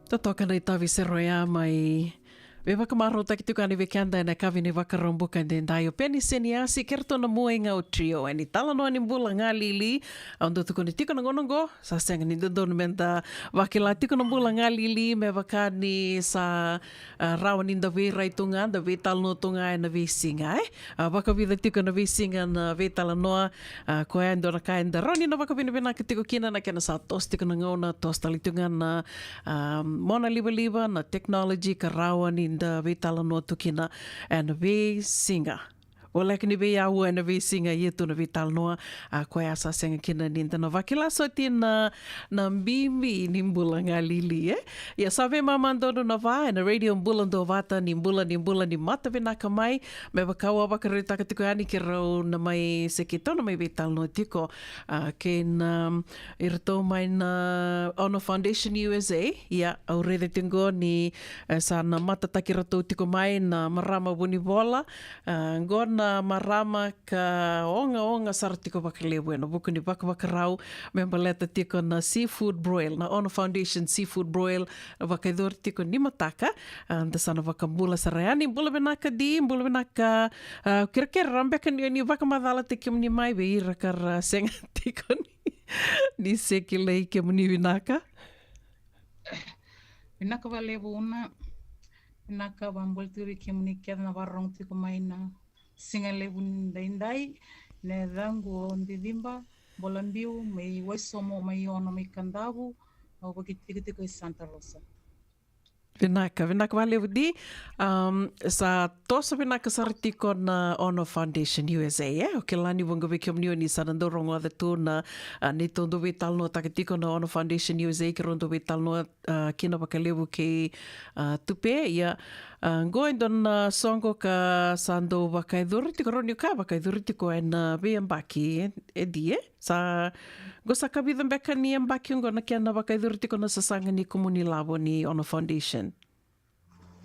Totoka nei tavi se roia mai. We wakamaro taki tukani we kianda na kavi ni wakarombuka ndendai o peni seni asi kerto na muenga o trio. Eni tala no ani mbula ngā lili. Ando tuko ni tiko na ngonongo. Sa senga ni dondonu menta wakila tiko na mbula ngā lili me wakani sa rawa ni nda we raitunga, nda we tala no tunga e na we singa. Wakawida tiko na we singa na we tala noa. Ko e ando na kai nda roni na wakawina wina ka tiko kina na kena sa tos tiko na ngona tos talitunga na mona liba na technology ka rawa ni nda we tala noa tukina and we singa. O leka ni we au e na we singa i tu na we tala noa koe asa senga kina ni nda na wakila so tina na mbimi ni mbula ngā lili Ia sa we mamandono na wā e na radio mbula ndo wata ni mbula ni mata we naka mai me wakaua wakare taka tiko ani ke rau na mai se ke tona mai we tala noa tiko ke na i rato mai na Honor Foundation USA ia au rede tingo ni sa na mata taki rato tiko mai na marama wuni bola ngona marama ka onga sara tiko wakalewe na buku ni wakarau me maleta tiko na seafood broil na Honor Foundation seafood broil na wakaidor tiko ni mataka da sana wakambula sarayani mbula benaka di mbula benaka kira rambeka ni wakamadala tiko ni mai we irakar senga tiko ni sekile ke muni winaka winaka walewu una winaka wambulturi ke muni kia na warong tiko mai na singa lewu ndai ne rangu o ndidimba bolambiu mai waisomo mai ono mai kandavu au wakitiko i Santa Rosa. Vinaka walewu di sa tosa vinaka saritiko na Honor Foundation USA o ke lani wanga wiki omnio ni sa nandorongo ada tu na ni tondo we talno takatiko na Honor Foundation USA ke rondo we talno kina wakalewu ke tupe ia ngoin don songo ka sando wakaiduri tiko ronio ka wakaiduri tiko e na we ambaki e di sa gosa ka vida mbeka ni ambaki ungo na kia na wakaiduri tiko na sasanga ni komuni labo ni Honor Foundation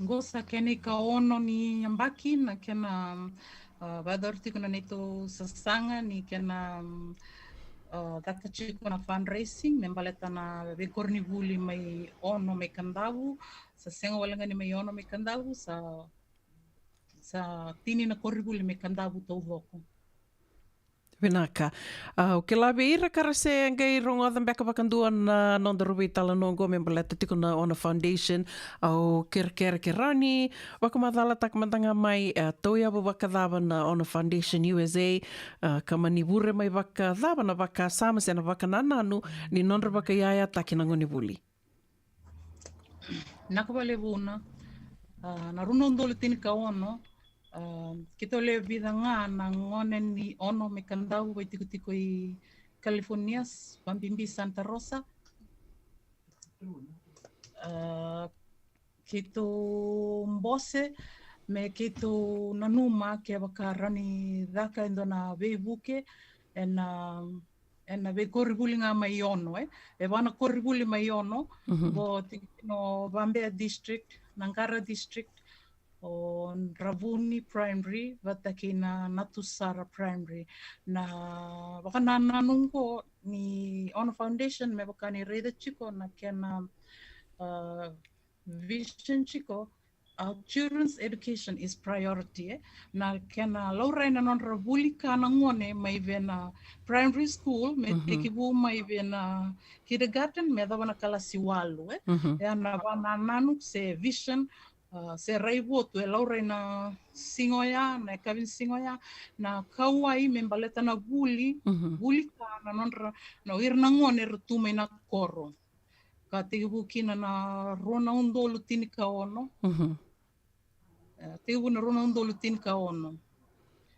Gosa kene ka ono ni ambaki na kena wador tiko na neto sasanga ni kena daka chiko na fundraising membaleta na vekorni vuli mai ono mai kandavu sa senga walanga ni mai ono mai kandavu sa tini na korribuli mai kandavu tau hoko. Vinaka. O ke lawe ira karase ngai rongo adhan beka wakandua na nonda rubi tala nongo membaleta tiko na Honor Foundation au kere ke rani wakamadhala takamandanga mai tau iawa wakadhawa na Honor Foundation USA ka mani wure mai wakadhawa na waka samase na waka nananu ni nonda waka iaia taki na ngoni wuli. Naka wale wuna na runo ndole tini ka ono kita le vida ngā na ngone ni ono me kandau wai tiko i California, Pampimbi, Santa Rosa. Kito mbose me kito nanuma ke waka rani dhaka endo na weibuke e na we koribuli ngā mai ono e wana koribuli mai ono bo no Bambea District, Nangara District o Ravuni Primary, wataki na Natusara Primary. Na waka nananungo ni Honor Foundation me waka ni reida chiko na kena vision chiko. Our children's education is priority. Na kena laurai na non ravuli ka na ngone mai vena primary school, me tekibu mai vena kindergarten, me da wana kalasi walu. Ya na wana nanuk se vision se raivotu e laurai na singoia, na kavin singoia, na kauai me mbaleta na vuli ka na nonra, na irna ngone rutume na koro. Ka tekibu kina na rona undolu tini ka ono. Tekibu na rona undolu tini ka ono.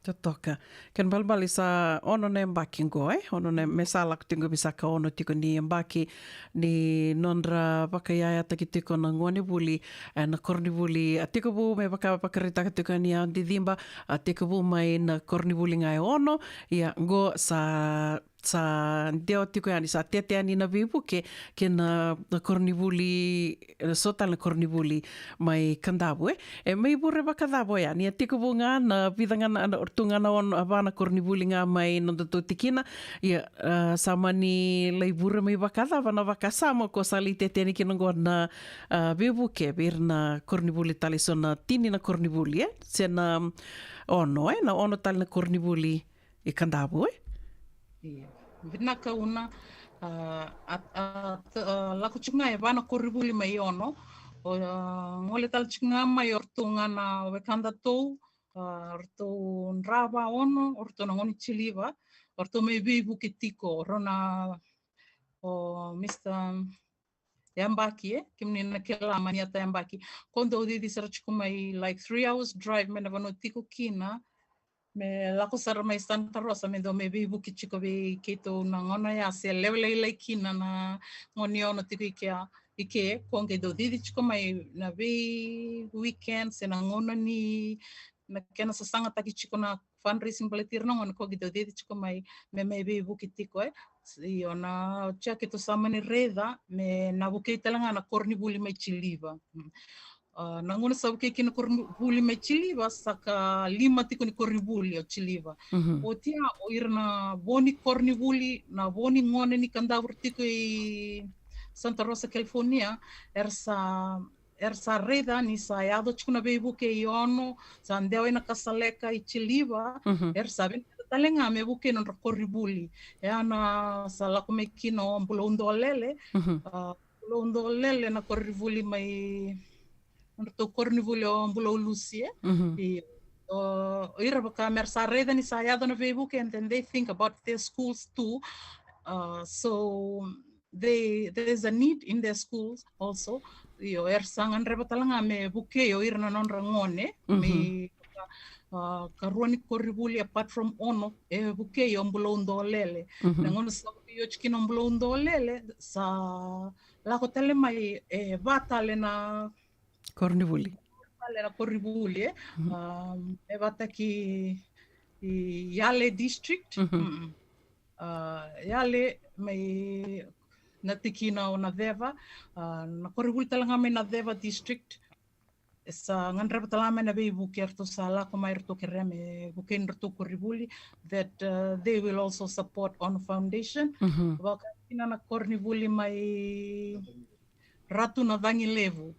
Totoka. Ken balbali sa ono ne mbaki ngo ono ne mesala kutingo bisa ka ono tiko ni mbaki ni nondra wakaiaya taki tiko na ngone wuli na korni wuli a tiko bu me wakaritaka tiko ni a didimba a tiko bu mai na korni wuli ngai ono ia ngo sa sa deo tiko yani sa tete ani na vivu ke na kornivuli so tal na kornivuli mai kandavu e mai bure bakadavu yani tiko bunga na vidanga na ortunga na on avana kornivuli nga mai no to tikina ia samani lei bure mai bakadava na vakasamo ko sali tete ani kinongo na vivu ke birna kornivuli tali so na tini na kornivuli sena ono na ono tal na kornivuli e kandavu Vina kauna lako chunga e vana korivuli mai ono o ngole tal chunga mai ortunga na wekanda tou orto nrava ono orto na ngoni chiliva orto mai vivu ke tiko rona o Mr. Yambaki kimni na kela maniata Yambaki kondo didi sara mai like 3 hours drive mena vano tiko kina me lako sara mai Santa Rosa me do me vivu ki chiko vi keto na ngona ya se lewelei kina na ngoni ono tiko ike konge do didi chiko mai na vi weekend se na ngona ni na kena sasanga taki chiko na fundraising paletir na ngona konge do didi chiko mai me vivu ki tiko io na chia ke to samani reda me na buke talanga na kornivuli mai chiliva na ngona sa buke kina kornivuli mai chiliva saka 5 tiko ni kornivuli o chiliva o tia o irna boni kornivuli na boni ngone ni kandavur tiko i Santa Rosa California ersa reda ni sa yado chikuna beibu ke iono sa andeo ina kasaleka i chiliva ersa ben talenga me buke non korribuli e ana sa la come kino ambulo undolele undolele na korribuli mai to kornivuli ambulo lucie e ira baka mersa reda ni sa yado na beibu ke and then they think about their schools too so there's a need in their schools also io sangan reba talanga me buke yo irna non rangone me karuani korribuli apart from ono e buke yo mbulondo lele nangono sa yo chikino mbulondo lele sa lako tele mai e vatale na kornivuli e vata ki Yale district Yale mai na tikina o na Deva na korribuli talanga mai na Deva district sa nganra talama na be buke erto sala ko mai erto kereme buke erto korribuli that they will also support on foundation waka kina na korribuli mai ratu na vangi levu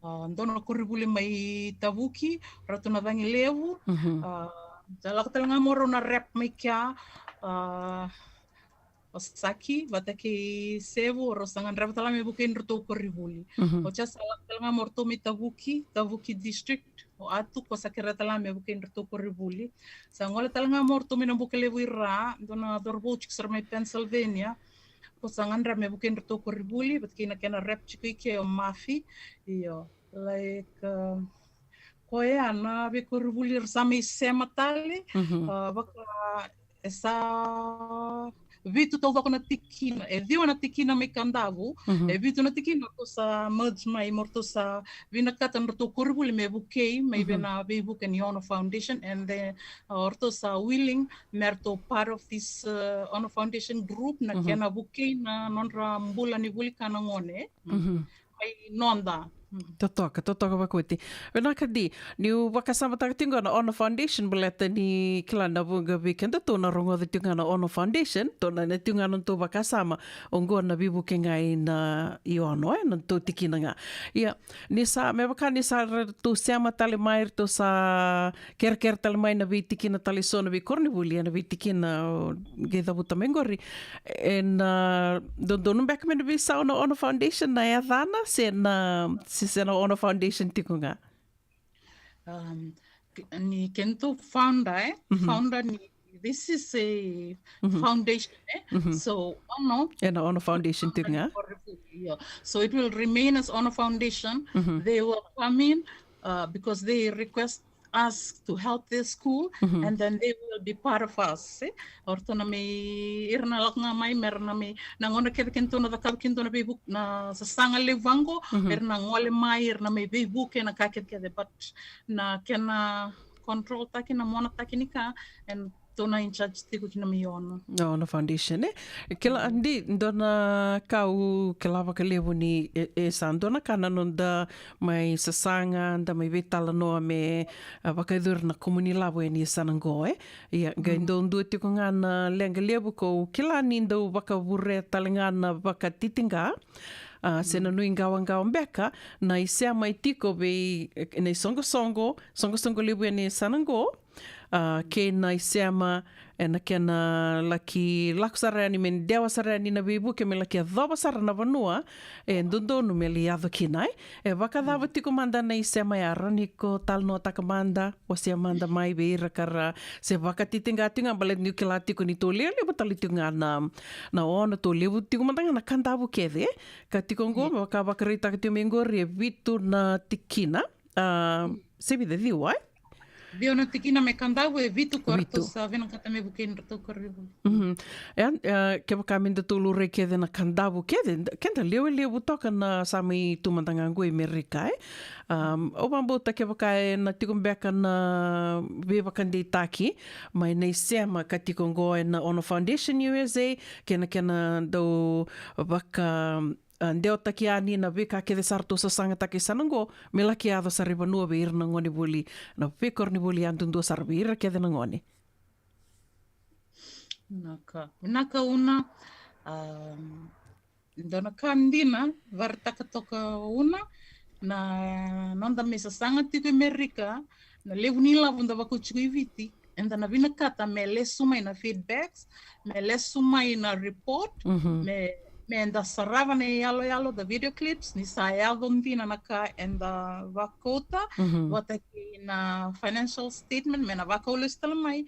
ndono korribuli mai tavuki ratu na vangi levu Jala talanga moro na rep mai kia Osaki vataki sevu rosangan rep talame buke nruto korribuli ocha sala talanga morto mi tavuki district o atu ko sakira talame buke nruto korribuli sangola talanga morto mi buke levu ira dona dorbo chiksar mai Pennsylvania ko sangan rep me buke nruto korribuli vatki na kena rep chiki ke o mafi io like koe ana be korribuli sami sematali baka esa vitu tau wako na tikina e viu na tikina me kandavu e vitu na tikina ko sa merge mai morto sa vina kata morto korribuli me bukei mai vena be buke ni ono foundation and then orto sa willing merto part of this ono foundation group na kena bukei na nonra mbula ni buli kana ngone mai nonda Totoka wakuti. Wena kadi, ni wakasama tinga na Ono Foundation beleta ni kilana bunga weekend to na rongo de tinga na Ono Foundation to na tinga no to wakasama ongo na bibu kenga ina I ono na to tikina nga. Ia, ni sa me waka ni sa to sama tale mai to sa ker tale mai na tikina tale so na bi kornivuli na tikina geda buta mengori en don back me bi sa na Ono Foundation na ya dana se na Ono Foundation tikunga. Ni kento founder ni this is a foundation so Ono Foundation tikunga. So it will remain as Ono Foundation. They will come in because they request us to help their school and then they will be part of us orto na may irna lak nga may meron na may nangona kento na dakab kento na bebuk na sasanga levango irna ngole may irna may bebuk na kakit kede but na kena control taki na mona taki nika and tona in charge tiku kina mi ono. No, na foundation, eh? Kela andi, dona kau ke lava ke lewu ni san, dona kana nonda mai sasanga, da mai vetala noa me wakaidur na komuni lawa e ni sanango, eh? Ia, ga indondu tiko ngana lenga lewu ko kela nindo waka wure talingana waka titinga, sena nui ngawa mbeka, na i sea mai tiko be nei songo lewu e ni sanango, ke nai seama e na kena laki lakusarani men dewa sarani na vibu ke me laki a dhoba sarana vanua e ndondonu me li adho kinai e wakadhawa tiko manda na i seama e arani ko talno takamanda o se manda mai be irakara se wakatitinga tinga balet niu ke la tiko ni tō leo leo tali tinga na ona tō leo tiko manda na kandawu kede ka tiko ngo me waka wakarita ka tio me ngori e vitu na tikina sebi de diwa Dio no tikina me kandau e vitu korto sa vena kata me buken rato korribu. Ke waka minda tūlu rei kede na kandau kede, kenda leo toka na sami tūmandanga ngui me rika o mambuta ke waka e na tikumbeka na vewakandi taki, mai nei sema ka tikongo e na Ono Foundation USA, kena do waka ndeo taki ani na veka ke de sarto sa sanga taki sanango me laki ado sa riba nua be irna ngoni buli na pekor ni buli andundu sa riba ira ke de na ngoni naka una dona kandina vartaka toka una na nonda me sa sanga tiko Amerika na levunila vunda wakuchiku iviti enda na vina kata me lesuma ina feedbacks me lesuma ina report me enda sarava ne yalo the video clips ni sa album dina naka enda wakota wataki na financial statement me na wakolo stala mai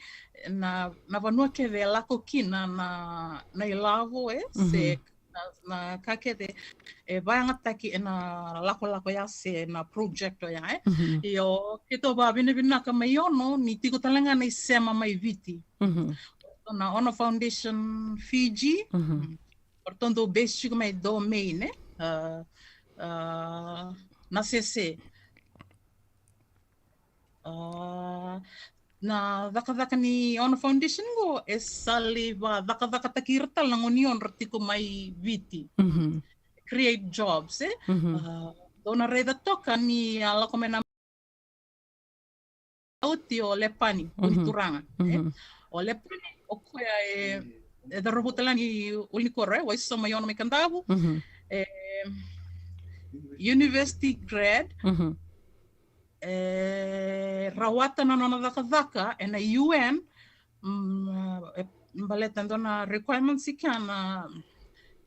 na vanua ke ve lako kina na ilavo se na kakede e vanga taki na lako ya se na project ya yo kito ba bine ka mai ono ni tiko talanga na sema mai viti na Ono Foundation Fiji portanto basic mai domain na CC na daka ni Ono Foundation go e saliva daka takirtal na ngonion ratiko mai viti create jobs dona reda toka ni ala komena auti o lepani unituranga o lepani o koia e da robotalani unikore wa iso mai ono me kandavu university grad rawata na nona daka e na UN baleta dona requirements ikana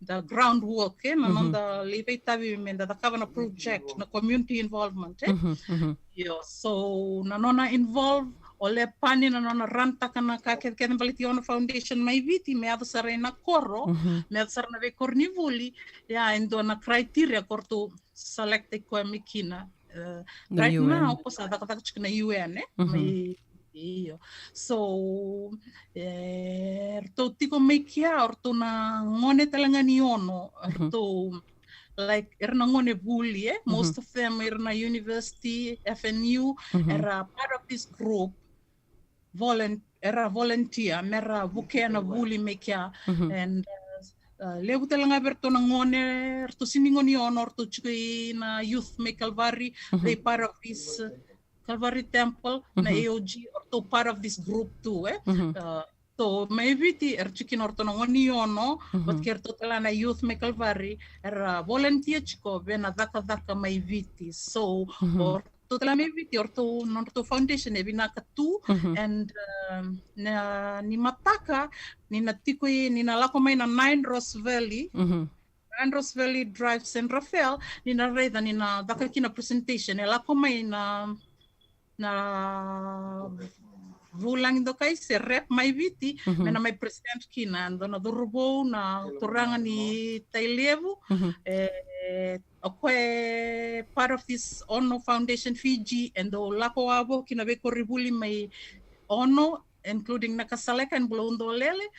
the groundwork na nonda live tavi menda da kava na project na community involvement yo so na nona involve ole pani na nona ranta kana ka ke baleti Ono Foundation mai viti me ado sarena koro me ado sarena ve kornivuli ya endo na criteria korto select ko mikina right now posa da kata na UN mai iyo so to tiko mai kia orto na ngone talanga ni ono orto like erna ngone buli most of them erna university FNU era part of this group era volunteer mera vukena buli mai kia and lewu talanga berto na ngone orto siningoni ono orto chukui na youth mai Calvary they part of this Calvary Temple na AOG orto part of this group too to may viti chikin orto na ngoni ono but kerto tala na youth me Calvary era volunteer chiko bena daka may viti so orto tala may viti orto foundation e binaka tu and na ni mataka ni natikoi ni na lako may na 9 Ross Valley Andros Valley Drive San Rafael ni na reda ni na daka kina presentation e lako may na vulang do kay se rep mai viti mena mai president kina ando na durbo na turanga ni Tailevu okay part of this Ono Foundation Fiji and do lako abo kina be koribuli mai Ono including nakasaleka and blondo lele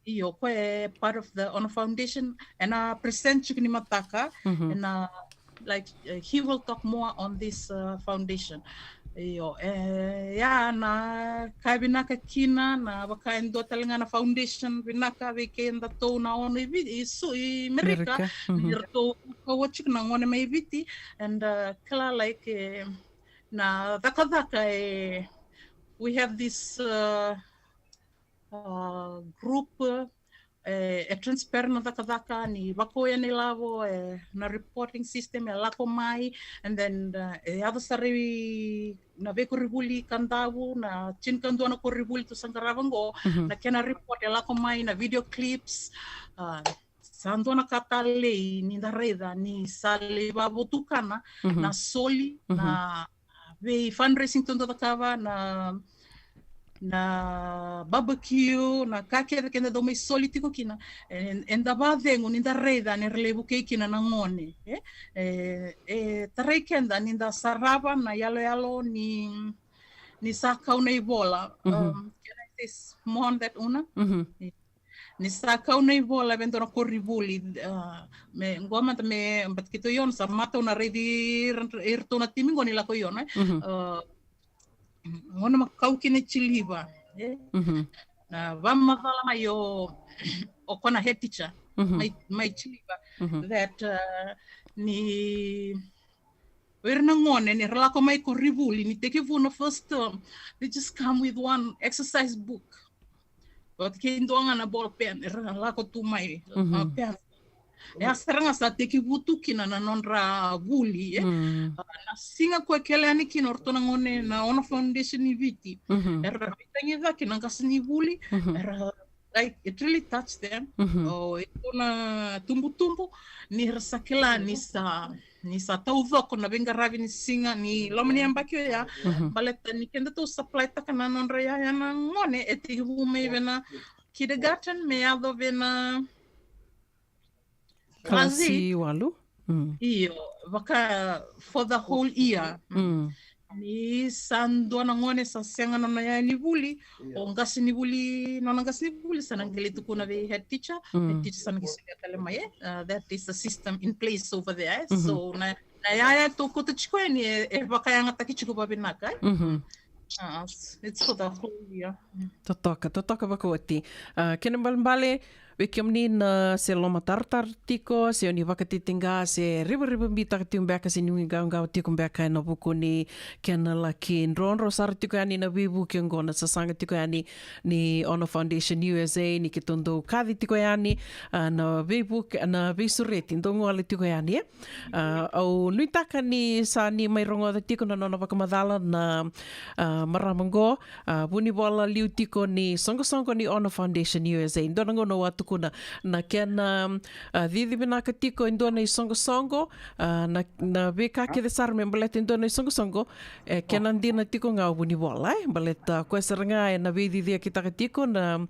iyo kwe part of the Ono Foundation and present chikini mataka and he will talk more on this foundation. Iyo, na kai binaka kina na baka endo talinga na foundation binaka veke enda to na ono i Amerika nirto kawachik na ngone mai viti and kala na daka we have this group transparent na daka ni bakoya ni lavo na reporting system lako mai and then other sari na veku ribuli kandavu na chin kandu na ko ribuli to sangaravango na kena report lako mai na video clips sando na katale ni reda ni sale babutukana na soli na ve fundraising tondo takava na barbecue na kakera kenda do mai soliti ko kina en da badengo ni da reda ni relevu ke kina na ngone tarai kenda ni da sarava na yalo ni sakau nei bola can I say more on that una ni sakau nei bola vendo na korribuli me ngoma me bat kito yon sa mata una redi irto na timingo ni la ko yon ngona makau kine chiliva na vamma vala mai o kona head teacher mai chiliva that ni werna ngone ni relako mai ko rivuli ni teke vuno first term they just come with one exercise book but ke ndonga na ball pen relako tu mai pen seranga sa teke vutu kina na nonra vuli na singa ko kele ani kina ortona ngone na ono foundation ni viti vitangi da kina kasni vuli like it really touched them itu na tumbu ni rasakela ni sa tau voko na venga ravi ni singa ni lomani ambakio ya baleta ni kenda tu supply ta kana nonra ya na ngone eti hu me vena kindergarten me ado vena Klasi walu? Iyo, waka for the whole year. Ni sando na ngone sa senga na ya ni vuli, o ngasi ni vuli, no ngasi ni vuli sa nangeli tu kuna ve head teacher sa ngisi tele mai. That is the system in place over there. So na ya to ko to chiko ni waka yang ataki chiko babinaka. It's for the whole year. Totoka wakoti. Kena balmbale Wikiamni na se loma tartar tiko, se oni wakatitinga, se riba mbita kati umbeka se nungi gaungau tiko umbeka na buku ni kena laki nronro sara tiko yani na wibu kiongona sasanga tiko yani ni Ono Foundation USA ni kitondo kathi tiko yani na wibu na visureti ndongo ale tiko yani au nuitaka ni sa ni mai rongo da tiko na nona wakamadhala na maramango buni bola liu tiko ni songo ni Ono Foundation USA ndonango no watu kuna na kena didi binaka tiko indona i songo na beka ke de sar membaleta indona i songo kena ndina tiko nga buni bola baleta ko seranga na vidi dia kita tiko na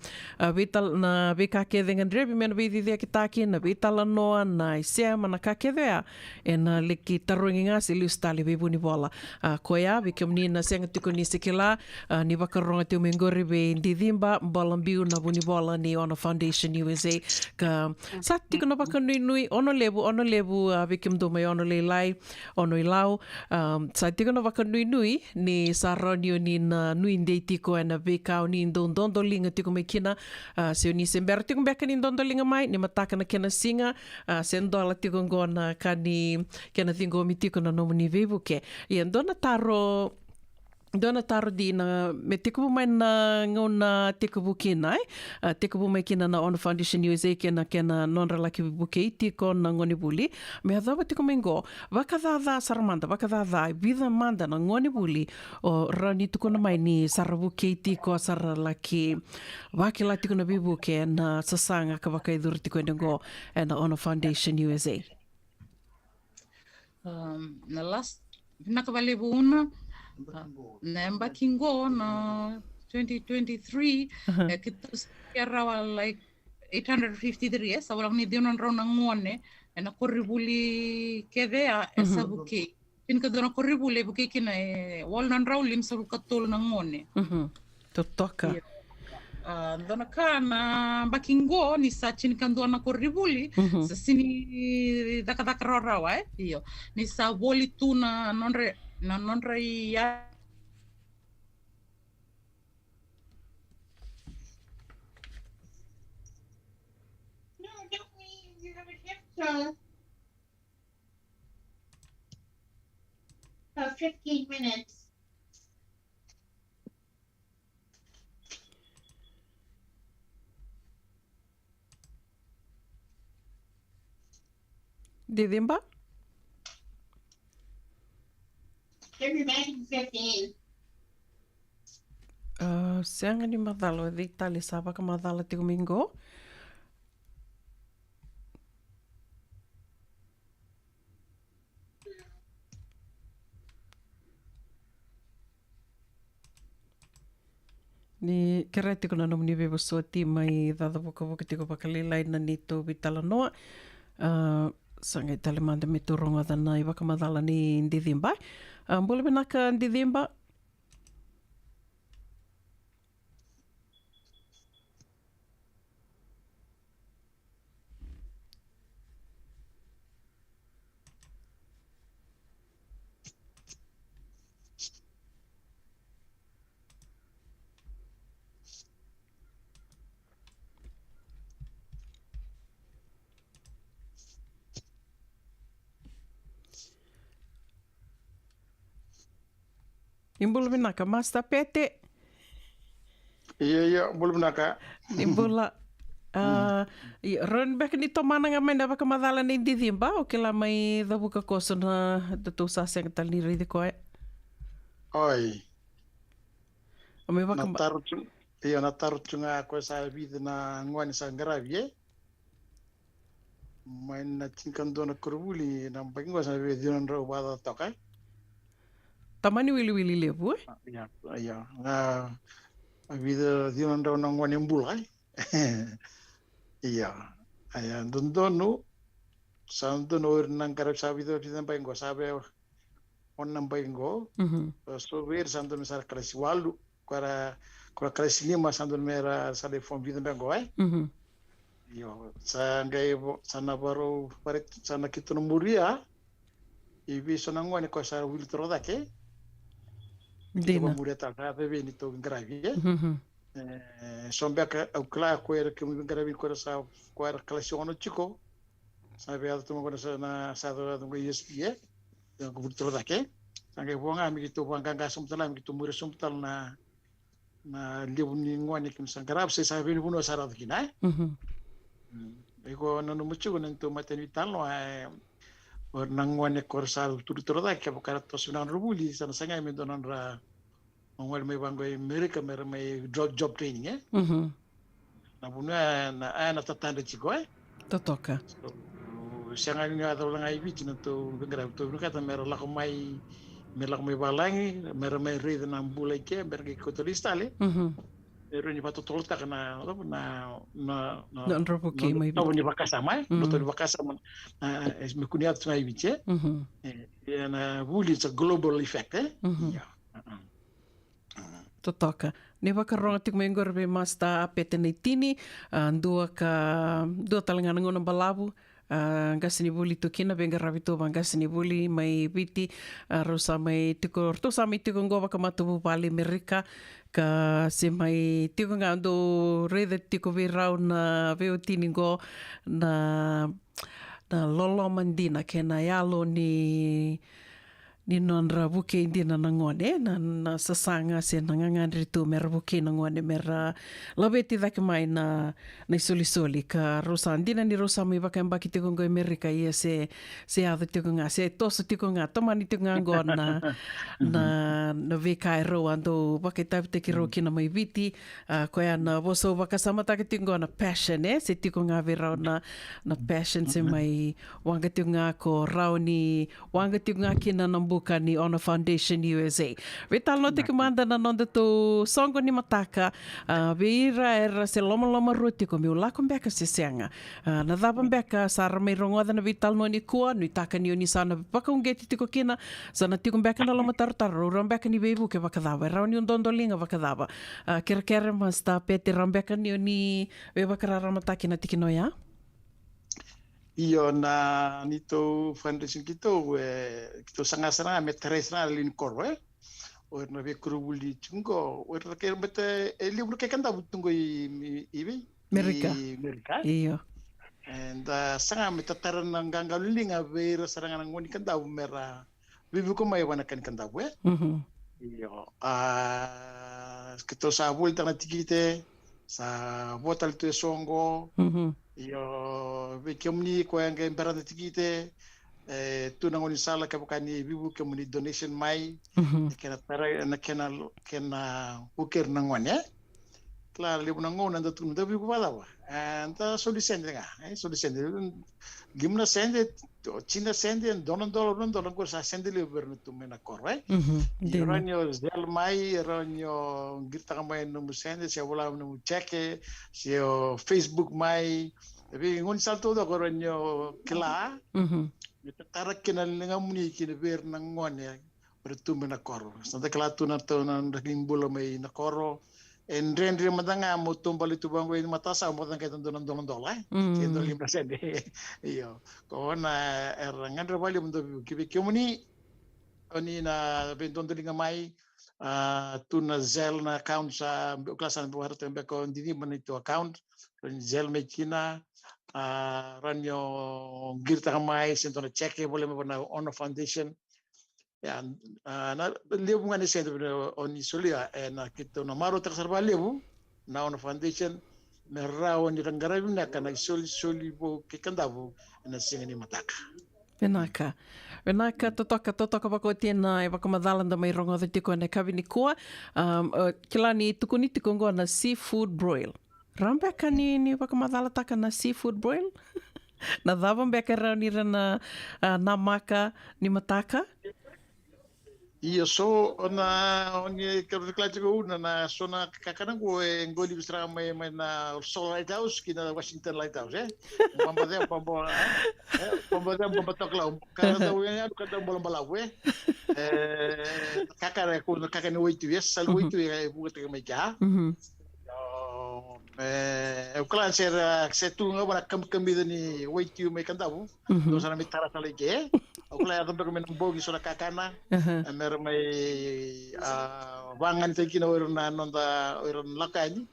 vital na beka ke de ngandrebi men vidi dia kita ki na vital no na isema na ka ke de na leki tarunga silu stali be buni bola ko ya bikamni na senga tiko ni sekela ni wakaronga te mengori be ndidimba bolambiu na buni bola ni Ono Foundation USA ka sa tiko na baka nui ono lebu bikim do mai ono le lai ono i lau sa tiko na baka nui ni sa ronio ni na nui ndei tiko na beka ni ndondo linga tiko mai kina se ni sember tiko beka ni ndondo linga mai ni mataka na kena singa se ndola tiko ngona kani kena tingo mi tiko na nomu ni vebuke i ndona taro di na me tikubu mai na ngona tikubu kina tikubu mai kina na Ono Foundation USA kena nonra laki buke tiko na ngoni buli me hadaba tiko mengo wakadada saramanda wakadada vida manda na ngoni buli o rani tuko na mai ni sarabuke tiko sara laki wakila tiko na bibuke na sasanga ka wakaidur tiko ngo na Ono Foundation USA na last nakavale una na mbakingo na 2023 kita kera like 853 sa walang ni dinon raw na ngone na korribuli kevea esa buke pin ka dona korribuli buke kina wal nan raw lim sa katul na ngone totoka Dona ka na bakingo ni sa chinikandua ko ribuli sa sini daka rawa iyo ni sa woli tu na nonre ya No, don't leave. You have a shift till 15 minutes. Didimba? They'll be back in 15. Seanga ni madalo di tali saba ka madala ti domingo. Ni kera tiko na nomu ni bebo soti mai dada waka tiko pakalilai na ni tō bitala noa. Sanga i tale manda me tūronga dana i waka madala ni Ndidhimba. Mbole benaka Ndidhimba? Imbula binaka, Master Pete. Iya, bulu benaka. Imbula. Ron beka ni tomana nga mai na baka madala ni Ndidhimba o kila mai dhabuka koso na datu saseng tal ni ridi koe. Oi. O me baka Na taru tunga ko sa vida na ngwani sa ngaravi mai na tingkan dona kuruli na bagingwa sa video ro wada tokai. tamani wili lebu eh? Iya. Na vida dinon ro na ngwani mbulai. Iya. Aya dondonu sandono nang karab sa video di tempat ngo sabe on nang baingo. So ver sandono sa klasi walu para klasi lima sandono mera sa de fon video bengo Yo, sa ngai sana baru parit sana kita muria. Ibi sana ngwani ko sa wil troda ke. Dina. Muria ta ka bebe ni to gravi. Sombe ka au kla ko era ke mu gravi ko sa ko era klasi ono chico. Sa be alto mo ko sa do ngai ESP ko wil troda ke. Sangai bonga mi to banga ga sumtala mi to muria sumtal na lebu ni ngwani kim sa grab se sa be ni buno sa ra kina. Ego nanu mucho con tu maternità no è nangwane korsal tutto da che bukara to sunan rubuli sana sanga me donan ra ngwal me bango America me me job training na buna na ana tatanda chico Totoka. sanga ni ada ulang ai bit no to bengra to kata mera la mai me la mai balangi mera me rede na mbulai ke berge kotolistale Ero ni pato tolta kana na Nrobuki mai no ni bakasa mai no to bakasa es me kunia tuna ibiche na wuli it's a global effect yeah Totoka. Ne wakaronga tik mai ngorbe Master Pete nei tini dua talangana ngona balabu gasini buli tukina benga ravito bang gasini buli mai biti rosa mai tiko rosa mai tiko ngova kamatu pali Amerika ka se mai tiko ngando rede tiko virau na veo tiningo na lolo mandina ke na yalo ni non rabuke indina na ngone na sasanga se na ngangandri tu mer buke na ngone mer labeti dak mai na soli ka rosa andina ni rosa mai baka mbaki te kongo Amerika ia se ado te konga se toso te konga tomani te konga na veka ro ando baka tap te ki ro kina mai viti ko ana boso baka samata ke te na passion se te konga vera na passion se mai wanga te konga ko rauni wanga te konga kina nambu Wakarambuka ni Honor Foundation USA. Ve talo no te kumanda na nonda to songo ni mataka. Ve ira era se loma ruti ko miu lako mbeka se seanga. Na dhaba mbeka sa ramei rongoda na vital no ni kua. Nui taka ni oni sana paka ungeti tiko kina. Sana tiko mbeka na loma tarotaro. Rambeka ni beibu ke wakadhaba. Rao ni undondolinga wakadhaba. Kere mas ta pete rambeka ni oni ve wakarara mataki na tiki no ya. Iyo na nito fundraising kito sanga me tres na lin korwe o na ve kurubuli chungo o na ke bete libro ke kanda butungo ibi Amerika iyo and sanga me tatara na nganga linga ve saranga ngoni kanda mera vivu ko mai wana kan kanda we iyo kito sa volta na tikite sa botal tu songo Yo kemuni ko yang berada tikite tu nangoni sala ka bukani bibu kemuni donation mai kena tara na kena uker nangone klar libu nangon anda tu nda bibu balawa anta solution nga solution gimna sende china sende donon ko sa sende libu bernutu mena korwe ranyo del mai ranyo girta mai no sende se wala no cheke se Facebook mai tapi ngon salto do ranyo kila tara kena lenga muni kina ber nangone bertu mena koro santa kala tu na naging bulo mai na koro en rendre madanga mo tumbali tu bango in matasa mo tang ketan donon dola kendo 5% iyo ko na erangan rebali mo kibe kemuni oni na benton delinga mai tu na zel na account sa klasan buhar tembe ko ndini manito account zel me kina ranyo girta mai sento na check boleh mo na Honor Foundation ya na lebu ngani sento oni solia na kito na maro terserba lebu na Honor Foundation merao ni rangarabi na kana soli bo kikandabu na singani mataka Venaka totoka wako tēnā e wakamadhalanda mai rongo the tiko ne kawini koa kila ni tukuni tiko ngoa na seafood broil rambeka ni wakamadhala taka na seafood broil na dhava mbeka rao ni rana na maka ni mataka Iyo so oni kerja na sona kakana go ngoli bisra mai na Solar Lighthouse kina Washington Lighthouse pambada tokla kada wena kada bola bala we kakara ko kakana oito sal oito buat mai ja o klan ser setunga bara kambi ni oito mai kandabu no sana mitara sale ke o klan ada men bogi sona kakana mer mai wangan tekina orna nonda oron lakani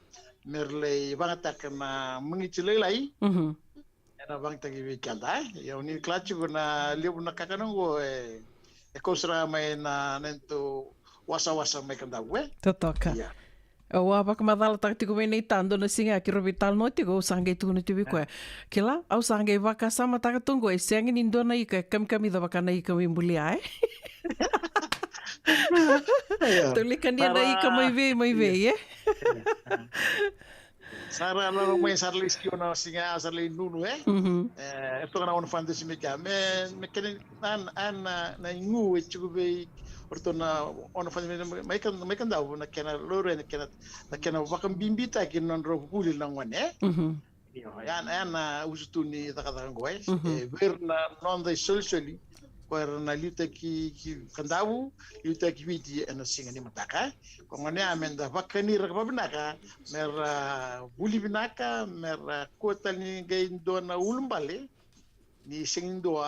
merle wangata kana mengicile lai era bang tagi wikanda ya uni klachu na libu na kakana go e kosra mai na nento wasa mai kandabu totoka o wakamadhala taka tiko wena i tando na singa ki rovital no tiko o sange tuku na tiwi koe. Kila, au sange waka sama taka tungo e seangi ni ndona i ka kamikami da wakana i ka wimbuli ai. Tulikania na i ka mai vei, Sara lo mai sarli skiona singa sarli nunu esto kana Honor Foundation me kene na ngu e chube ortona Honor Foundation mai kan daw na kena lore na kena wakam bimbita kin non ro kuli na ngone yo yana usutuni takata ngoe ver na non dai solsoli per na luta ki kandawu luta ki viti na singa ni mataka ko ngone amenda vakani rakba binaka mer buli binaka mer kota ni gain dona ulmbale ni singindo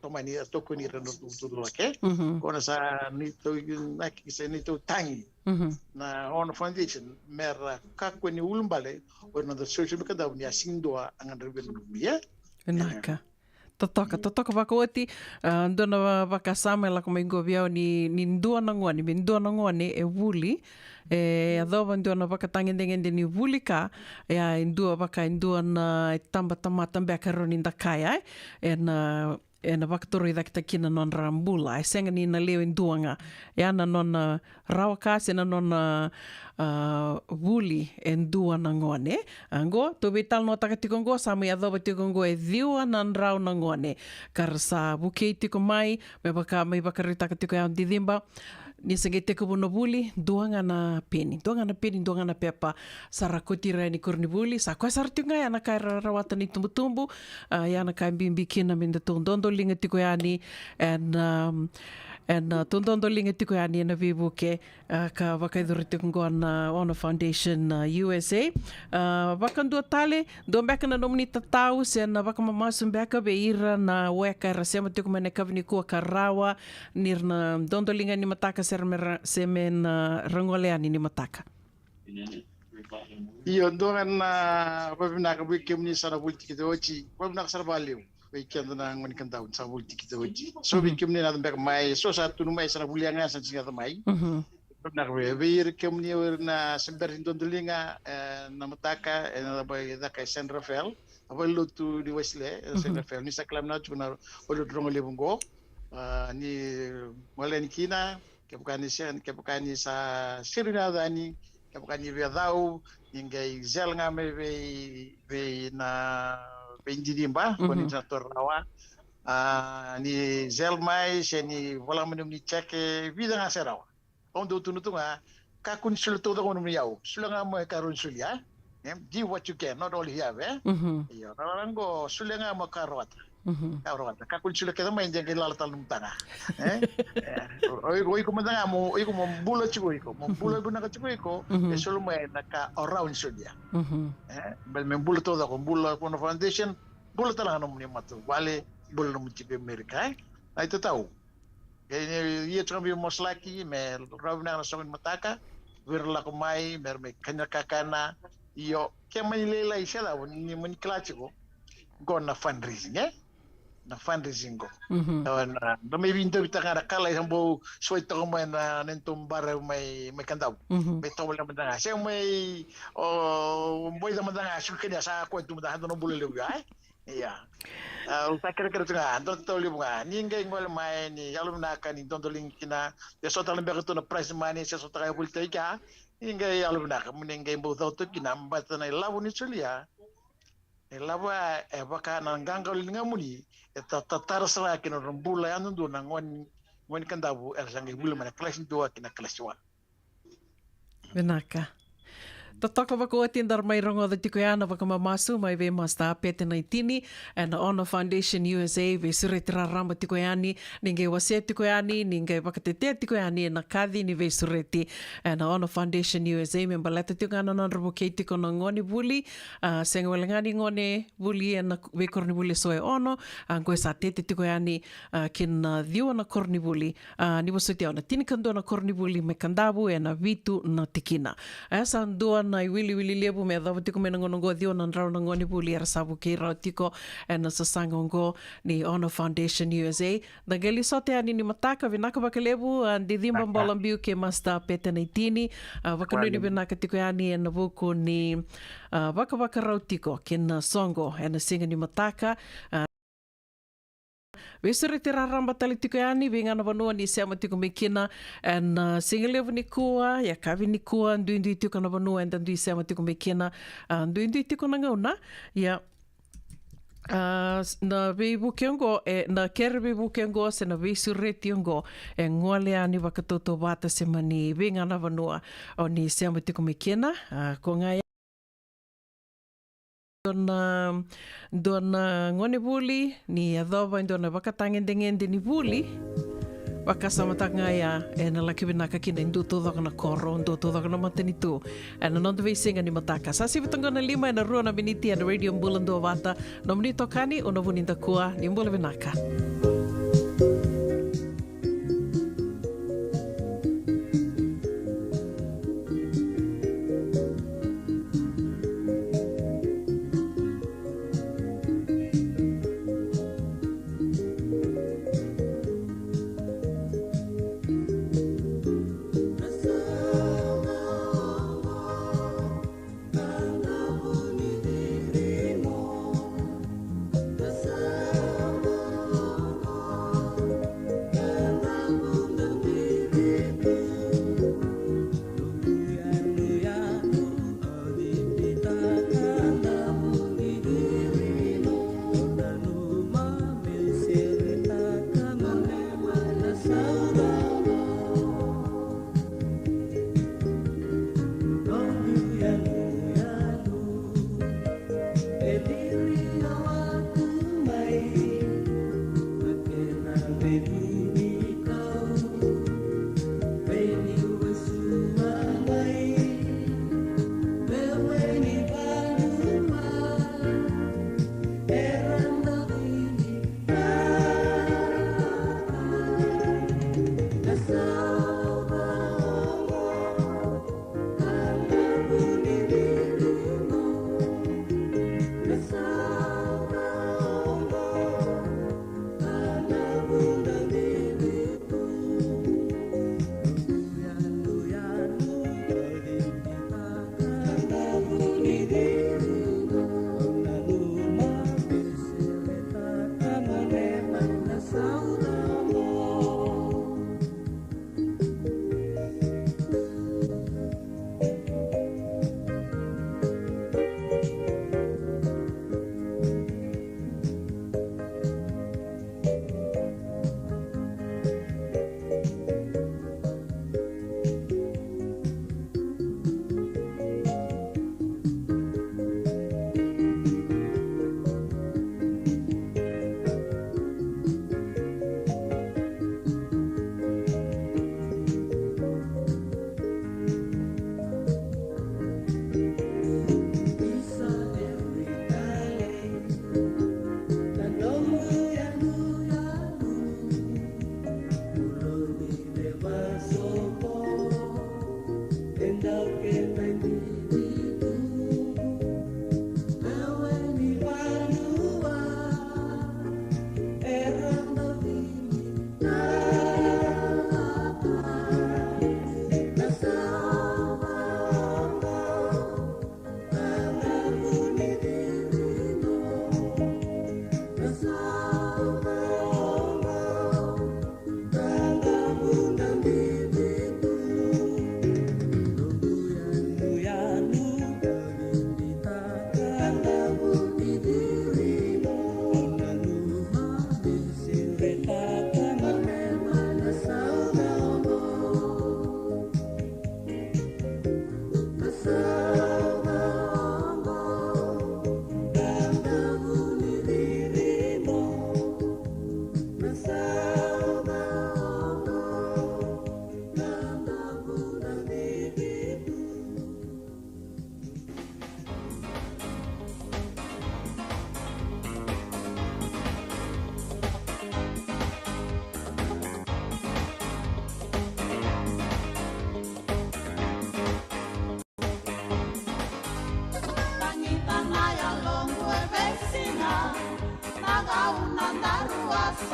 tomani tokoni rano tudo lake ko na sa nito naki sa nito tangi na Honor Foundation mer kakko ni ulmbale o na the social kandawu ni singindo angan rebel ya naka Totoka wakaoti, ndona wakasama la kuma ingo biao ni ndua na ngoni e wuli, adhoba ndua na wakatangende ni wuli ka, ndua na tamba tamata mbeka roni ndakaya, na wakatoro i dhakita kina non rambula. E senga ni na leo induanga. E ana non rawaka, na non wuli e ndua na ngone. Ango, to betal no takatiko ngo, sa mai adhoba tiko ngo e dhiua na nrau na ngone. Kar sa bukei tiko mai, me baka mai bakari takatiko e didimba, ni senge te kubu no buli, duanga na peni, duanga na pepa, sarakoti rai ni kurni buli, sa koe saratunga, ana kai rawata ni tumbu, ana kai bimbi kina minda tondondo linga tiko yani, and tondondo linga tiko yani na vibuke, ka wakaiduri tiko ngo na Honor Foundation USA, wakandua tale, do mbeka na nomini tatau, se na wakamamasu mbeka be ira na weka rasema tiko mene kavini kua karawa, nir na dondolinga ni mataka semen rangoleani ni mataka. Iyo ndongan na pabinaka wikim ni sana bulti kita ochi, pabinaka sarbalio. Weekend na ngoni kan taun sa bulti kita ochi. So wikim ni na mbeka mai so satu numai sana bulianga sa singa mai. Pabinaka wir kim ni na sember dondolinga na mataka na bay da kay San Rafael. Aba lutu di Wesley San Rafael ni sa klam na tuna olo drongole bungo. Ni Maleni Kina, kepukani sa Sirinadani, kepukani Vedau, ingai Zelga me ve na Vendidimba, Bonitator Rawa, ni Zelmai, ni Volamanum ni Cheke, Vida Naserawa. Ondo Tunutunga, Kakun Sulto the one Miao, Sulanga Macarun Sulia, do what you can, not all you have, eh? Yarango, Sulanga Macarota. Kaurata kakul sila kita main jangan lalat talung tanah. Oi ko madanga mo, oi ko mo bulo chikoy ko, mo bulo ko nakachikoy ko, solo main naka around sulia. Bel men bulo todo ko bulo ko no foundation, bulo talaga no ni matu, wale bulo no chikoy Amerika. Ay to tao. Kaya iya trambi mo slaki, me rawna na songin mataka, wirla ko mai, mer me kanya kakana, iyo kaya manilela isela ni maniklachiko. Go na fundraising, eh? Na fundraising go. Na may window bitang ada kala isang bo sway to mo na nentum bara may kandaw. May tawal naman nga. Siya may boy naman nga suka niya sa kwento mo na no bulilo ay. Iya. Sakira nga ando tawli mo nga. Ningay ngol may ni alum na kan dondoling kina. Yaso talang beto na prize money sa so tayo bultay ka. Ningay alum na kam ningay bo to kinamba na ilaw ni Julia. Elawa baka nanganggal ngamuni eta tatarasra kino rambula anu na ngon kandabu ersangi bulu mana kelas 2 kina kelas 1 Benaka. Tataka wako atindar mai rongo da tiko yana waka mamasu mai ve masta pete na itini and the Honor Foundation USA ve suretira ramba tiko yani ninge wase tiko yani ninge wakatete tiko yani na kadhi ni ve sureti and the Honor Foundation USA member leta tiko yana non robo kei tiko na ngoni buli senga walangani ngone buli and ve korni buli soe ono ngoe sa tete tiko yani kin dhiwa na korni buli ni wasotia ona tini kando na korni buli me kandabu e na vitu na tikina asa ndua na wili lebu me dhawa tiko me nangonongo dhio na nrao na ngoni buli era sabu kei rao tiko e na sasangongo ni Honor Foundation USA na geli sote ani ni mataka vinaka baka lebu di dhimba mbolambiu ke masta pete na itini wakanuni vinaka tiko yani e na vuku ni waka rao tiko ke na songo e na singa ni mataka Vesere te raramba tali tiko yani, venga na vanua ni seama tiko me kina, and singalevu ni kua, ya kavi ni kua, ndui tiko na vanua, and ndui seama tiko me kina, ndui tiko na ngauna, ya na veibu kiongo, na kere veibu kiongo, se na veisure tiongo, e ngole ani wakatoto wata sema ni venga na vanua, o ni seama tiko me kina, ko ngai Dona ngone buli ni adoba dona wakatangende ni buli wakasamatanga ya e na laki binaka kina ndu todo na koro ndu todo na matenitu e na non deve singa ni mataka sasi vitonga na lima na rua na biniti na radio mbulando wata nomni tokani ono buninda kua ni mbula binaka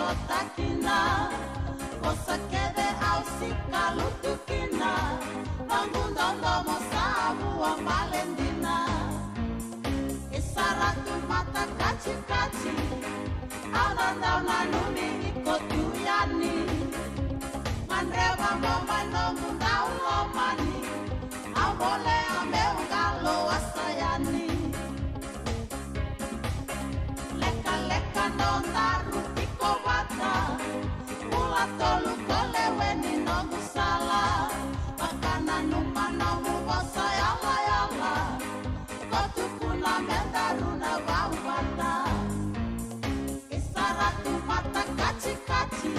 sotakina Osa kede au sikalutukina Bangundondo mosabu wa malendina Isaratu mata kaci-kaci Aunandau nanuni ikotuyani Manrewa momano mundau lomani Abole ameungalo asayani Leka-leka nondaru tiko bata Mula tolu koleweni nogu sala Makana numana mubosa yala-yala Kotukuna mendaruna bau bata Isaratu mata kaci-kaci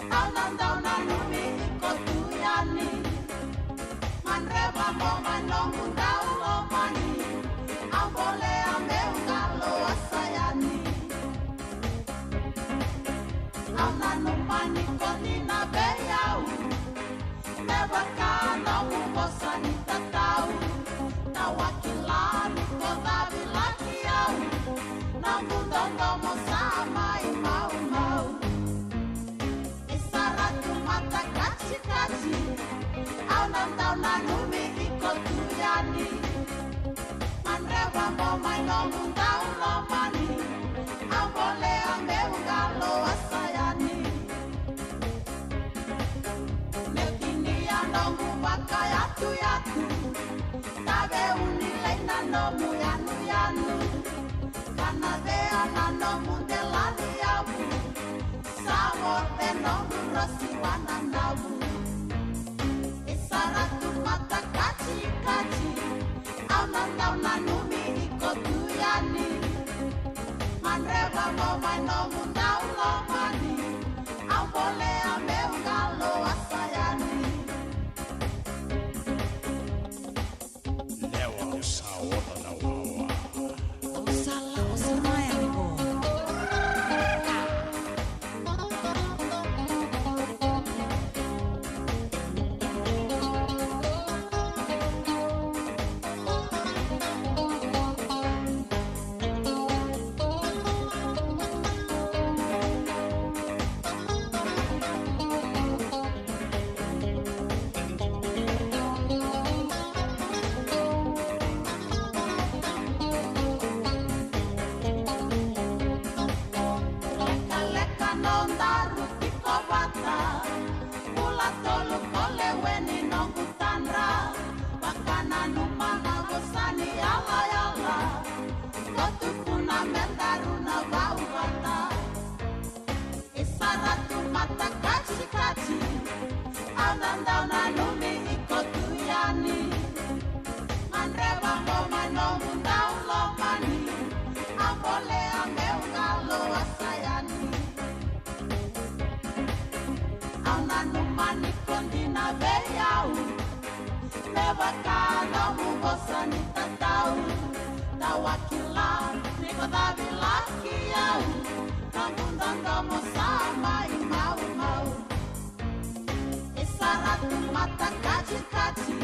Aunandau nanumi ikotuyani Manreba momano mundau lomani Abole ameungalo asayani Aunanumani konina beyau Mebakana mubosani tatau Nawakilani kodabi lakiau Namundondo mosama imau-mau Isaratu mata kaci-kaci Aunandau nanumi ikotuyani Manreba momano mundau lomani Abole ameungalo asayani Neutini anongu bakayatu-yatu Tabe unilei nanomu yanu-yanu Kanadea nanomu delani yabu Sabor tenongu rosi wananabu Isaratu mata kaci-kaci Aunandau nanumi ikotuyani Manreba momano mundau lomani Abole ameungalo asayani Lewa usawa na wawa. Usala usimaya nipo Leka-leka nondaru tiko bata Mula tolu koleweni nongu tanra Makana numana gosani yala-yala Kotukuna mendaruna bau bata Isaratu mata kaci-kaci Aunandau nanumi ikotuyani Manreba momano mundau lomani Abole ameungalo asayani Aunanumani kondina beyau Nebakana mubosani tatau Tawakila nikodabi lakiau Namundondo mosama imau-mau Isaratu mata kaci-kaci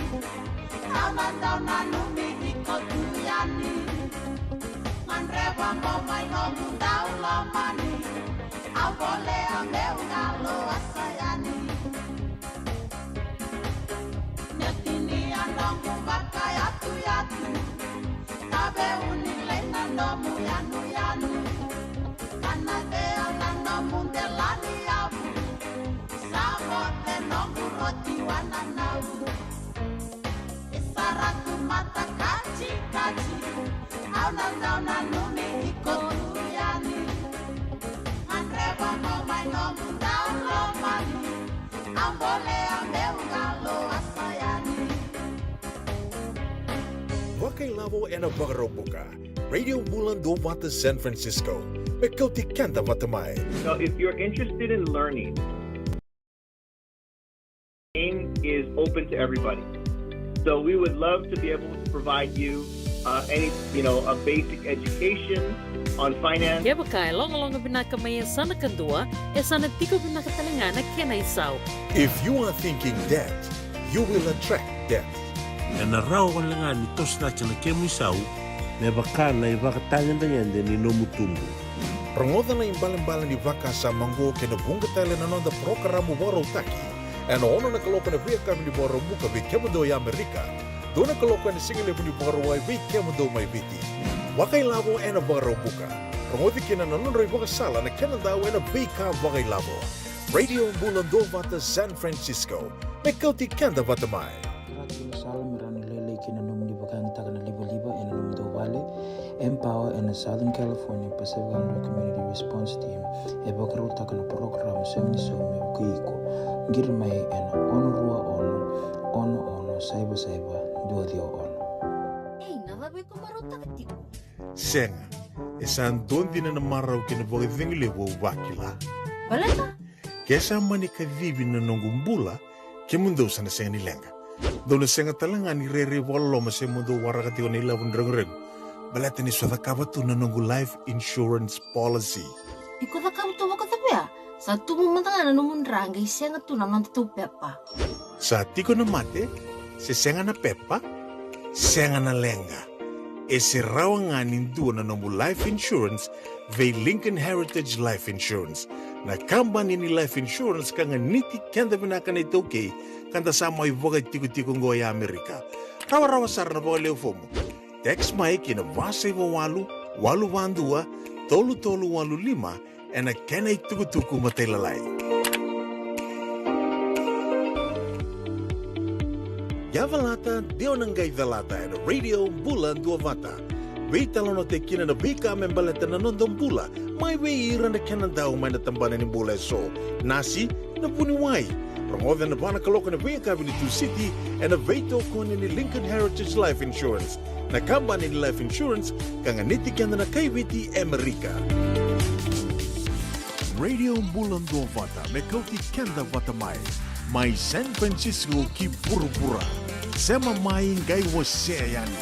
Aunandau nanumi ikotuyani Manreba momano mundau lomani Abole ameungalo asayani Neutini anongu bakayatu-yatu Tabe unilei nanomu yanu-yanu Kanadea nanomu delani yabu Sabor tenongu roti wananau Isaratu mata kaci-kaci Aunandau nanumi ikotuyani Manreba momano mundau lomani Abole ameungalo asayani Wakailawo en Wakarobuka. Radio Bulan Dovata San Francisco. Mekauti Kanta Watamai. So if you're interested in learning, game is open to everybody. So we would love to be able to provide you a basic education on finance. Kaya bakay long binakamayan sana kandua, sana tiko binakatalangana kena isaw. If you are thinking that, you will attract that. Na narao nga nitos na kemu isaw, me baka na ibakatangan ni nomutungu. Prangoda na imbalan-balan di vaka sa mango ke na bunga tele na nonda programa waro taki. E na ono na kaloko na via kami di waro buka vi kemado ya Amerika. Dona kaloko na singile di waro wai vi kemado mai viti. Wakai labo e na waro buka. Prangoda kina na nonda vaka sala na kena daw e na vika wakai labo. Radio Bulan do vata San Francisco. Mekauti kenda vata mai. Radio Salam rani lele kina nom di bakang takana liba-liba e na nom do wale. Empower in the Southern California Pacific Islander Community Response Team e bakaro takana program semni so me kuiko girmai en onurua ono saiba dua dio on. Hey, nava be kumaro takatiku. Senga, esan dondi na marau kina bogi vingile wo wakila. Balata? Kesa mani ka vivi na nongumbula ke mundo sana senga ni lenga. Dona senga talanga ni rere walo ma se mundo warakati o nila wundreng-reng. Balata ni swada kabatu na nongu life insurance policy. Iko da kabatu waka tapia. Sa tumu matanga na numun ranga isenga tu na nontu pepa. Sa tiko na mate, se senga na pepa, senga na lenga. E se rawanganin dua na nongu life insurance ve Lincoln Heritage Life Insurance. Na kambani ni life insurance kanga niti kenda vinaka na itoke kanda sama ivoga tiko-tiko ngoya Amerika. Rawa-rawa sarna boga leo fomo. Text mai kina vasa iwa walu vandua, tolu walu lima, ena kena ituku-tuku matelalai. Yavalata, deo nangai valata, ena radio Bulan dua vata. Wei talono te kina na bika membaleta na nondong bula, mai wei ira na kena dau mai na tambana ni bula so. Nasi, na puni wai. Rangoda na bana kaloko na wei kabili tu city, ena wei toko ni Lincoln Heritage Life Insurance. Na kambani ni life insurance kanga niti kanda na kaiwiti Amerika. Radio Bulan do vata mekauti kenda vata mai San Francisco ki pura-pura. Sema mai ngai wase yani.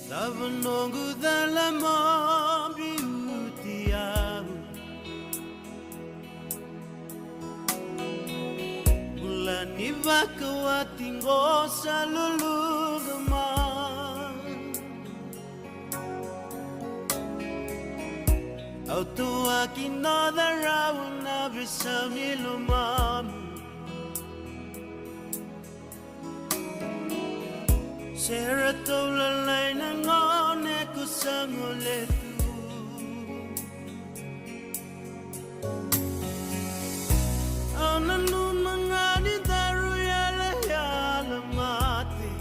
Lavanongo dalla mombi utiago Mulani vaka watingo sa lulugama Auto akino da rauna bisami lumami Sera tola lai na ngone ko sa nguletu Ana mga ni daru yala mati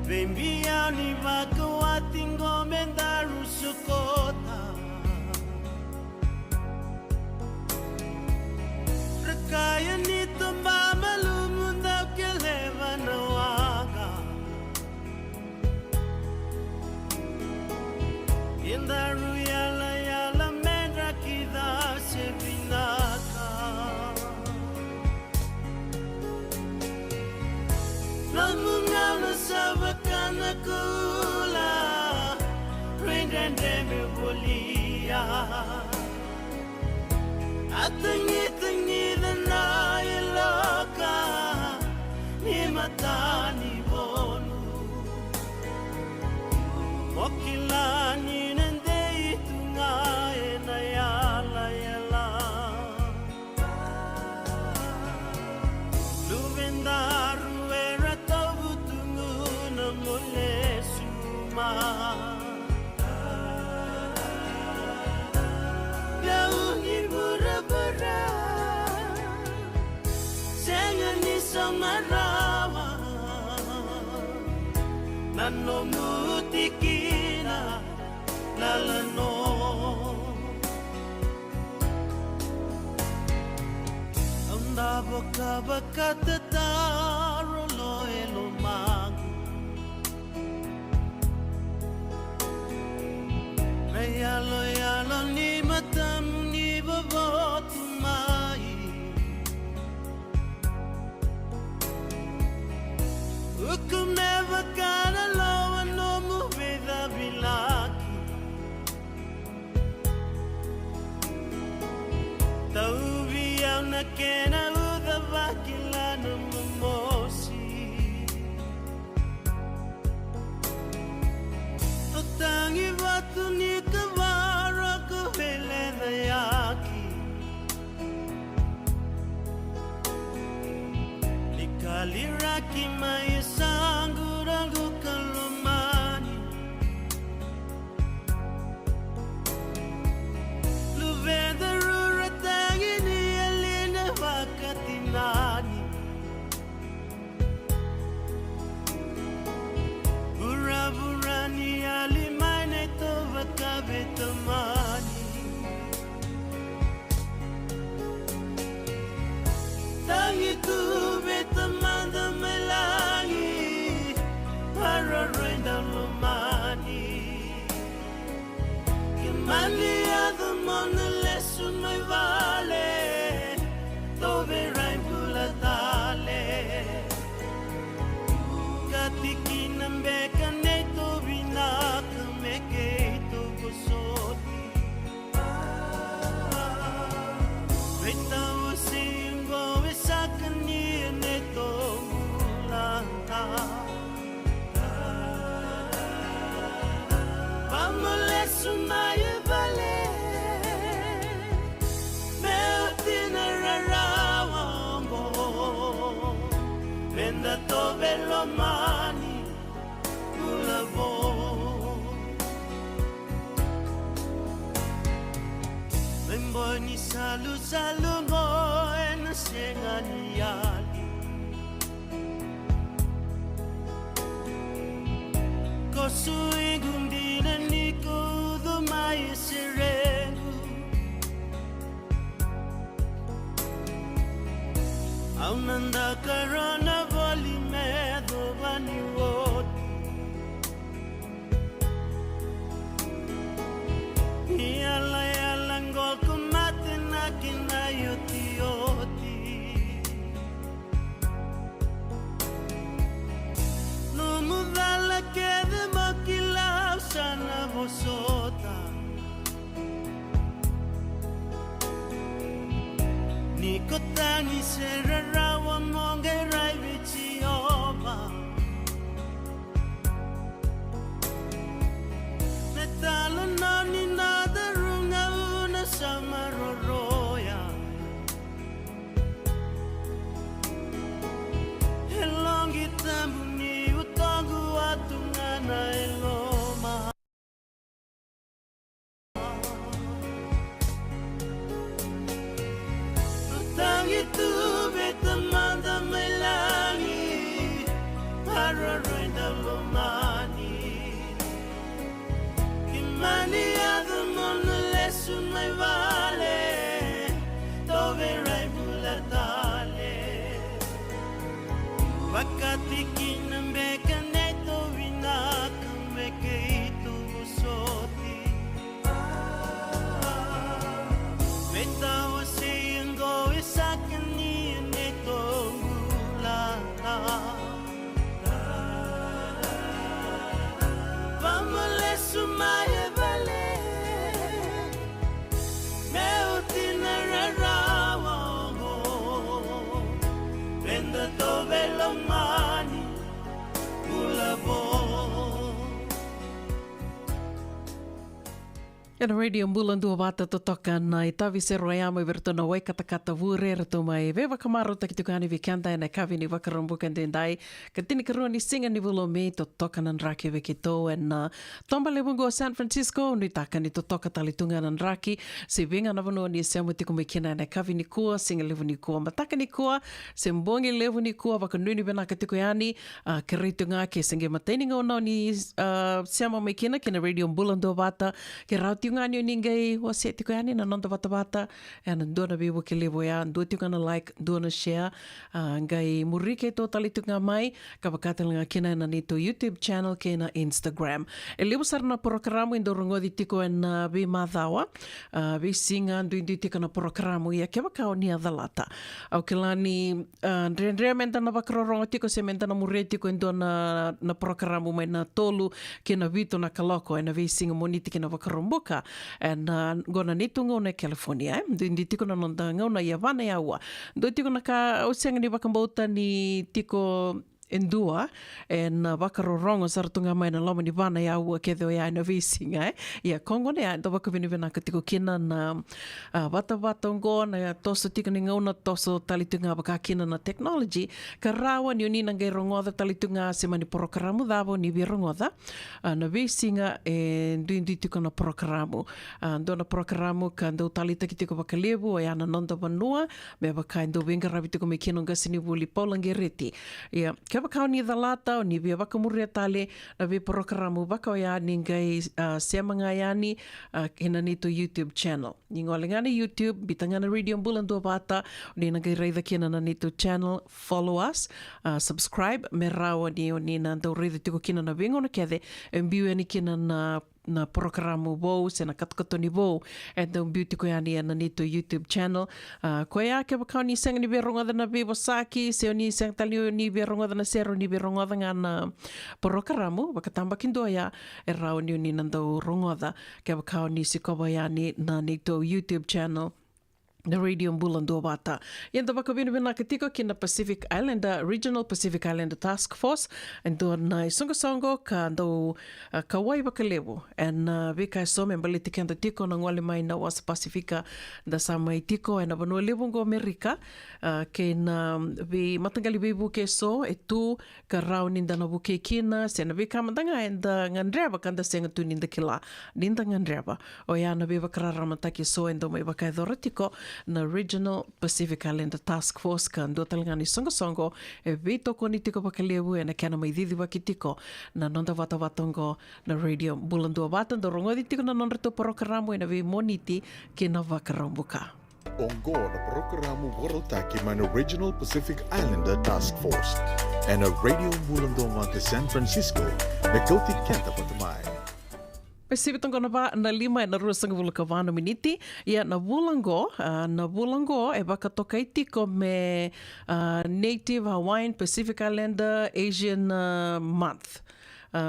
Bembia ni makawating gomendaru sukota Rakaya nito mamalumunda keleva na waga Yendaru yala mendra kida se vinaka Namungana sabakana kula Rindende me bolia Atangi na iloka Ni matani bonu Mokilani nende itunga na yala Luvendaru era tabutungu na mole suma Samarawa Nano mutikina lalano Anda baka tataro lo elomago Yalo ni matam ni babotumai Who could never Kimania the Mona lesson my vale, Tove Raibula Dale, Katikinam Bekaneto Vinaka Meketo Gosoti. Rita was saying, go with Sakani and Neto Mulanta. Sumaya vale, meltina rarawambo, venda tovelo mani, ulavo. Memboni salu mo en sengani yali, kosui gundina niko. Aunanda karana voli medo vani woti. Yala yala ngoko mate na kina yoti yoti. No mudala kede makila sana vosota. Nikotani serarawa monge raivichi oba. Metalo nani nada runga una samaroroya. Elongi tambu ni utongu atungana eloma. Itu beta manda melangi para renda lomani Kimani ada mona lesu mai vale Tove raibula dale Wakati kinambeka neto vinaka meke itu usoti Beta wasi Sakani neto mulana Vamole sumaya vale Meutina rarawa Venda tovelo mani Ulavo Ena radio mbulando wata to toka na itavi se roiama i vertona wai katakata vure rato mai veva kamaro taki tukani vi kanta ena kavi ni wakarambu kandendai katini karua ni singa ni vulo me to toka nan raki veki to ena tomba lebungo San Francisco ni taka ni to toka talitunga nan raki se venga na vano ni se amutiko me kina ena kavi ni kua singa levu ni kua mataka ni kua se mbongi levu ni kua wakanuni vena katiko yani karitunga ke senge mataini ngona ni siama me kina radio mbulando wata ke rauti ngani ningai wa se tiko yani na nonda vata and dona vivo ke levo ya ndo tiko na like dona share ngai murike to talitunga mai ka bakatelanga kina na nito YouTube channel ke na Instagram e levo sarna programa indo rongo di tiko na be madhawa be singa ndo tiko na programa ya ke bakao ni adalata au kelani ndre menta na bakro tiko se menta na murike tiko indo na programa mai na tolu ke na vito na kaloko na be singa moniti ke na bakaromboka and gona nitunga na California ndi tiko na nonda ngona ya vana ya ua ndo tiko na ka osenga ni bakambauta ni tiko endua en wakarorongo saratunga mai na lama ni vana ya ua kedho ya na visinga ya kongo ne ndo wakavini vena katiko kina na wata ngo na toso tika ni ngauna toso talitunga baka kina na technology ka rawa ni unina ngai rongoda talitunga se mani programo davo ni vi rongoda na visinga ndi tiko na programo ndo na programo ka ndo talita kitiko baka levu ya na nonda vanua me baka ndo venga rabitiko me kino ngasini vuli paulangereti ya kau ni dhalata o ni via wakamuria tale na vi programo waka o ya ni ngai semanga yani hina nito YouTube channel. Ni ngolengana YouTube, bitangana Radio Mbulando Bata, ni ngai reida kina na nito channel, follow us, subscribe, me rawa ni o ni na ndo reida tiko kina na vingo na kede, mbiu yani kina na na programo vou, se na katakatoni vou, e tau beauty ko yani na nito YouTube channel. Ko ia ke wakau ni senga ni veronga na be wasaki, se o ni senga tali o ni veronga na sero ni veronga ngana programo, wakatamba kindoa ia, e rao ni o ni nandau rongoda, ke wakau ni sikowa yani na nito YouTube channel. The Radio Mbulando Bata. Yan da baka binibina katiko kina Pacific Islander, Regional Pacific Islander Task Force, and do na songo ka do kawai baka lewo. And vika so membaliti kenda tiko na ngwale mai na was Pacifica da samai tiko and abano lewo ngo Amerika ke na vi matangali bibu ke so e tu ka rau ninda na buke kina se na vika mandanga and ngandreba kanda senga tu ninda kila ninda ngandreba. O ya na viva kararama taki so and do mai baka edoratiko na Regional Pacific Islander Task Force ka ndo talangani songo e vito ko ni tiko pakalewu e na kena mai didi waki tiko na nonda wata watongo na Radio Bulandua Wata ndo rongo di tiko na nonda to porokaramu e na vi moniti ki na wakarambuka. Ongo na programo Worotaki mana Regional Pacific Islander Task Force and a Radio Bulandua Wata San Francisco na kauti kenta patamai. Sibitong na ba na 5 na rusang vulkavano miniti ya na vulango e baka tokai tiko me Native Hawaiian Pacific Islander Asian month.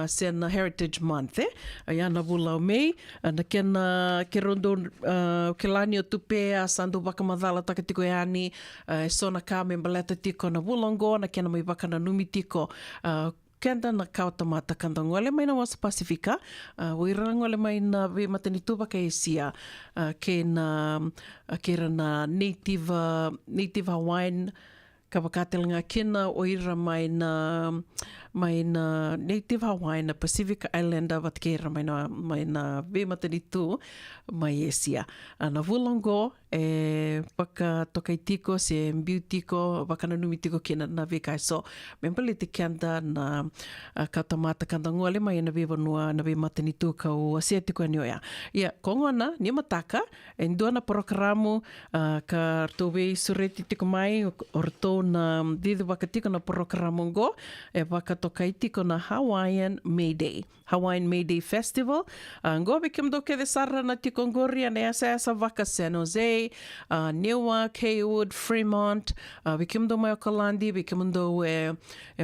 Sen Heritage Month ya na bulau mei na kena kerondo kelani o tupe a sandu baka madala takatiko yani sona ka me baleta tiko na vulango na kena mai baka na numi tiko kenda na kautamata kanda ngole mai na wasa Pasifika, wira ngole mai na we matanitu baka Asia, ke na native Hawaiian kabakatelanga kina oira mai na Native Hawaiian na Pacific Islander watkera mai na we matanitu mai Asia. Na vulango e baka tokai tiko se mbiu tiko baka na numi tiko kina na vekai so membali te kanda na kautamata kanda ngole mai na we vanua na we matanitu ka o asia tiko anioia. Ia kongona ni mataka e ndua na programo ka towe sureti tiko mai orto na didu baka tiko na programo ngo e baka tokai tiko na Hawaiian May Day. Hawaiian May Day Festival. Ngo bikim do ke de sarra na tiko ngoria na asa vaka San Jose, Newark, Haywood, Fremont, bikim do mai o Kalandi, bikim do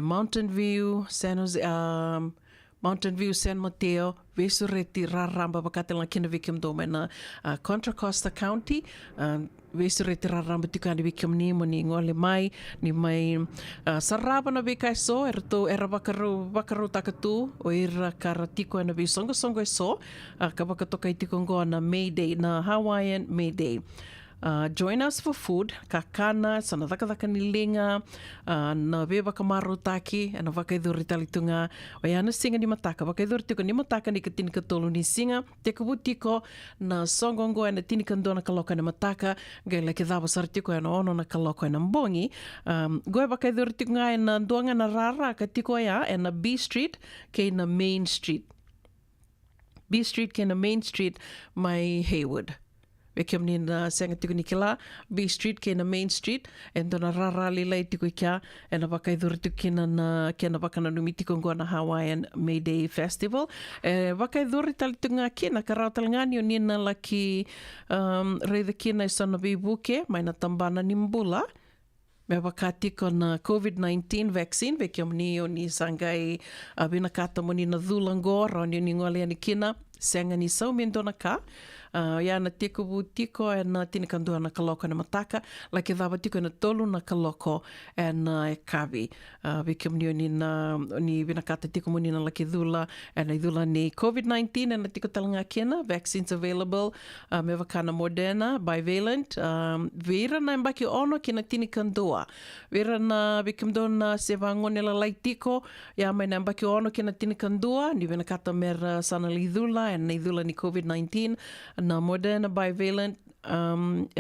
Mountain View, San Jose, Mountain View, San Mateo, Vesureti, Raramba, bakatela kina vikim do mai na Contra Costa County, Vesureti Raramba tikani vikim ni mo ni ngole mai, ni mai saraba na vikai so, era bakaru takatu, o ira karatiko na vi songo so, ka bakatoka itiko ngo na May Day, na Hawaiian May Day. Join us for food, kakana, sana taka ni linga, na beba kamaru taki, na wakaiduri talitunga, o yana singa ni mataka, wakaiduri tiko ni mataka ni katini katolu ni singa, te kabutiko na songongo na tini kandona kaloka na mataka, gaila ke dhaba sartiko na ono na kaloko na mbongi, goe wakaiduri tiko nga na duanga na rara katiko ya, na B Street, ke na Main Street. B Street ke na Main Street, mai Haywood. Wekem ni na senga tiko ni kila B Street ke na Main Street e na rara lilai tiko kia e na waka idhuri tiko kina waka na numi tiko ngua na Hawaiian May Day Festival waka idhuri tali tiko ngā kina ka rao talangani o nina laki reida kina i sona bibuke mai na tambana ni mbula me wakatiko na COVID-19 vaccine wekem ni o ni sangai bina kata mo ni na dhulango rao ni ngole ani kina senga ni sau mendona ka ia na tiko tiko e na tini kandua na kaloko na mataka la ke dhaba tiko na tolu na kaloko e na kavi vikim ni vinakata tiko muni na la ke dhula e na dhula ni COVID-19 e na tiko talanga kena vaccines available me wakana Moderna bivalent vera na mbaki ono ki na tini kandua vera na vikim do na se vangone la lai tiko ia mai na mbaki ono ki na tini kandua ni vinakata mera sana li dhula e na dhula ni COVID-19 na Moderna bivalent and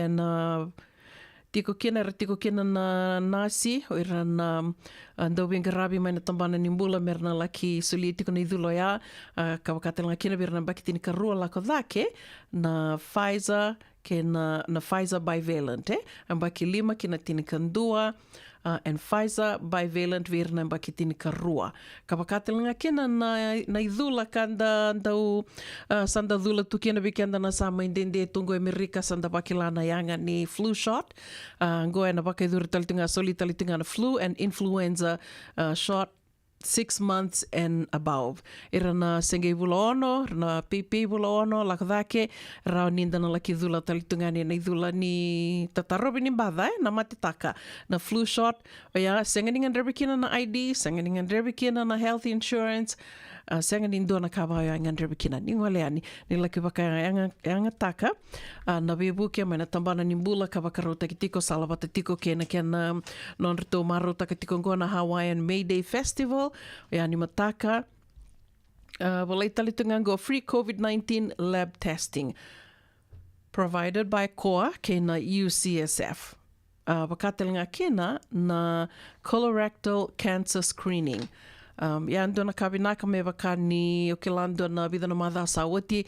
tiko kena na nasi o ira na ndau wingarabi mai na tambana ni mbula mer na laki suli tiko na idhulo ya ka wakatelanga kena vira na baki tini karua lako dhake na Pfizer ke na Pfizer bivalent baki 5 kina tini kandua and Pfizer bivalent verna bakitini karua. Kapakatelanga kena na idhula kanda ndau sanda dhula tukina bikenda na sama indende tungo Amerika sanda bakilana yanga ni flu shot. Ngoe na bakaidhuri talitunga soli talitunga na flu and influenza shot 6 months and above. Ira na sengei vula ono, na pipi vula ono, lakadake, rao ninda na laki dhula talitungani na idhula ni tatarobi ni badha, na matitaka. Na flu shot, oya, senganingan drebikina na ID, senganingan drebikina na health insurance, senganin doa na kabayo ang drebikina. Ningwale ani, nilaki baka ang taka, na bebuke, may natambana nimbula kabakaro takitiko, salabata tiko kena kena non rito maro takitiko ngona Hawaiian May Day Festival, ya ni mataka walay talitungan go free COVID-19 lab testing provided by COA kena UCSF. Bakatelinga kena na colorectal cancer screening. Yan do na kabinaka me baka ni okilando na vida na madha sawati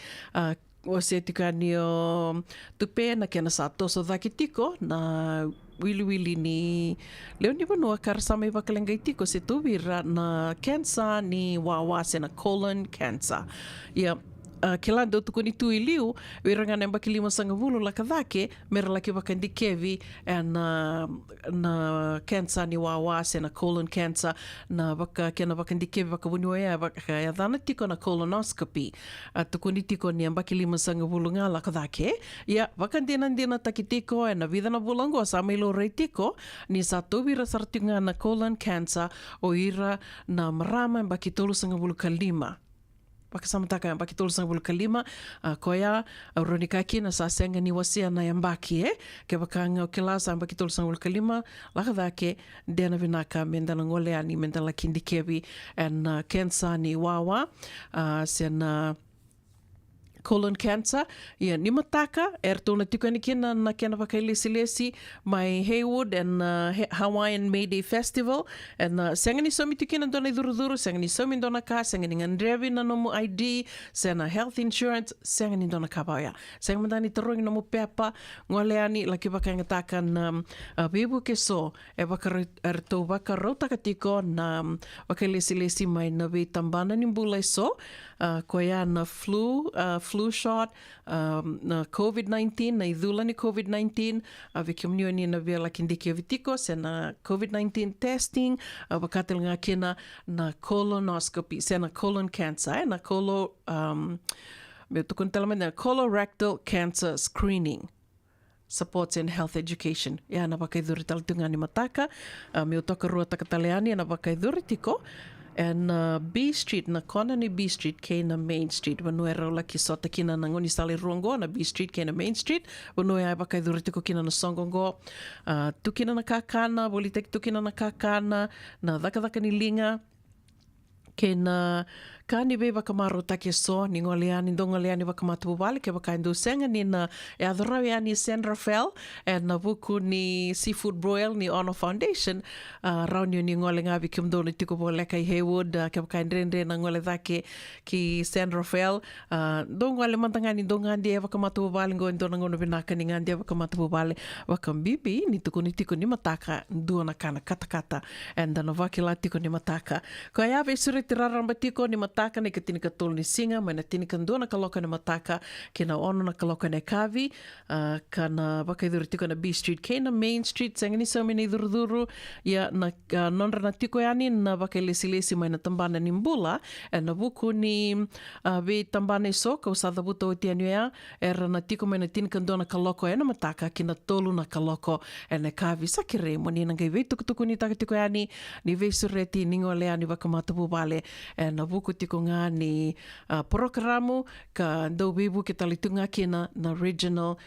wase tika ni o tupe na kena sato so dakitiko na wili ni leo ni banua karsama iba kalenga itiko se tubira na cancer ni wawa se na colon cancer. Yeah. Kilando tuko ni tui liu, wiranga nemba kilimo sanga vulu lakadake, mera laki bakandi kevi, na cancer ni wawa se na colon cancer, na baka kena bakandi kevi baka bunyoya baka yadana tiko na colonoscopy. Tuko ni tiko ni amba kilimo sanga vulu nga lakadake, ya bakandi nandina takitiko, na vida na bulango sa milo reitiko, ni sa tubira sartunga na colon cancer, o ira na marama bakitolu sanga vulu kalima. Baka samataka yang baki tulis ang kalima koya ronikaki na sasenga ni wasia na yang baki ke baka ang kilas ang baki tulis ang kalima lakadake dena vinaka mendala ngoleani mendala kindikebi and cancer ni wawa sen colon cancer, ia ni mataka, tona tiko ni kena na kena pakailesi-lesi mai Haywood and Hawaiian May Day Festival, and senga ni somi tikina dona iduru-duru, senga ni somi dona ka, senga ni ngandrevi na nomu ID, senga health insurance, senga ni dona kabaya. Senga mandani tarungi nomu pepa, ngoleani laki baka ngatakan bibu keso, baka rota katiko na pakailesi-lesi mai na tambana ni mbula so, koya na flu shot, na COVID-19, na idhula ni COVID-19, vikimnyo ni na via lakindiki vitiko, se na COVID-19 testing, bakatil nga kina na colonoscopy, se na colon cancer, na colorectal cancer screening. Supports in health education. Ya na bakaidhuri taltunga ni mataka, me utoka rua takataleani na bakaidhuri tiko, and B Street, na kona ni B Street kay na Main Street. Wanuera la kisota kina na ngoni sali rongo na B Street kay na Main Street. Wanuera ba kay duriti ko kina na songongo. Tukina na kakana, bolitek tukina na kakana, na daka ni linga. Kay na kani be baka marota ke so ni ngoleani dongoleani baka matubali ke baka ndo senga ni na adhrawiani San Rafael and na buku ni seafood broil ni Honor Foundation raunyo ni ngole ngabi kimdo ni tiko bole kai Haywood ke baka ndrendre na ngole dake ki San Rafael dongole mantangani dongandi baka matubali ngo ndo ngono binaka ni ngandi baka matubali baka bibi ni tiko ni mataka ndo na kana kata and na vakila tiko ni mataka ko ya be suritiraramba tiko ni mataka ni katini katol ni singa mai na tini kandua na kaloka na mataka kina ono na kaloka na kavi kana baka idhuru tiko na B Street kay na Main Street senga ni somi na idhuru ya na nonra na tiko yani na baka ilesi-lesi mai na tambana ni mbula na buku ni be tambana iso ka usada buto otianyo ya era na tiko mai na tini kandua na kaloko na mataka kina tolu na kaloko na kavi sakire mo ni nangai vei tukutuku ni taka tiko yani ni vei sureti ningo leani baka matabu bale na buku tiko nga ni programo ka do bibu ke talitunga kina na Regional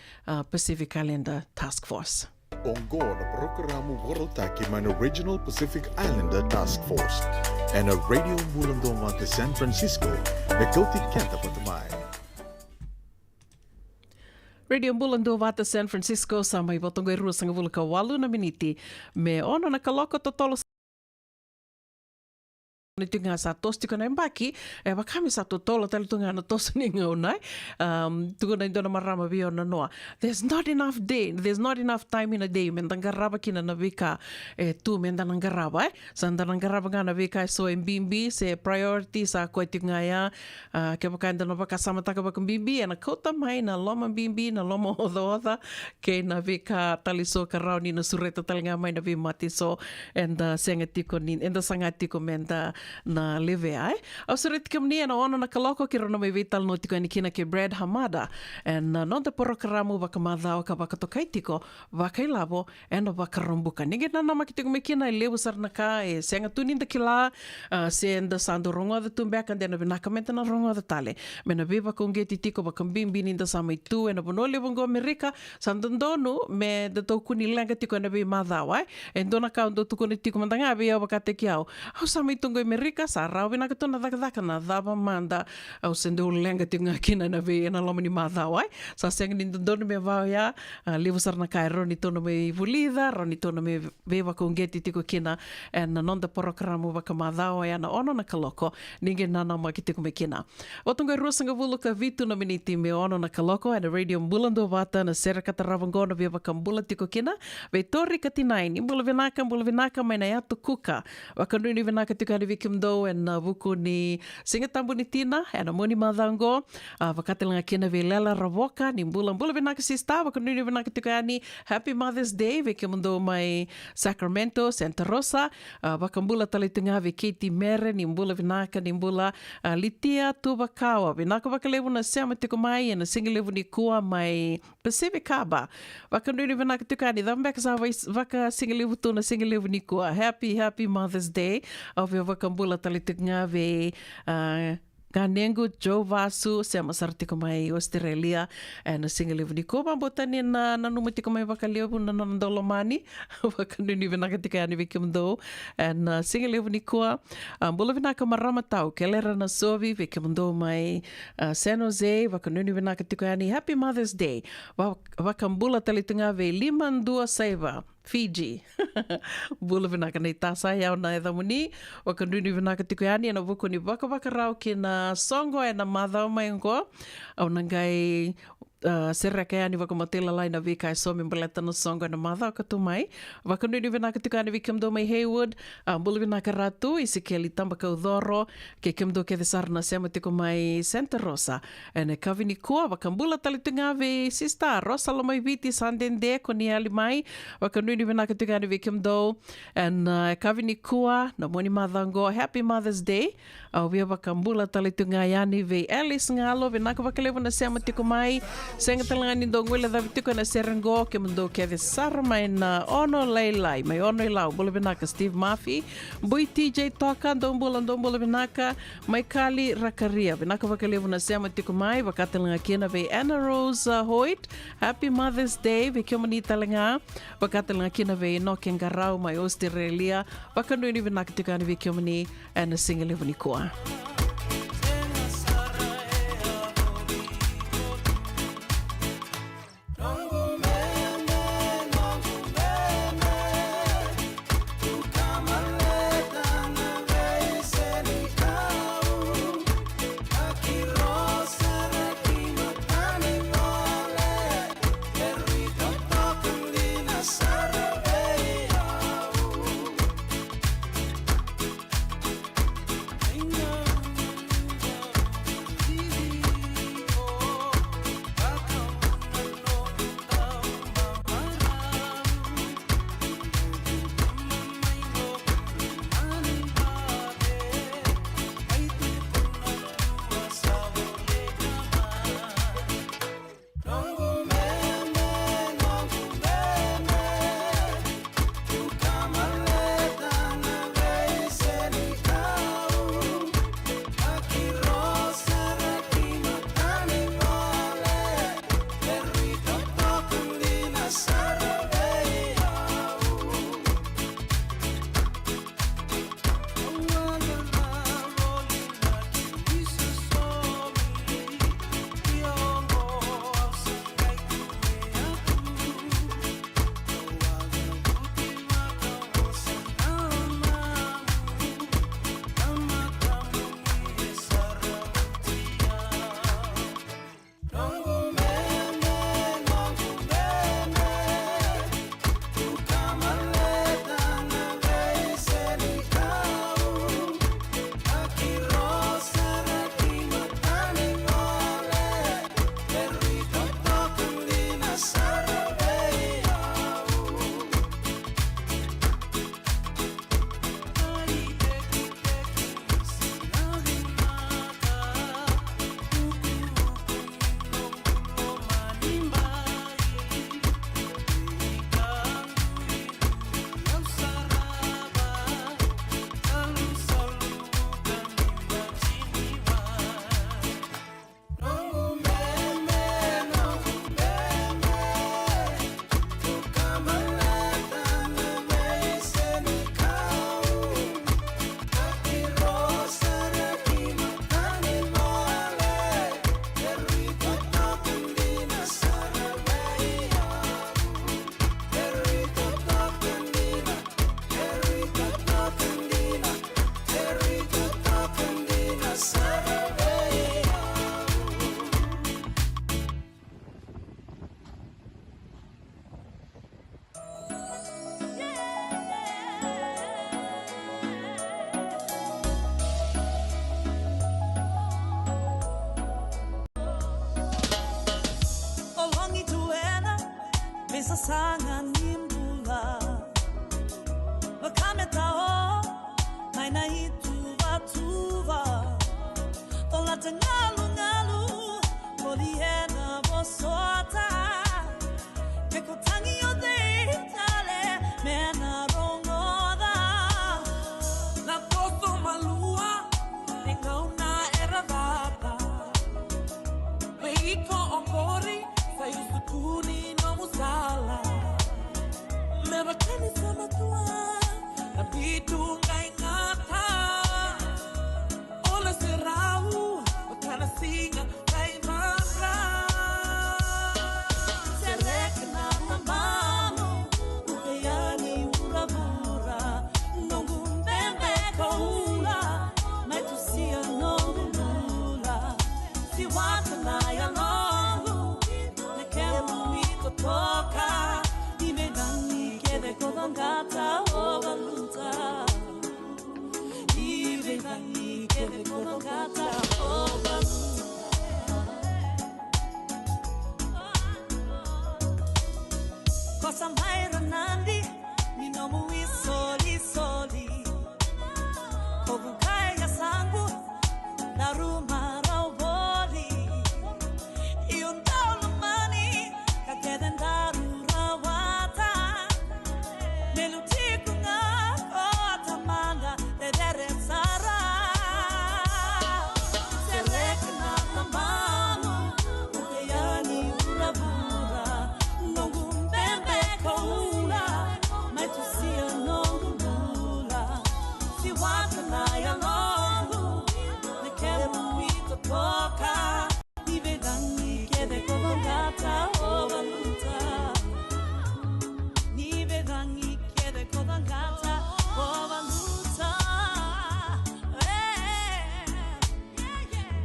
Pacific Islander Task Force. Ongo na programo Warotaki man Regional Pacific Islander Task Force and a radio mulandong at San Francisco na kauti kenta patamay. Radio Bulando vata San Francisco sa may botong gairu sa ngavulka 8 na miniti me ono na kaloko totolo ni tunga sa tos tika na mbaki wakami sa totola tali tunga na tos ni ngaunai tuko na indona marama bio na noa there's not enough time in a day men tangaraba kina na vika tu men tangaraba san tangaraba nga na vika so mbimbi se priority sa ko tunga ya ke baka indona baka sama taka baka mbimbi na kota mai na loma mbimbi na loma oda ke na vika tali so karau ni na sureta talinga mai na vi mati so and senga tiko ni and sanga tiko menta na leve ai. Au surit kamni na ono na kaloko ki rona mai vital no tiko ni kina ke Brad Hamada and non te porokaramu waka madhao ka waka tokai tiko waka ilavo and waka rombuka. Nige na nama ki tiko me kina i lewu sarnaka e senga tuninda kila se enda sando rongo da tumbeka and na vinaka menta na rongo da tale. Mena viva kongeti tiko waka mbimbi ninda sa mai tu ena bonole bongo Amerika sandondonu me da tau kuni lenga tiko na vi madhao ai. And dona ka ndo tuko ni tiko mandanga vi au waka te ki au. Au sa mai tungo Amerika sa rau vina ka tona dhaka na dhava manda au sende o lenga tinga kina na ve na lomani madhao ai. Sa senga ni ndonu me vau ya levo sarna kai roni tona me vulida, roni tona me ve waka ungeti tiko kina and nonda porokaramu waka madhao ai ana ono na kaloko ninge nana ma ki tiko me kina. O tungo ruasanga vulu ka vitu na miniti me ono na kaloko and a radio mbulando vata na sera kata ravango na ve waka mbula tiko kina ve tori katinai ni mbula vinaka mai na yatu kuka waka nuni vinaka tiko ani vikimdo and vuku ni singa tambu ni tina and a moni madhango wakatelanga kina ve lela ravoka ni mbula vinaka sista waka nuni vinaka tiko ani Happy Mother's Day vikimdo mai Sacramento Santa Rosa waka mbula talitunga ve Katie Mere ni mbula vinaka ni mbula litia tubakawa vinaka waka levu na sema tiko mai and a singa levu ni kua mai Pacific Harbor waka nuni vinaka tiko ani dhambeka sa waka singa levu tu na singa levu ni kua Happy Mother's Day au ve waka mbula talitunga ve Ganengu Joe Vasu se masartiko mai Australia na singa levu ni kua botani na numatiko mai waka levu na ndolomani waka nuni vinaka tika ani vikimdo na singa levu ni kua mbula vinaka marama tau kelera na sovi vikimdo mai San Jose waka nuni vinaka tika ani Happy Mother's Day waka mbula talitunga ve Limandua Saiva Fiji. Bula vinaka nei tasa iau na edha muni. Waka nuni vinaka tiko yani na vuku ni waka rau ki na songo e na madhao mai ngoa. Au nangai seraka yani waka matela lai na vika e somi mbaleta na songo e na madhao katu mai. Waka nuni vinaka tiko yani vikimdo mai Haywood. Bula vinaka ratu isi ke li tamba kaudhoro. Ke kimdo ke thesara na sema tiko mai Santa Rosa. E ne kavini kua waka mbula talitunga ve sista Rosa la mai viti sandende ko ni ali mai. Waka nuni vinaka tiko yani vikimdo. And kavini kua na moni madhango Happy Mother's Day. Au via waka mbula talitunga yani ve Alice ngalo vinaka waka levu na sema tiko mai. Senga talanga ni ndongwele dhavi tiko na serengo ke mndo ke thesara mai na ono leilai mai ono ilau bula vinaka Steve Murphy Bui TJ Toka ndombula vinaka mai Kali Rakaria vinaka waka levu na sema tiko mai waka talanga kina ve Anna Rose Hoyt Happy Mother's Day ve kiomani talanga waka talanga kina ve Enoke Ngarau mai Australia waka nuni vinaka tiko ani ve kiomani and singa levu ni kua. sasanga nimbula Wakametao Maina ituva tuva Tola tengalu ngalu Poliena bosota Kekotangi ode tale Mena rongoda La posto malua Nengauna eravata Meiko ongori Sayusukuni no musala Merakani sama tua Nabitu ngai ngata Ola serau Wakana singa kai mara Serekna mamamu Ukayani urabura Nongu mbembe kaula Metusia nongu mula Siwata na ya longu Nekemu mito toka Ivedani kede kodongata ovaluta Ivedani kede kodongata ovaluta Kosa maira nandi Minomu isoli soli Kovukaya sangu Naruma raubori Iundau lumani Kakeden daru rawata Melutiku nga kota manga Dedere sara Serekna mamamu Ukeyani urabura Nongu mbembe kaula Maitusia nongu mula Siwata na ya longu Nekemu wito toka Nivedani kede kodongata ovaluta Nivedani kede kodongata ovaluta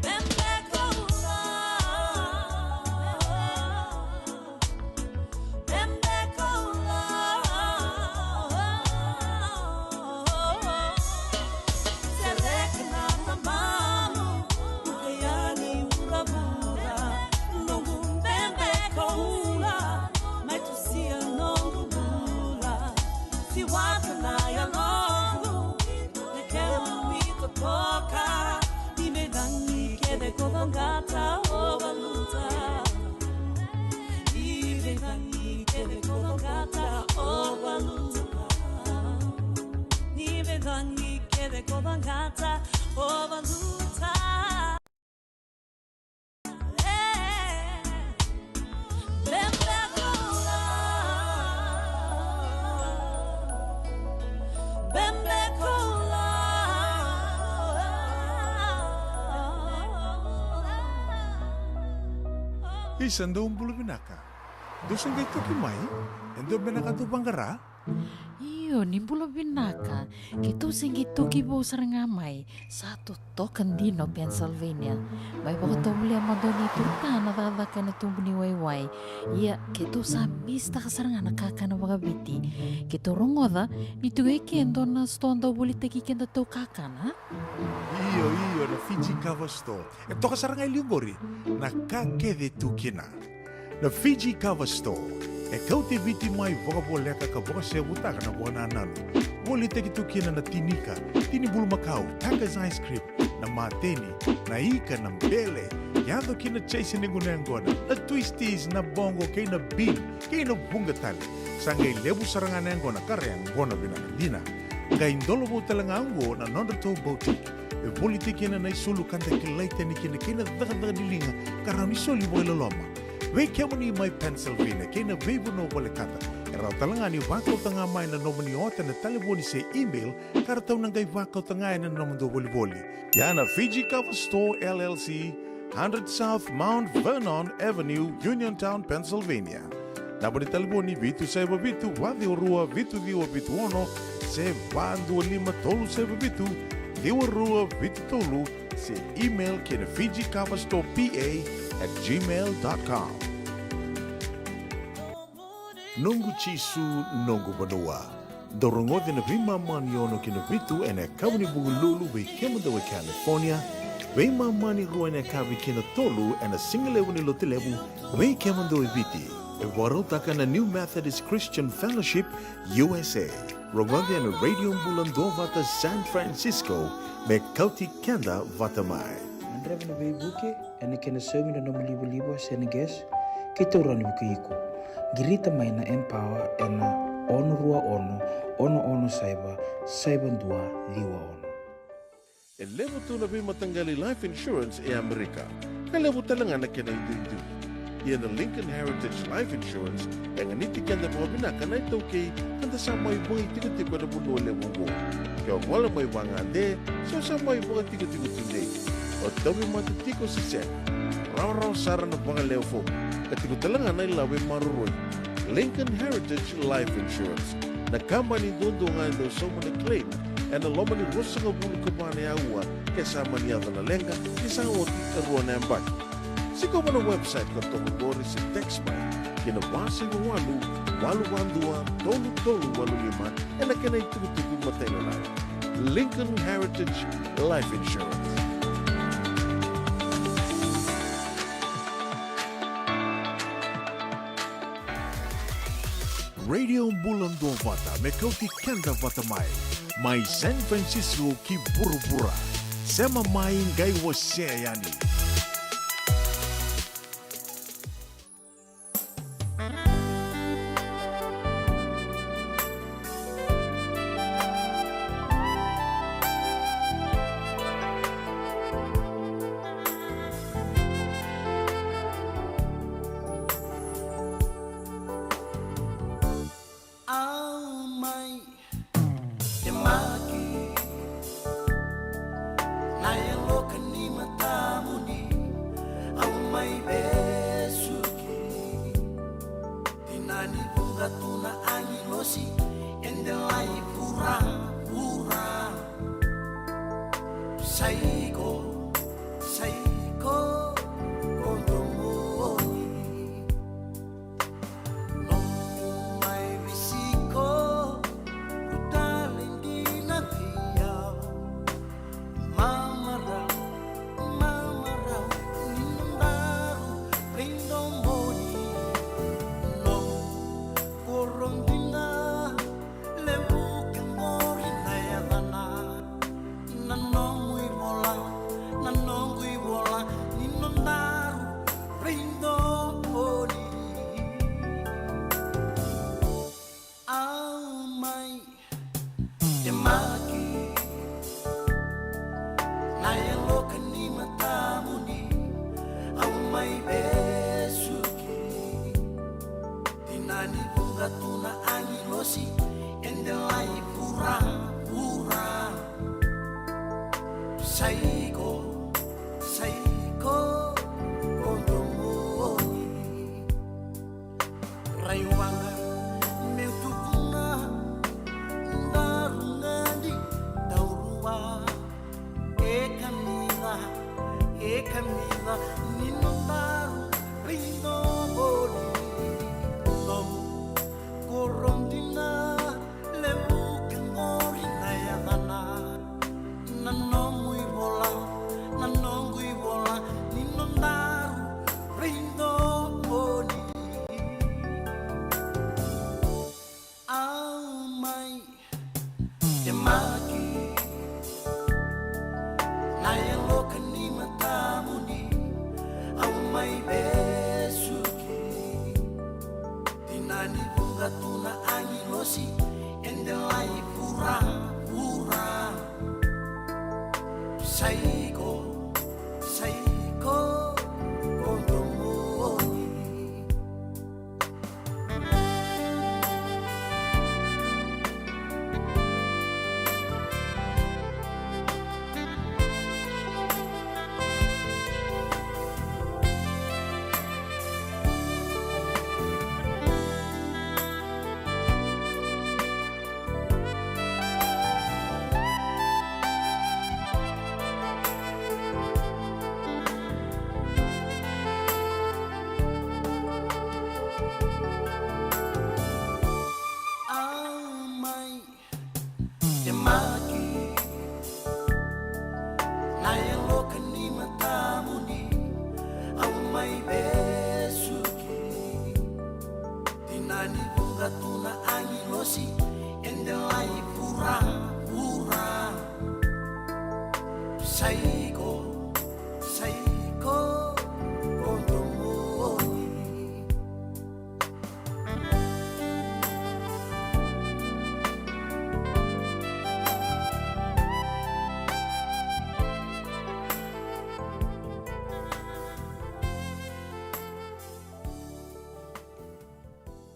Bembe koula Bembe koula Serekna mamamu Ukayani urabura Nongu mbembe kaula Maitusia nongu mula Siwata na ya longu Nekemu wito toka Nivedani kede kodongata ovaluta Nivedani kede kodongata ovaluta Nivedani kede kodongata ovaluta Bembe koula Bembe koula Isando umbulu binaka. Dosen kay toki mai, endo binaka tu bangara. Iyo, nimbula binaka. Kito singi toki bo sarangamay. Satu token dino Pennsylvania. May baka muli ang madoni turkana tatakan na tumbuni wayway. Iya, kito sa mista kasaranga nakakana waga biti. Kito rongoda, nito gay kendo na stonda wuli tagi kenda to kakana. Iyo, na Fiji Cover Store. Ito kasaranga iliyugori, nakakede tukina. Na Fiji Cover Store. Kau te viti mai voka boleka ka voka se butaka na voka nananu. Woli te ki tukina na tinika, tini bulu makau, Taka's ice cream, na mateni, na ika, na mbele. Yado kina chase ningunengona, na twisties, na bongo, kay na bean, kay na bungatali. Sangay lebu saranganengona kareang gona binanandina. Ngay indolo bo talangango na nondato boutique. E woli te kina na isulu kanta kilaita ni kina daga dilinga, karami soli boy loloma. Wei kemani mai Pennsylvania, kena veibu no wale kata. Erau talangani wakau tanga mai na nomani ota na taliboni se email, karatau nangai wakau tanga na nomando wali. Yana Fiji Cover Store LLC, 100 South Mount Vernon Avenue, Uniontown, Pennsylvania. Nabari taliboni vitu saiba vitu, wadi orua vitu diwa vitu ono, se vandu lima tolu saiba vitu, diwa rua vitu tolu, se email kena Fiji Cover Store PA@gmail.com. Nungu chisu nungu banua. Dorongote na vima mani ono kina vitu ene kawani bugululu we kemada we California. We mani rua ene kawi kina tolu ene singalewu ni lotilewu we kemando e viti. e warutaka na New Methodist Christian Fellowship USA. Rongonde na Radio Mbulando vata San Francisco me Kauti Kenda Vatamai. Andreva na buke ene kena semi na libo Senegas kita urani buku iko. Girita mai na empower ena ono rua ono saiba dua liwa ono. E levo tu na bimatanggali life insurance e Amerika. Ka levo talanga na kena itu. Ia na Lincoln Heritage Life Insurance e nganiti kenda bobina kana ito kei kanda sa mai bungi tigo-tigo na buno levo mo. Kaya wala mai wangande so sa mai bunga tigo-tigo tunde. O tabi matitiko si Sen. Raw sara na bunga levo. Katigo talanga na ilawe maruroi. Lincoln Heritage Life Insurance. Na company doon nga daw sa mga claim e na loma ni rosa nga bulu kabane aua kasama ni na lenga isang oti karuan na embak. Siko mo na website ka tokogori sa text by kinabasa yung walu-walu-walu-walu tolu-tolu-walu-lima e na kanay tugu-tugu matay na lang. Lincoln Heritage Life Insurance. Radio Mbulando Vata me Kauti Kenda Vatamai. Mai San Francisco ki burubura. Sema mai ngai wasea yani.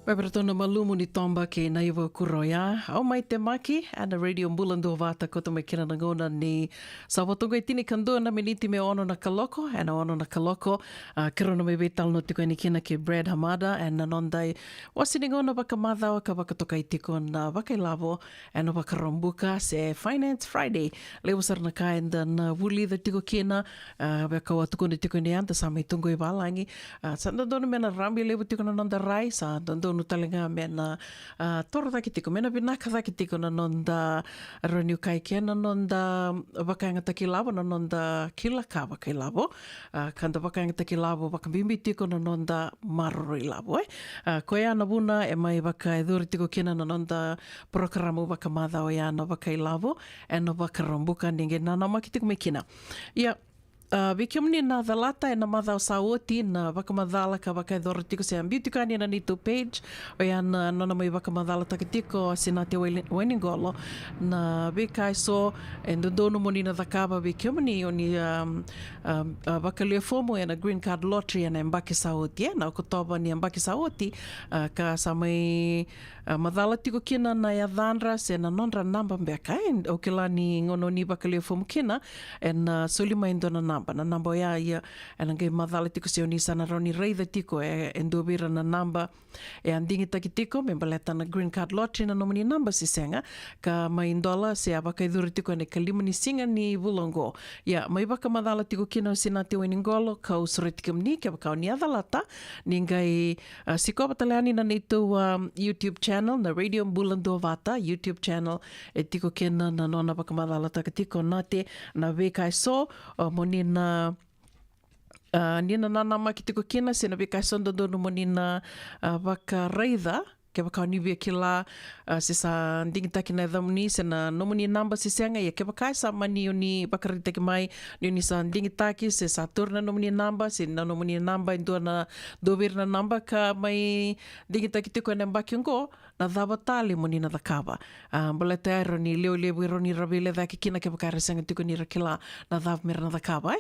Wabaratona malumu ni tomba ke na iwa kuroia. Au mai te maki, ana radio mbulando vata koto me kina na ngona ni sawatongo i tini kandua na miniti me ono na kaloko, ana ono na kaloko. Kirona me vetal no tiko ni kina ke Brad Hamada, ana nondai wasini ngona waka madhawa ka waka toka i tiko na waka ilavo, ana waka rombuka se Finance Friday. Lewa sarana kaenda na wuli the tiko kina, waka watuko ni tiko ni anta sa mai tungo i walangi. Sa ndono mena rambi lewa tiko na nonda rai, sa ndono talenga mena toro taki tiko mena binaka taki tiko na nonda roniu kai kia na nonda wakainga taki lavo na nonda kila ka waka lavo kanda wakainga taki lavo waka bimbi tiko na nonda maroro i lavo koe ana wuna e mai waka e dhuri tiko kina na nonda programo waka madhao ya na waka i lavo e na waka rombuka ninge na maki tiko me kina Vikiamni na dhalata e na madhao saoti na wakamadhala ka waka e dhora tiko se ambiutikani na nito page o ya na nona mai wakamadhala takitiko sina te weningolo na vikai so e ndono moni na dhakaba vikiamni o ni wakalia fomo e na green card lottery e na mbaki saoti na okotoba ni mbaki saoti ka sa mai madhala tiko kina na ya dhandra se na nondra namba mbeka o kila ni ngono ni wakalia fomo kina e na solima indona namba na namba ya ia e nangai madhala tiko se oni sana roni reitha tiko e ndobira na namba e andingi taki tiko me baleta na green card lottery na nomini namba si senga ka mai ndola se a waka idhuri tiko ne kalima ni singa ni vulongo ya mai waka madhala tiko kina o sina te weningolo ka usore tiko mni ke waka o ni adhalata ni ngai siko bataleani na nito YouTube channel na Radio Mbulando Vata YouTube channel e tiko kina na nona waka madhala taka tiko nate na vekai so moni na nina nana maki tiko kina sena vikai sondodono mo nina waka reitha ke waka niwia ki la se sa ndingitaki na dhamuni sena nomuni namba se senga ia ke wakai sa mani o ni wakaritaki mai ni oni sa ndingitaki se sa turna nomuni namba se na nomuni namba indua na dovir na namba ka mai ndingitaki tiko na mbaki ngo na dhawa tali mo nina dhakawa mbala te aero ni leo lewe roni ravile dhaki kina ke wakai resanga tiko ni rakila na dhawa mera na dhakawa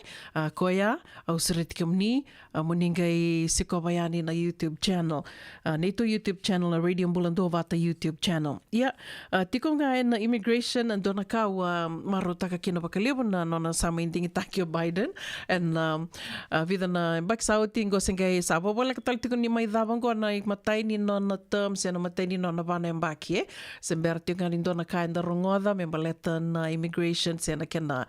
koia au siritiki mni mo ningai siko bayani na YouTube channel neito YouTube channel na Radio Mbulando Vata YouTube channel. Ia, tiko ngā e na immigration and dona kau marotaka kina wakalewa na nona sama indingi taki o Biden and vida na mbaki sauti ngo sengai sa wawala katali tiko ni mai dhawango na i matai ni nona terms e na matai ni nona vana mbaki sembera tiko ngā dona kai nda rongoda me baleta na immigration se na kena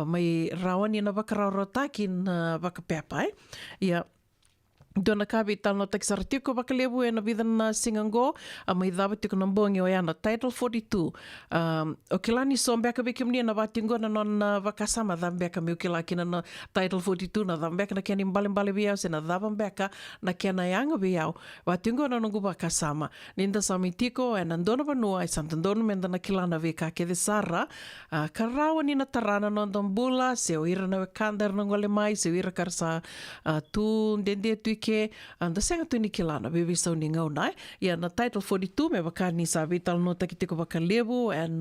mai rawani na wakararotaki na wakapepa ia Dona kawi tano taksara tiko wakalewu e na vida na singango mai dhawa tiko na mbongi o yana Title 42 o kilani so mbeka vikimni na watingo na non wakasama dha mbeka me o kila kina na Title 42 na dha mbeka na kia ni mbali viao se na dhawa mbeka na kia na yanga viao watingo na nungu wakasama ninda sami tiko e na ndona vanua e santandono menda na kilana vika ke de sara karawa ni na tarana nonda mbula se o ira na wekandar na ngole mai se o ira karsa tu ndende tuike da senga tuni kilana bebe sau ni ngau nai ia na Title 42 me waka ni sa vital no taki tiko waka levu and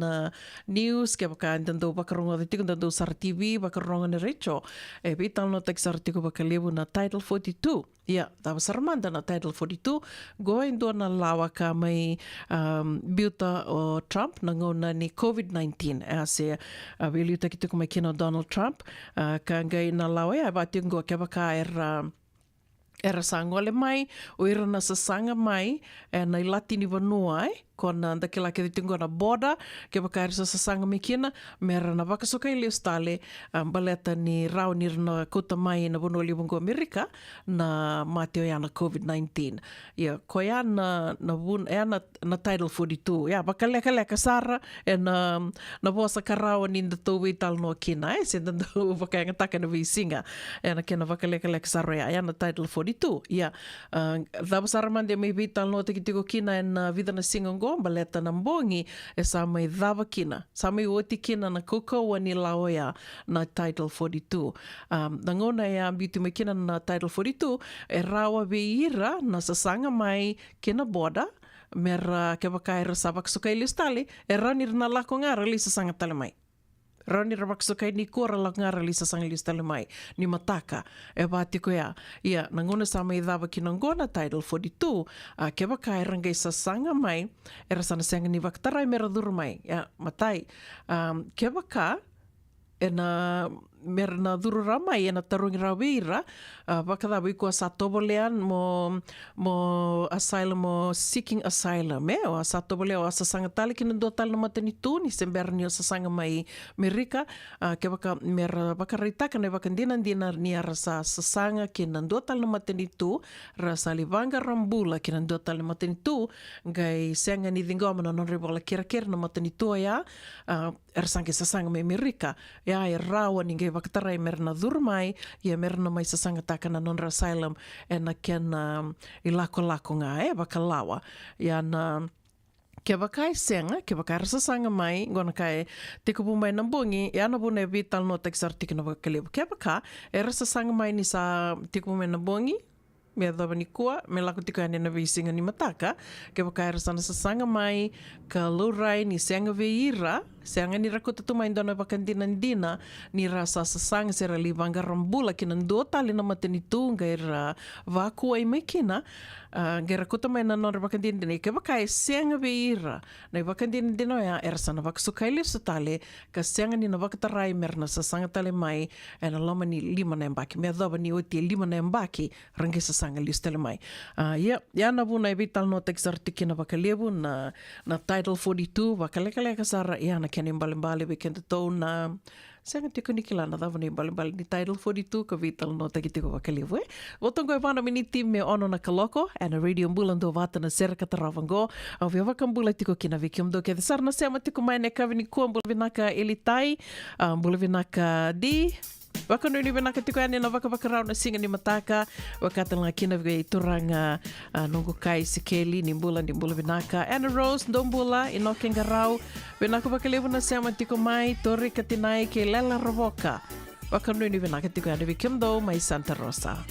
news ke waka ndando waka ronga de tiko ndando sar TV waka ronga ne recho e vital no taki sar tiko waka levu na Title 42 ia tawa saramanda na Title 42 going do na lawa ka mai biuta o Trump na ngau na ni COVID-19 se viliu taki tiko mai kino Donald Trump ka ngai na lawa ia vatingo ke waka era sangole mai, o ira na sasanga mai, e na ilatini vanua kona ndakila ke tingo na border ke wakairi sa sasanga mikina mera na wakasoka ili ustale baleta ni rao ni na kota mai na bonoli bungo Amerika na mateo ya na COVID-19 ia ko ya na bun ya na Title 42 ya bakaleka sara e na bosa karao ni ndato vital no kina se ndato wakanga taka na visinga e na kena bakaleka sara ya na Title 42 ia da basara mande mai vital no tikitiko kina en vida na singongo baleta na mbongi e sa mai dhawa kina sa mai oti kina na koko wani laoya na Title 42 na ngona ya beauty mai kina na Title 42 e rawa veira na sasanga mai kina border mera ke wakaira sa wakasuka ili stali e ranir na lako ngara li sasanga tale mai Rauni ra maksukai ni kora la ngara li sasanga li stale mai. Ni mataka. E wāti ko ia. Ia, nangona sa mai dhawa ki nangona Title 42. Ke waka e rangai sasanga mai. E rasana senga ni wakatarai mera dhuru mai. Ia, matai. Ke waka e na mera na dhuru ramai e na tarungi rawira. Wakadhawa i kua sa tobolean mo asylum o seeking asylum. O sa tobolea o asasanga tali ki na dua tali na matani tūni se mbera ni o sasanga mai Merika. Ke waka mera wakaritaka na wakandina ni ara sa sasanga ki na dua tali na matani tū. Ra sa livanga rambula ki na dua tali na matani tū. Ngai senga ni dhingoa mana non ribola kera na matani tū ia. Era sange sasanga mai Merika. Ia e rawa ni ngai wakatarai mera na dhuru mai. Ia mera na mai sasanga kana non asylum e na kena i lako ngā wakalawa. Ia na ke wakai senga, ke wakai rasasanga mai, ngona kai te kupu mai na bungi, e ana bune vital no teksar tika na wakalewa. Ke waka, e rasasanga mai ni sa te kupu mai na bungi, me dhawa ni kua, me lako tika ane na visinga ni mataka, ke wakai rasana sasanga mai, ka laurai ni senga veira, senga ni rakota tumai ndona wakandina ni rasa sasanga sera li vanga rambula kina ndo tali na matani tunga era vakua i mekina ngai rakota mai na nona wakandina ke wakai senga veira na wakandina ya era sana wakasukaili sutale ka senga ni na wakatarai merna sasanga tale mai e na lama ni lima na mbaki me dhawa ni oti lima na mbaki rangi sasanga li stele mai ya na vuna e vital no teksartiki na wakalevu na Title 42 wakaleka sara ya na keni mbali weekend tau na senga tiko ni kilana dhawa ni mbali ni Title 42 ka vital no taki tiko wakalevu o tongo e whana miniti me ono na kaloko e na radio mbulando vata na sera katarawango au via wakambula tiko kina viki mdo ke sarna sema tiko mai ne kavini kua mbula vinaka elitai mbula vinaka di wakanuni vinaka tiko ane na wakawakarau na singa ni mataka wakatalanga kina vika i turanga nungu kai sikeli ni mbula vinaka Anna Rose ndombula inokenga rau vinaka wakalevu na sema tiko mai tori katinai ke lela ravoka wakanuni vinaka tiko ane viki mdo mai Santa Rosa.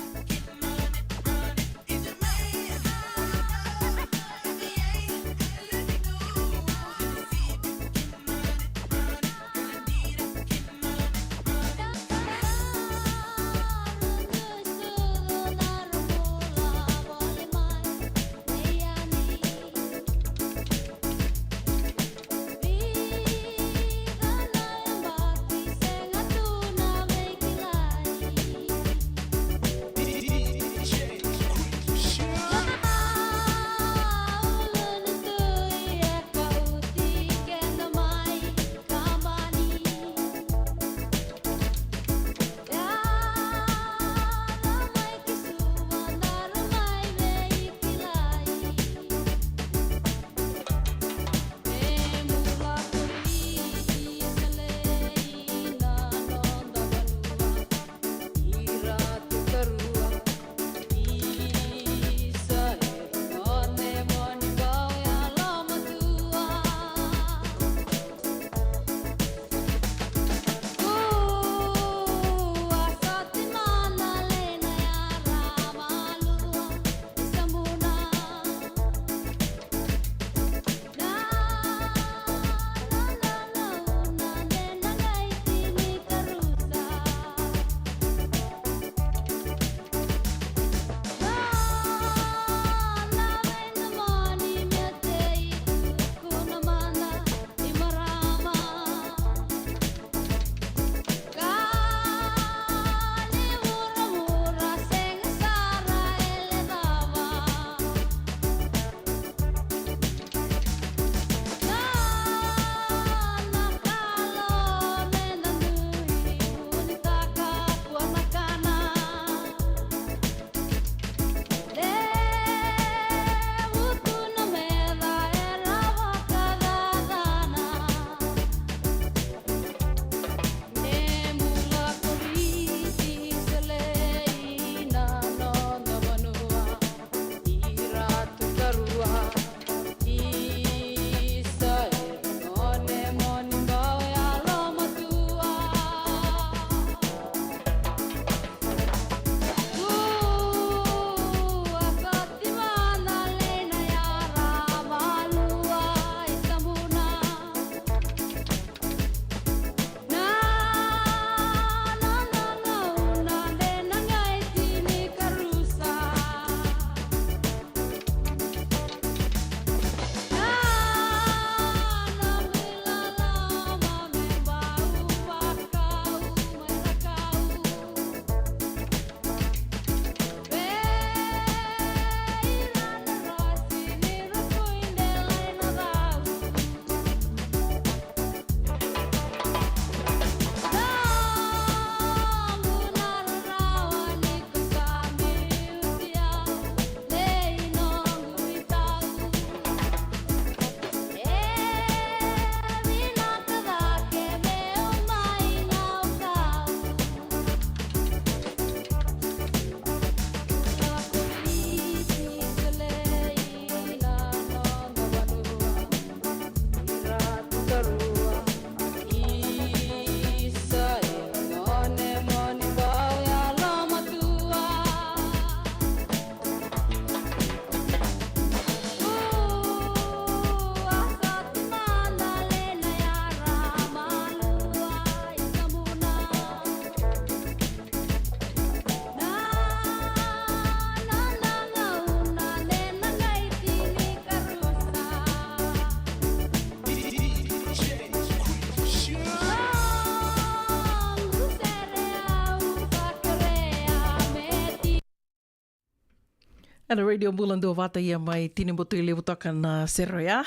Ana radio bulan do vata ia mai tini motu I lewu toka na sero ia.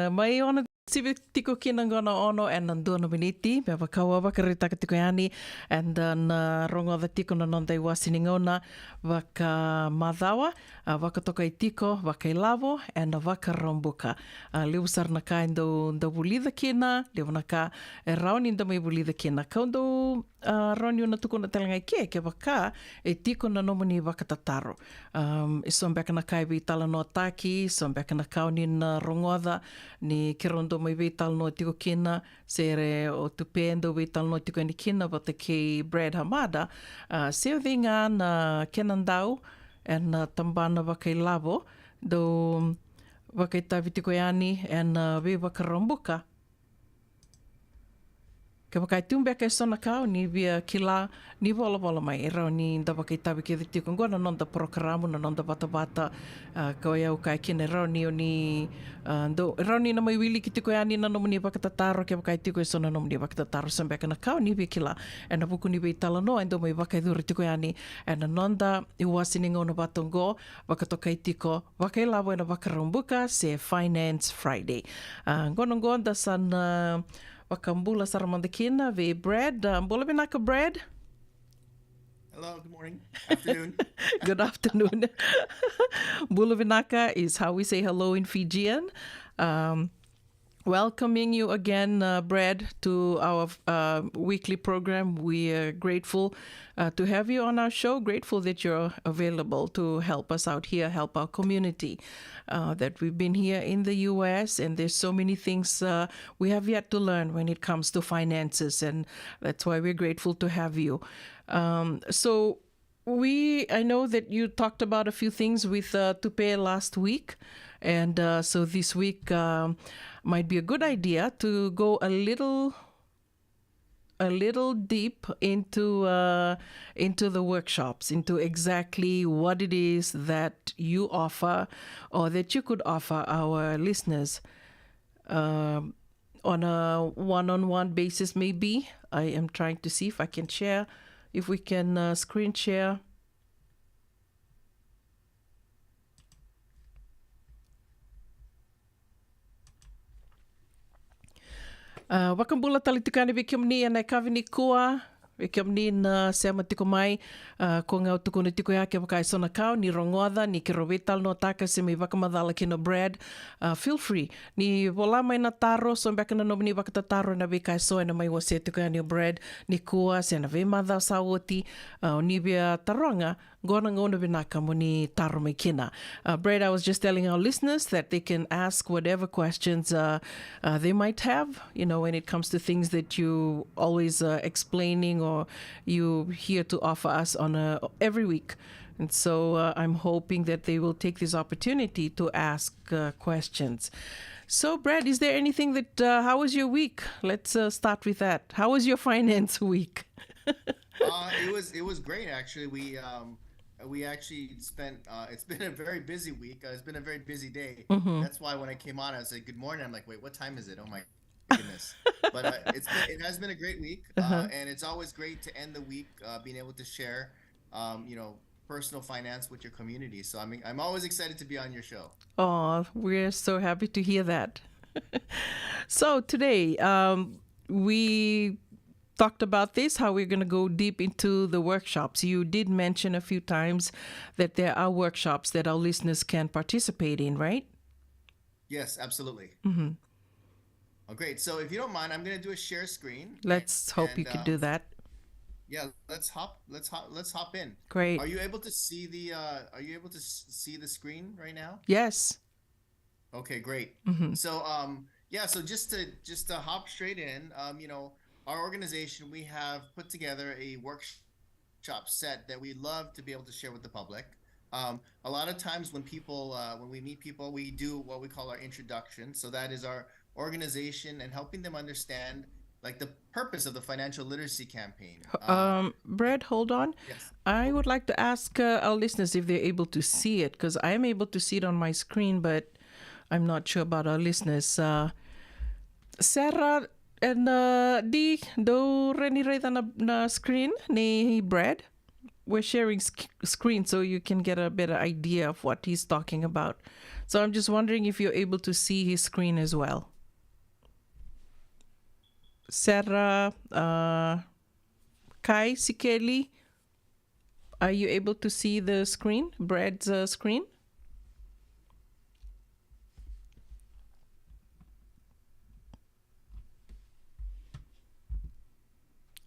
Mai ona sivi tiko kina ngona ono and ndona miniti. Mea wakaua wakaritaka tiko yani and na rongo the tiko na nondai wasini ngona waka madhawa, waka toka I tiko, waka I lavo and waka rombuka. Lewu sarna ka indo wulida kina, lewu na ka rauni indo mai wulida kina. Kaundo roni una tuku na talangai ke waka e tiko na nomoni waka tataro. E sombeka na kai vi tala no taki, sombeka na kauni na rongoda, ni kirondo mai vi tala no tiko kina, sere o tupendo vi tala no tiko ni kina, wata ke Brad Hamada, seo vinga na kenandau, and tambana waka I lavo, do waka I tavi tiko yani, and vi waka rombuka. Ka waka I tumbeka I sona kau, ni via kila, ni vola mai, e rau ni da waka I tawi ke the tiko ngona non da programo, na non da bata, ka o iau kai kene rau ni o ni, rau ni na mai wili ki tiko yani na nomoni waka tataro, ke waka I tiko I sona nomoni waka tataro, sambeka na kau, ni via kila, e na puku ni via tala no, endo mai waka I dhuri tiko yani, e na non da I wasini ngona batongo, waka toka I tiko, waka I lavo e na waka rambuka, se Finance Friday. Ngona ngonda san, Wakambula Saramandakina, ve Brad. Mbula binaka Brad? Hello, good morning. Afternoon. Good afternoon. Mbula binaka is how we say hello in Fijian. Welcoming you again, Brad, to our weekly program. We are grateful to have you on our show, grateful that you're available to help us out here, help our community, that we've been here in the U.S., and there's so many things we have yet to learn when it comes to finances, and that's why we're grateful to have you. So I know that you talked about a few things with Tupe last week, and so this week might be a good idea to go a little deep into the workshops, into exactly what it is that you offer or that you could offer our listeners on a one-on-one basis maybe. I am trying to see if I can share, if we can screen share. Wakambula talitukani vikiamni ana kavini kua vikiamni na sema tiko mai ko ngau tukuna tiko yake waka sona kau ni rongoada ni kirovital no taka se me wakamadala kino Brad. Feel free ni vola mai na taro so mbeka na nomini waka taro na vika so na mai wase tiko ya ni Brad ni kua se na ve madha sawoti ni via taronga gona ngona vinaka mo ni taro mai kina. Brad, I was just telling our listeners that they can ask whatever questions they might have, you know, when it comes to things that you always explaining or you here to offer us on every week. And so I'm hoping that they will take this opportunity to ask questions. So, Brad, is there anything that, how was your week? Let's start with that. How was your finance week? It was great, actually. We actually spent, it's been a very busy week. It's been a very busy day. Mhm. That's why when I came on, I was like, good morning. I'm like, wait, what time is it? Oh my goodness. But it has been a great week. And it's always great to end the week being able to share, personal finance with your community. So I'm always excited to be on your show. Oh, we're so happy to hear that. So today, we talked about this, how we're going to go deep into the workshops. You did mention a few times that there are workshops that our listeners can participate in, right? Yes, absolutely. Mm-hmm. Oh, great. So if you don't mind, I'm going to do a share screen. Let's hope you could do that. Yeah, let's hop in. Great. Are you able to see the screen right now? Yes. Okay, great. Mhm. So so just to hop straight in, our organization, we have put together a workshop set that we love to be able to share with the public. A lot of times when we meet people, we do what we call our introduction. So that is our organization and helping them understand like the purpose of the financial literacy campaign. Brad, hold on. Yes. I would like to ask our listeners if they're able to see it, because I'm able to see it on my screen, but I'm not sure about our listeners. Sarah and di do reni reda na screen ni Brad? we're sharing screen so you can get a better idea of what he's talking about. So I'm just wondering if you're able to see his screen as well. Sarah, Kai, Sikeli, are you able to see the screen, Brad's screen?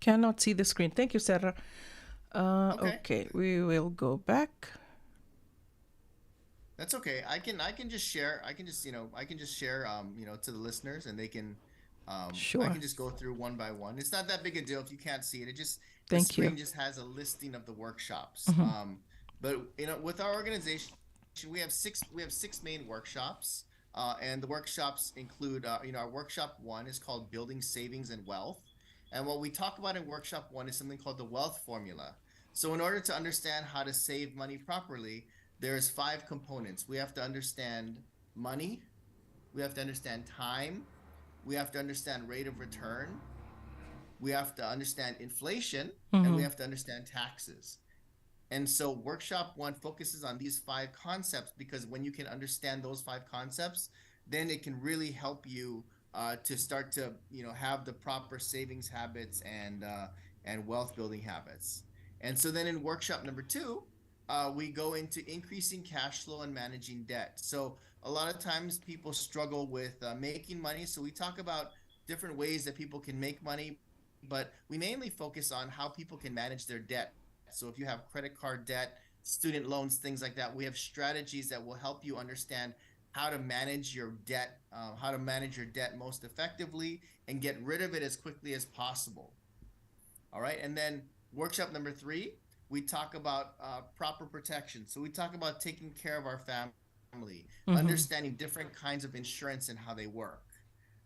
Cannot see the screen. Thank you, Sarah. Okay, we will go back. That's okay. I can just share. I can just share to the listeners, and they can Sure. I can just go through one by one. It's not that big a deal if you can't see it. The Thank screen you. just has a listing of the workshops. Mhm. But with our organization, we have six main workshops, and the workshops include our workshop 1 is called Building Savings and Wealth, and what we talk about in workshop 1 is something called the wealth formula. So in order to understand how to save money properly, there's 5 components. We have to understand money, we have to understand time, we have to understand rate of return, we have to understand inflation, and we Mhm. have to understand taxes. And so workshop 1 focuses on these 5 concepts, because when you can understand those 5 concepts, then it can really help you to start to have the proper savings habits and wealth building habits. And so then in workshop number 2, we go into increasing cash flow and managing debt. So a lot of times people struggle with making money. So we talk about different ways that people can make money, but we mainly focus on how people can manage their debt. So if you have credit card debt, student loans, things like that, we have strategies that will help you understand how to manage your debt, most effectively and get rid of it as quickly as possible. All right. And then workshop number 3, we talk about proper protection. So we talk about taking care of our family, understanding different kinds of insurance and how they work.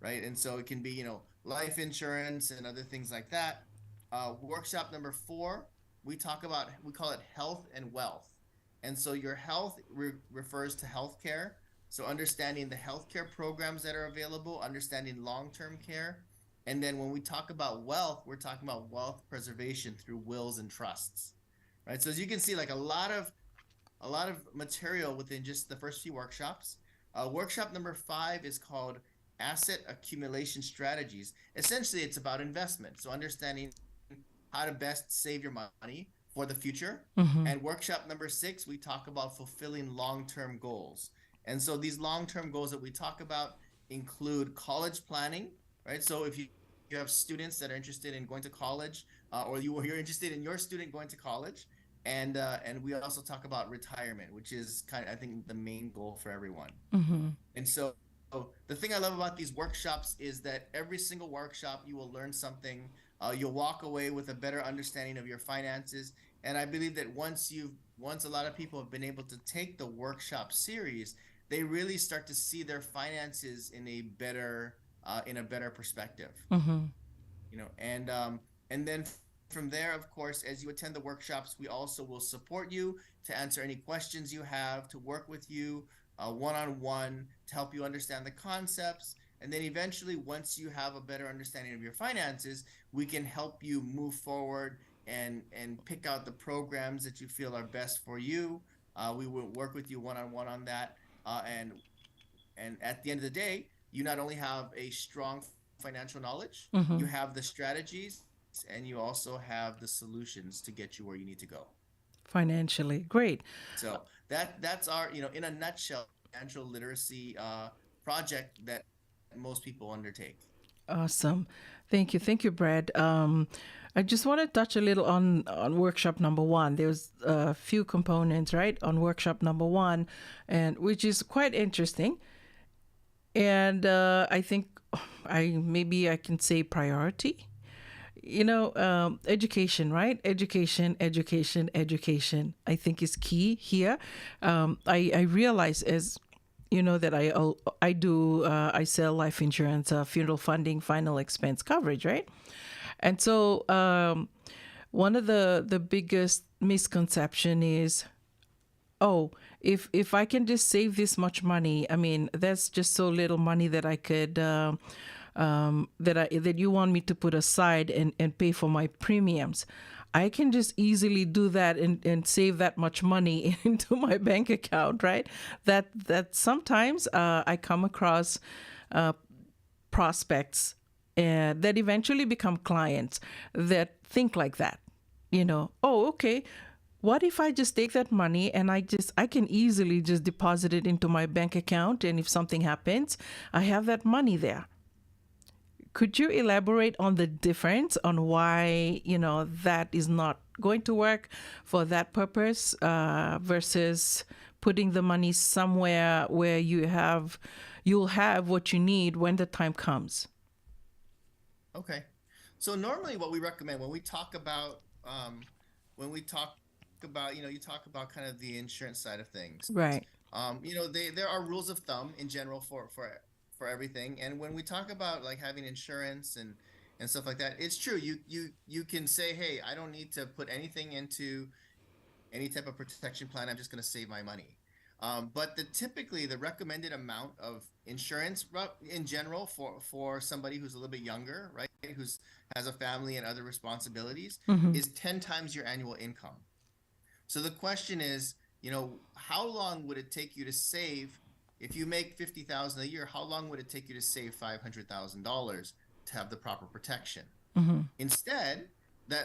Right. And so it can be, life insurance and other things like that. Workshop number 4, we call it health and wealth. And so your health refers to healthcare. So understanding the healthcare programs that are available, understanding long-term care. And then when we talk about wealth, we're talking about wealth preservation through wills and trusts. Right. So as you can see, like a lot of material within just the first few workshops. Workshop number 5 is called asset accumulation strategies. Essentially, it's about investment. So understanding how to best save your money for the future. And workshop number 6, we talk about fulfilling long-term goals. And so these long-term goals that we talk about include college planning, right? So if you have students that are interested in going to college, or you're interested in your student going to college, and we also talk about retirement, which is I think the main goal for everyone. And so the thing I love about these workshops is that every single workshop you will learn something. You'll walk away with a better understanding of your finances. And I believe that once a lot of people have been able to take the workshop series, they really start to see their finances in a better perspective. And then from there, of course, as you attend the workshops, we also will support you to answer any questions you have, to work with you one-on-one, to help you understand the concepts. And then eventually, once you have a better understanding of your finances, we can help you move forward and pick out the programs that you feel are best for you. We will work with you one-on-one on that. And at the end of the day, you not only have a strong financial knowledge, you have the strategies, and you also have the solutions to get you where you need to go. Financially. Great. So that's our, in a nutshell, financial literacy project that most people undertake. Awesome. Thank you, Brad. I just want to touch a little on workshop number 1. There's a few components, right, on workshop number 1, and which is quite interesting. And I think I can say priority. Education, right? Education. I think is key here. I realize as that I sell life insurance, funeral funding, final expense coverage, right? And so one of the biggest misconception is, if I can just save this much money, I mean, that's just so little money that I could that you want me to put aside and pay for my premiums. I can just easily do that and save that much money into my bank account, right? That sometimes I come across prospects that eventually become clients that think like that. Oh, okay. What if I just take that money and I can easily just deposit it into my bank account, and if something happens, I have that money there. Could you elaborate on the difference on why, that is not going to work for that purpose versus putting the money somewhere where you'll have what you need when the time comes? Okay. So normally what we recommend when we talk about you talk about kind of the insurance side of things. Right. There are rules of thumb in general for everything. And when we talk about like having insurance and stuff like that, it's true. You can say, hey, I don't need to put anything into any type of protection plan. I'm just going to save my money. But typically the recommended amount of insurance in general for somebody who's a little bit younger, right, who's has a family and other responsibilities, is 10 times your annual income. So the question is, how long would it take you to save? If you make $50,000 a year, how long would it take you to save $500,000 to have the proper protection? Instead,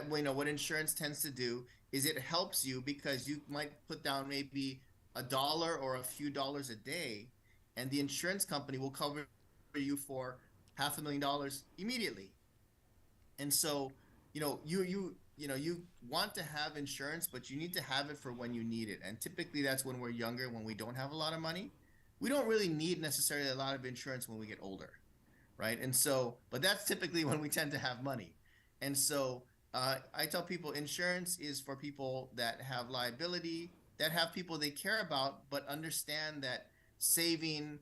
what insurance tends to do is it helps you because you might put down maybe $1 or a few dollars a day, and the insurance company will cover you for $500,000 immediately. And so, you want to have insurance, but you need to have it for when you need it. And typically that's when we're younger, when we don't have a lot of money. We don't really need necessarily a lot of insurance when we get older, right? And so, but that's typically when we tend to have money. And so I tell people insurance is for people that have liability, that have people they care about, but understand that saving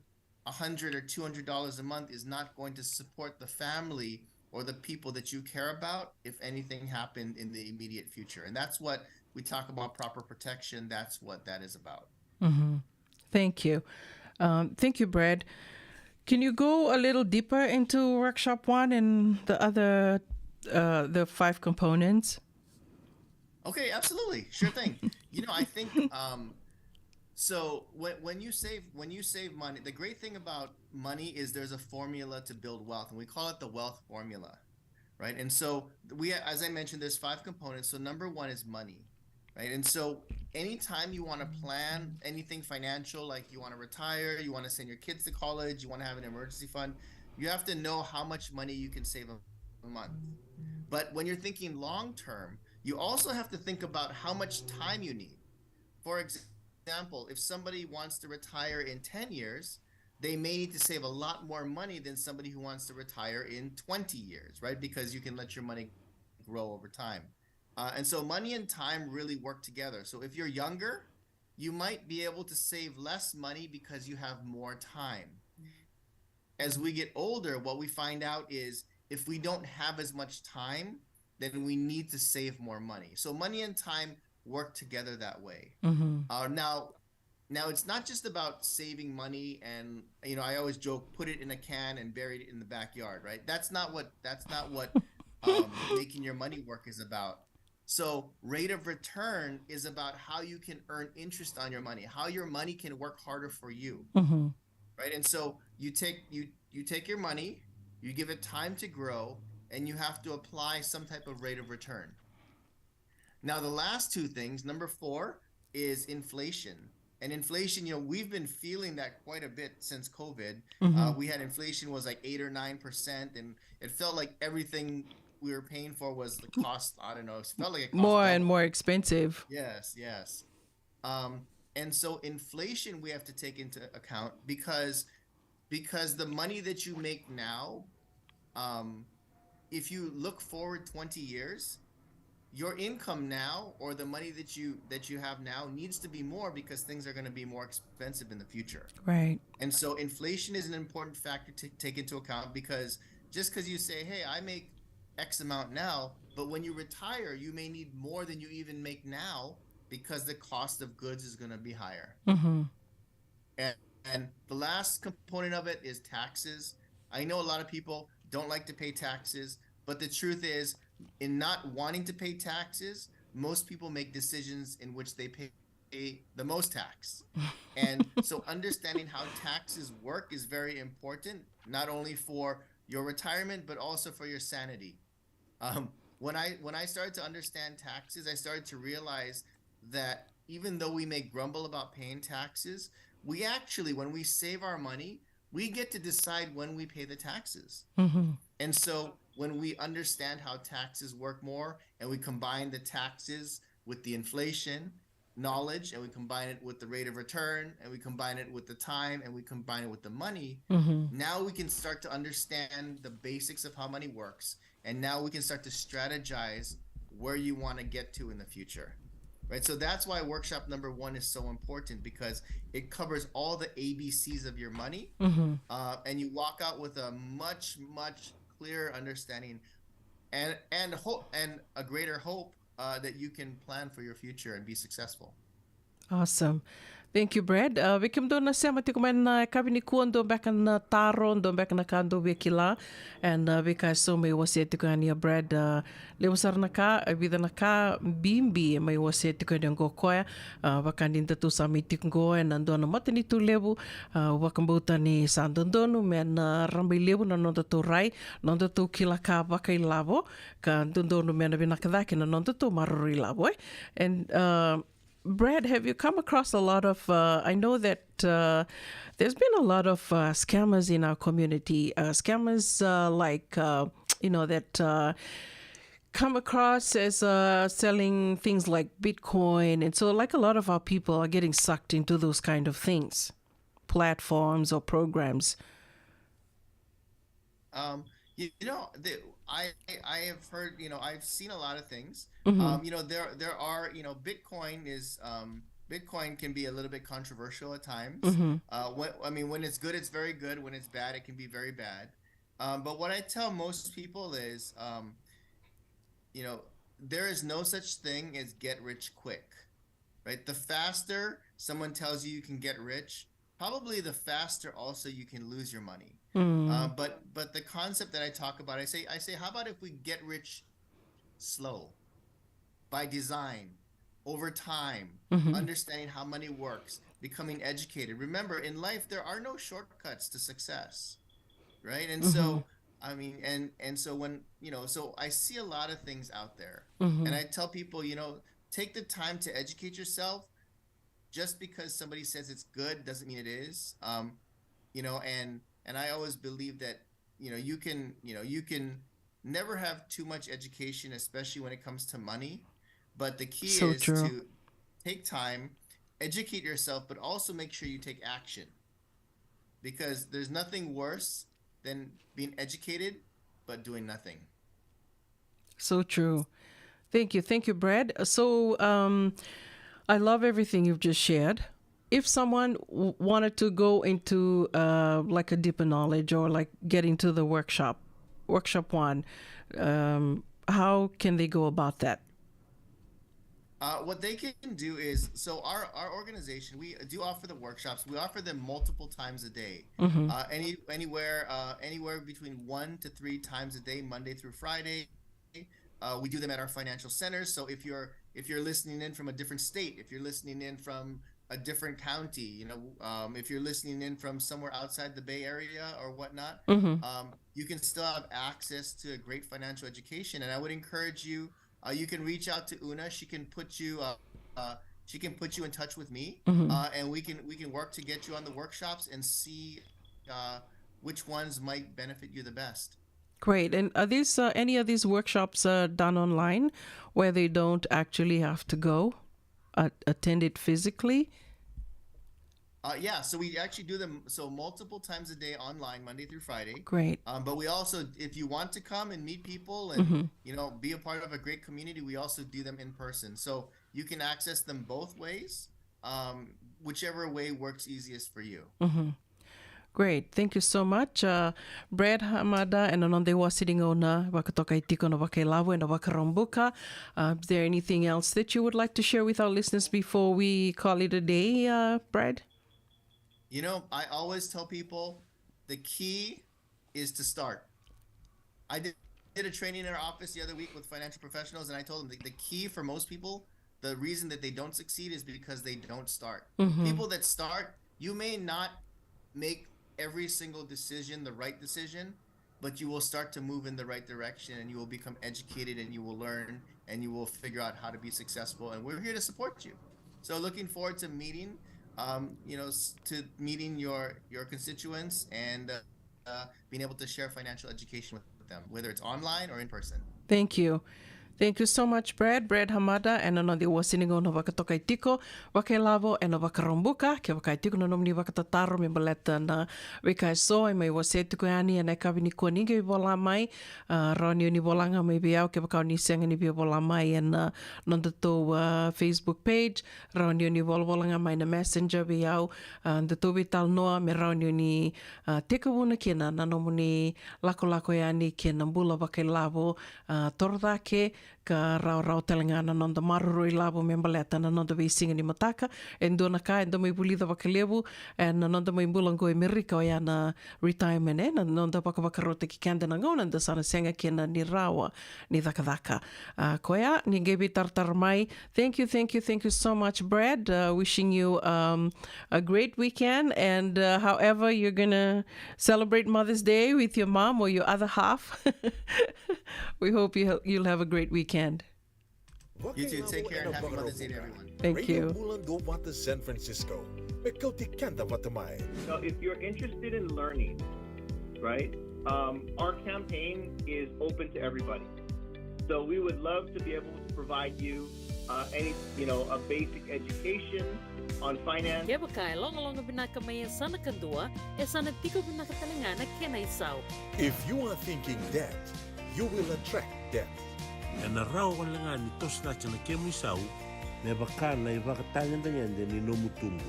$100 or $200 a month is not going to support the family or the people that you care about if anything happened in the immediate future. And that's what we talk about, proper protection. That's what that is about. Thank you. Thank you, Brad. Can you go a little deeper into workshop 1 and the other, the 5 components? Okay, absolutely. Sure thing. I think so when you save money, the great thing about money is there's a formula to build wealth, and we call it the wealth formula, right? And so as I mentioned, there's 5 components. So number 1 is money, right? And so anytime you want to plan anything financial, like you want to retire, you want to send your kids to college, you want to have an emergency fund, you have to know how much money you can save a month. But when you're thinking long term, you also have to think about how much time you need. For example, if somebody wants to retire in 10 years, they may need to save a lot more money than somebody who wants to retire in 20 years, right? Because you can let your money grow over time. And so money and time really work together. So if you're younger, you might be able to save less money because you have more time. As we get older, what we find out is if we don't have as much time, then we need to save more money. So money and time work together that way. Now it's not just about saving money, and I always joke, put it in a can and bury it in the backyard, right? That's not what making your money work is about. So rate of return is about how you can earn interest on your money, how your money can work harder for you, right? And so you take your money, you give it time to grow, and you have to apply some type of rate of return. Now, the last 2 things, number 4 is inflation. And inflation, we've been feeling that quite a bit since COVID. We had inflation was like 8 or 9%, and it felt like everything we were paying for was the cost. I don't know. It felt like it cost more double. And more expensive. Yes. And so inflation we have to take into account because the money that you make now, if you look forward 20 years, your income now or the money that you have now needs to be more because things are going to be more expensive in the future. Right. And so inflation is an important factor to take into account, because just because you say, hey, I make X amount now, but when you retire, you may need more than you even make now because the cost of goods is going to be higher. And the last component of it is taxes. I know a lot of people don't like to pay taxes, but the truth is in not wanting to pay taxes, most people make decisions in which they pay the most tax. And so understanding how taxes work is very important, not only for your retirement, but also for your sanity. When I started to understand taxes, I started to realize that even though we may grumble about paying taxes, we actually, when we save our money, we get to decide when we pay the taxes. And so when we understand how taxes work more, and we combine the taxes with the inflation knowledge, and we combine it with the rate of return, and we combine it with the time, and we combine it with the money, now we can start to understand the basics of how money works. And now we can start to strategize where you want to get to in the future. Right. So that's why workshop number 1 is so important, because it covers all the ABCs of your money. And you walk out with a much, much clearer understanding and hope, and a greater hope that you can plan for your future and be successful. Awesome. Thank you, Brad. Vikim do na siya matikuman na kabini kuon do back na taron do back na kando vikila and because so may wasi tikuan ya Brad lewasar na ka vida na ka bimbi may wasi tikuan yang go koya bakan din tu sami tikgo and ando na matani tu lebu wakambuta ni sandondonu men rambai lebu na nonda tu rai nonda tu kila ka bakai lavo ka dondonu men na kadaki na nonda tu maruri lavo and Brad, have you come across a lot of, I know that there's been a lot of scammers in our community, scammers that come across as selling things like Bitcoin. And so like a lot of our people are getting sucked into those kind of things, platforms or programs. I have heard, I've seen a lot of things. There are, Bitcoin can be a little bit controversial at times. When it's good, it's very good. When it's bad, it can be very bad. But what I tell most people is, there is no such thing as get rich quick, right? The faster someone tells you can get rich, probably the faster also you can lose your money. But the concept that I talk about, I say, how about if we get rich slow, by design, over time, understanding how money works, becoming educated. Remember, in life, there are no shortcuts to success, right? And so, so when, so I see a lot of things out there. And I tell people, take the time to educate yourself. Just because somebody says it's good doesn't mean it is. And I always believe that, you can never have too much education, especially when it comes to money. But the key is to take time, educate yourself, but also make sure you take action. Because there's nothing worse than being educated, but doing nothing. So true. Thank you, Brad. So I love everything you've just shared. If someone wanted to go into like a deeper knowledge or like get into the workshop 1, how can they go about that? What they can do is, so our organization, we do offer the workshops. We offer them multiple times a day, anywhere between 1 to 3 times a day, Monday through Friday. We do them at our financial centers. So if you're listening in from a different state, if you're listening in from a different county, if you're listening in from somewhere outside the Bay Area or whatnot, you can still have access to a great financial education. And I would encourage you, you can reach out to Una. She can put you in touch with me, and we can work to get you on the workshops and see which ones might benefit you the best. Great. And are these any of these workshops done online where they don't actually have to go attend it physically? Yeah, so we actually do them multiple times a day online, Monday through Friday. Great. But we also, if you want to come and meet people and be a part of a great community, we also do them in person. So you can access them both ways, whichever way works easiest for you. Great. Thank you so much. Brad Hamada and Anonde sitting on Wakatoka Itiko no Wakelavu and Wakarombuka. Is there anything else that you would like to share with our listeners before we call it a day, Brad? I always tell people the key is to start. I did did a training in our office the other week with financial professionals, and I told them the key for most people, the reason that they don't succeed is because they don't start. People that start, you may not make every single decision the right decision, but you will start to move in the right direction, and you will become educated, and you will learn, and you will figure out how to be successful. And we're here to support you. So looking forward to meeting, meeting your constituents and being able to share financial education with them, whether it's online or in person. Thank you. Thank you so much, Brad Hamada, and another wasiningo no wakatokai tiko, wakelavo, and no wakarombuka, ke wakai tiko no nomni wakatataro, me baleta na wikai so, e mai wase tuko ani, and I kavini kuaninga i vola mai, rani ni volanga mai biao, ke wakau ni senga ni bia vola mai, and nondato Facebook page, rani ni volanga mai na messenger biao, the tobi tal noa, me rani ni tekawuna kena, nanomuni lako e ani, ke nambula wakelavo, torda ke, ka rau telengana non da maruru I lavo membaleta na non da vi singa ni mataka en dona ka en da mai bulida wakalevu en non da mai bulango Amerika o ya na retirement na non da wakarote ki kanda na ngona da sana senga kena ni rawa ni daka koya ni gebi tartar mai. Thank you so much, Brad. Wishing you a great weekend, and however you're gonna celebrate Mother's Day with your mom or your other half, we hope you'll have a great weekend. You too. Take care and happy Mother's Day to everyone. Thank you. San Francisco. So if you're interested in learning, right, our campaign is open to everybody. So we would love to be able to provide you a basic education on finance. Kaya bakay, long binaka may sana kandua, sana tiko binaka talangana kena isaw. If you are thinking that, you will attract death. E na rao kalanga ni tos na chana kemu isau, me baka na ibakatangan danyan de ni nomutumbu.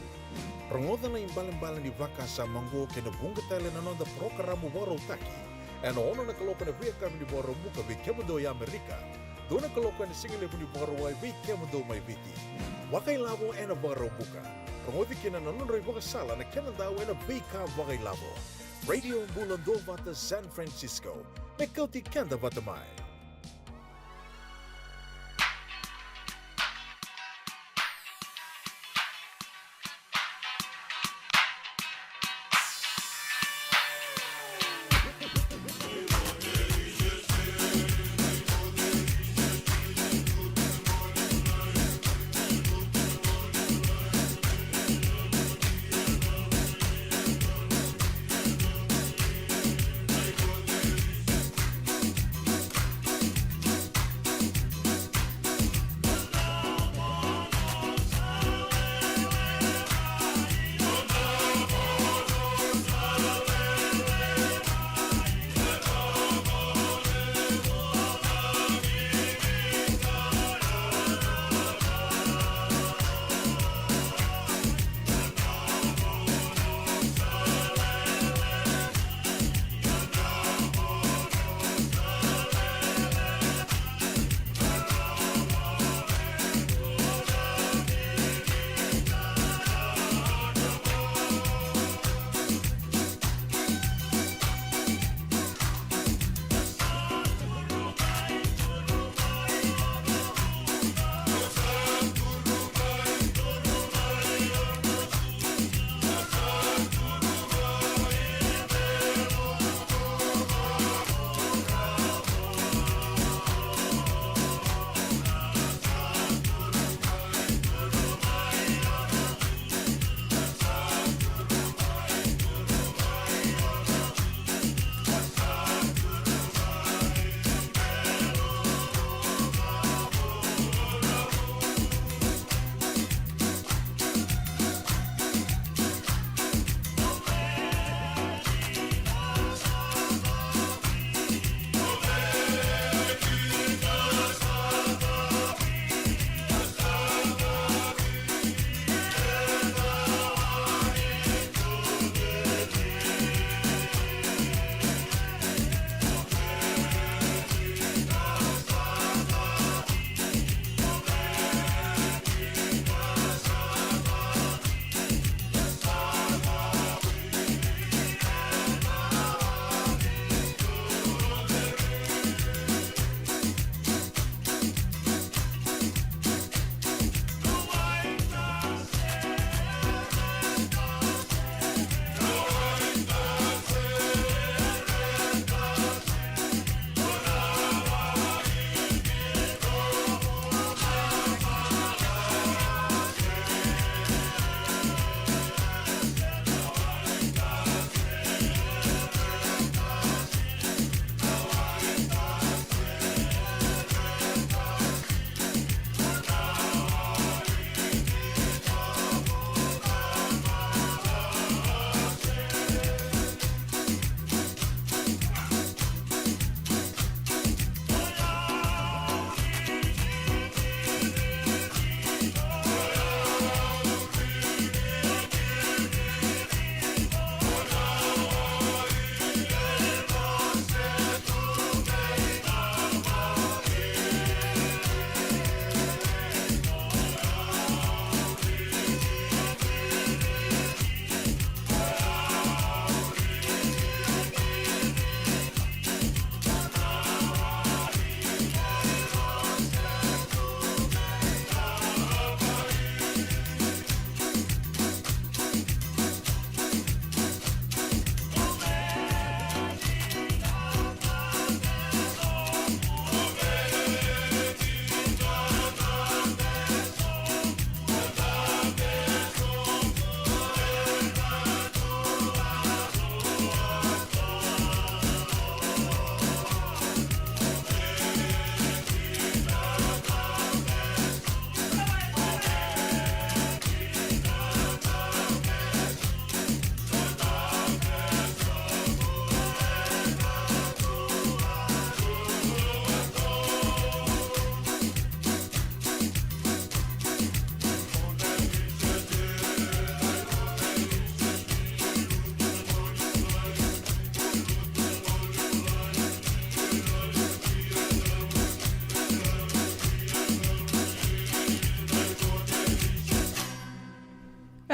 Rangoda na imbalan-balan ni vaka sa mango ke na bunga tala na nonda programo boro taki. E na ono na kaloka na via kami ni boro muka vi kemudo ya Amerika. Do na kaloka na singile ni boro wai vi kemudo mai viti. Wakai lavo e na boro muka. Rangoda kina na nonda iboka sala na kena daw e na vika wakai lavo. Radio Bulando Vata San Francisco. Me kauti kanda vata mai.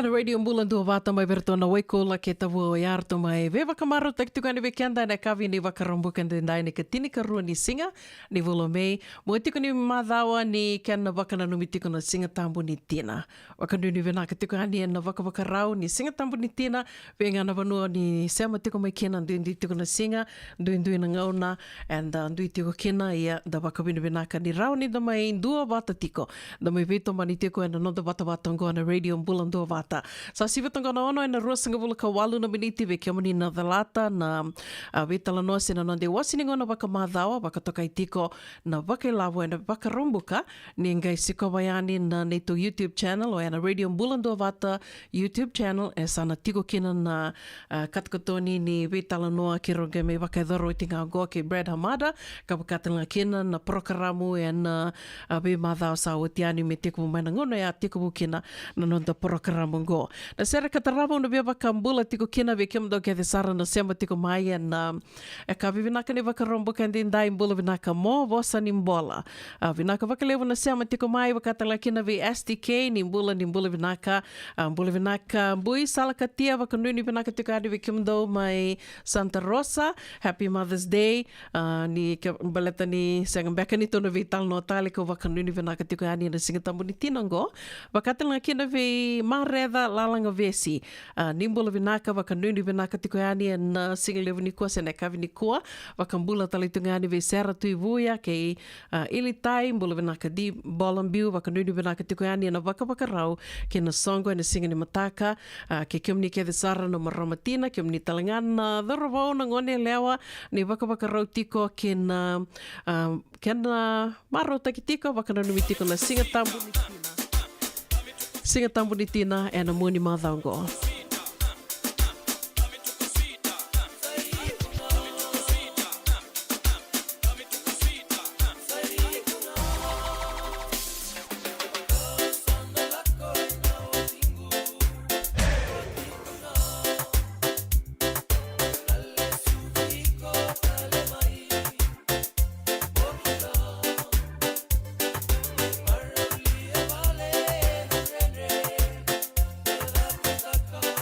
Ana radio mbulan dua vata mai bertona waikola ke tavu o yarto mai veva kamaro tak tukani vekianda na kavi ni vakarombukan dendai ni katini karua ni singa ni volo mei mo tiko ni madhawa ni kana vakana numi tiko na singa tambu ni tina wakandu ni vena ka tukani na vakavarau ni singa tambu ni tina venga na vanua ni sema tiko mai kena ndi tiko na singa ndui na ngauna and ndui tiko kena ia da vakavini vena ka ni rau ni da mai dua vata tiko da mai veto mani tiko na no da vata vatongo na radio mbulan dua vata. Sa siva tangana ono na rua sanga vula ka walu na miniti ve kia mani na dhalata na vetala noa sena nonde wasini ngona waka madhawa waka toka itiko na waka ilawa na waka rombuka ni ngai siko wayani na neto YouTube channel o na radio mbulando vata YouTube channel e sana tiko kina na katakatoni ni vetala noa ki ronga me waka idhoro i tinga goa ki Brad Hamada ka wakatanga kina na prokaramu e na ve madhawa sa watiani me tiko mumana ngona ya tiko kina na nonda prokaramu go. Na sera katarama una bia vakambula tiko kina ve kiamdo ke the sara na sema tiko mai na e ka vinaka ni vakarombo kan din dai mbula vinaka mo vosa ni mbola. Vinaka vakalevu na sema tiko mai vakatala kina ve SDK ni mbula vinaka mbui sala katia vakanui ni vinaka tiko adi ve kiamdo mai Santa Rosa. Happy Mother's Day. Ni baleta ni sangang beka ni tono vital no tali ko vakanui ni vinaka tiko adi na singatambu ni tinango. Vakatala kina ve mareda lalanga vesi. Nimbula vinaka vakanuni vinaka tiko yani na single ni kua sena kavi ni kua. Vakambula talitunga ani ve sera tui vuia ke ilitai mbula vinaka di bolambiu vakanuni vinaka tiko yani na vakavarau ke na songo na singa ni mataka ke kiomni ke the sara no maramatina kiomni talangana dharavau na ngone lewa ni vakavarau tiko ke na maro takitiko vakanuni tiko na singa tambu ni tina. Singa tambu ni tina e na muni madhaungo. Vale,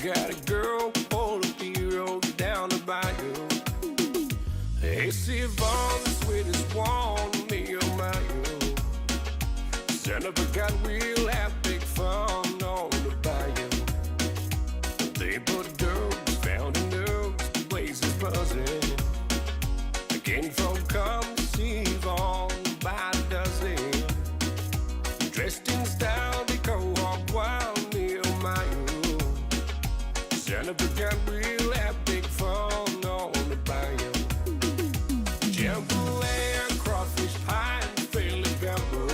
got a girl full of heroes down the bayou. Hey, see Vaughn, the sweetest one, me or my you. Son of a gun, we'll have big fun on the bayou. They put dogs, found in dogs, the place is buzzing. Again, folk come to see Vaughn by the dozen. Dressed in style, they go up wild, me or my you. Son of a gun, we'll have big fun on the bayou. Jambalaya, crawfish pie, and Philly gumbo.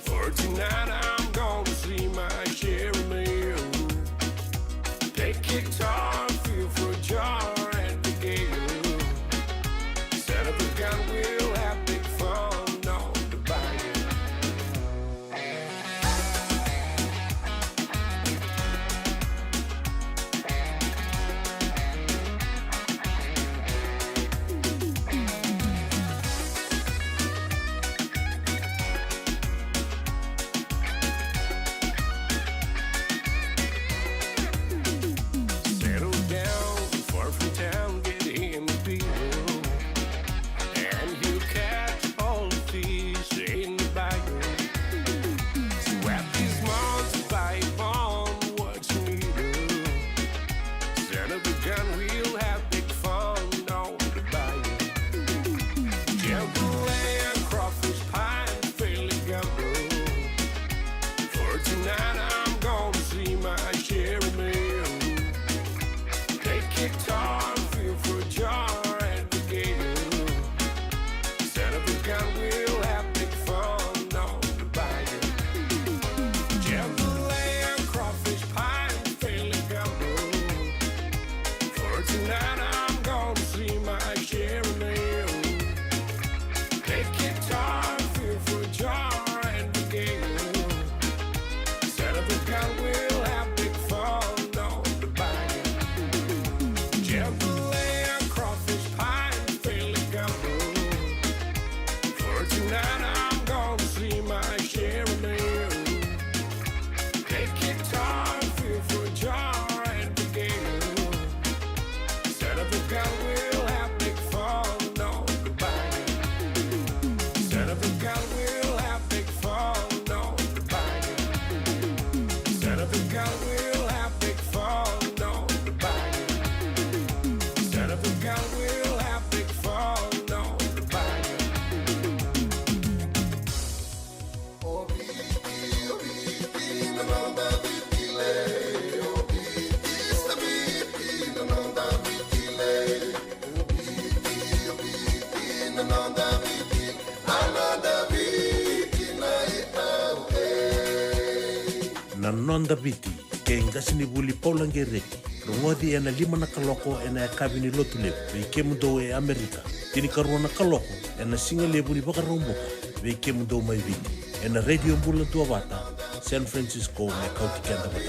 For tonight, I'm gonna see my share of meal. Take guitar, feel for a jar, and the gale. Son of a gun, we'll have big fun on the bayou. Settle down, far from town, get him a beer. And he'll catch all the fish in the bayou. Swap his moms, buy on what you need. Son of a gun, we'll have big fun on the bayou. Jambalaya, crawfish pie, and Philly gumbo. For tonight, I'm gonna see my share of meal. Take guitar, feel for a jar, and the gale. Son of a gun, we'll have big fun on the bayou. Jambalaya, crawfish pie, and Philly gumbo. For tonight, I'm gonna see my share of meal. Take guitar, feel for a jar, and the gale. Son of a gun, we'll have big fun on the bayou. Jambalaya, crawfish pie, and Philly gumbo. For tonight, I'm gonna see my share of meal. Take guitar, feel for a jar, and the gale. Son of a gun, we'll have big fun on the bayou. Son of a gun, we'll have big fun on the bayou. Son of a gun, we'll have big fun on the bayou. Son of a gun, we'll have big fun on the bayou. Na nonda biti, ke ngasini buli paulange reki. Rungodi ena lima na kaloko ena ya kabini lotu lebu. Veike mundo e Amerika. Tini karua na kaloko ena singa lebu ni baka romboka. Veike mundo mai viti. Ena radio mbula tua wata, San Francisco me kauti kenda wata.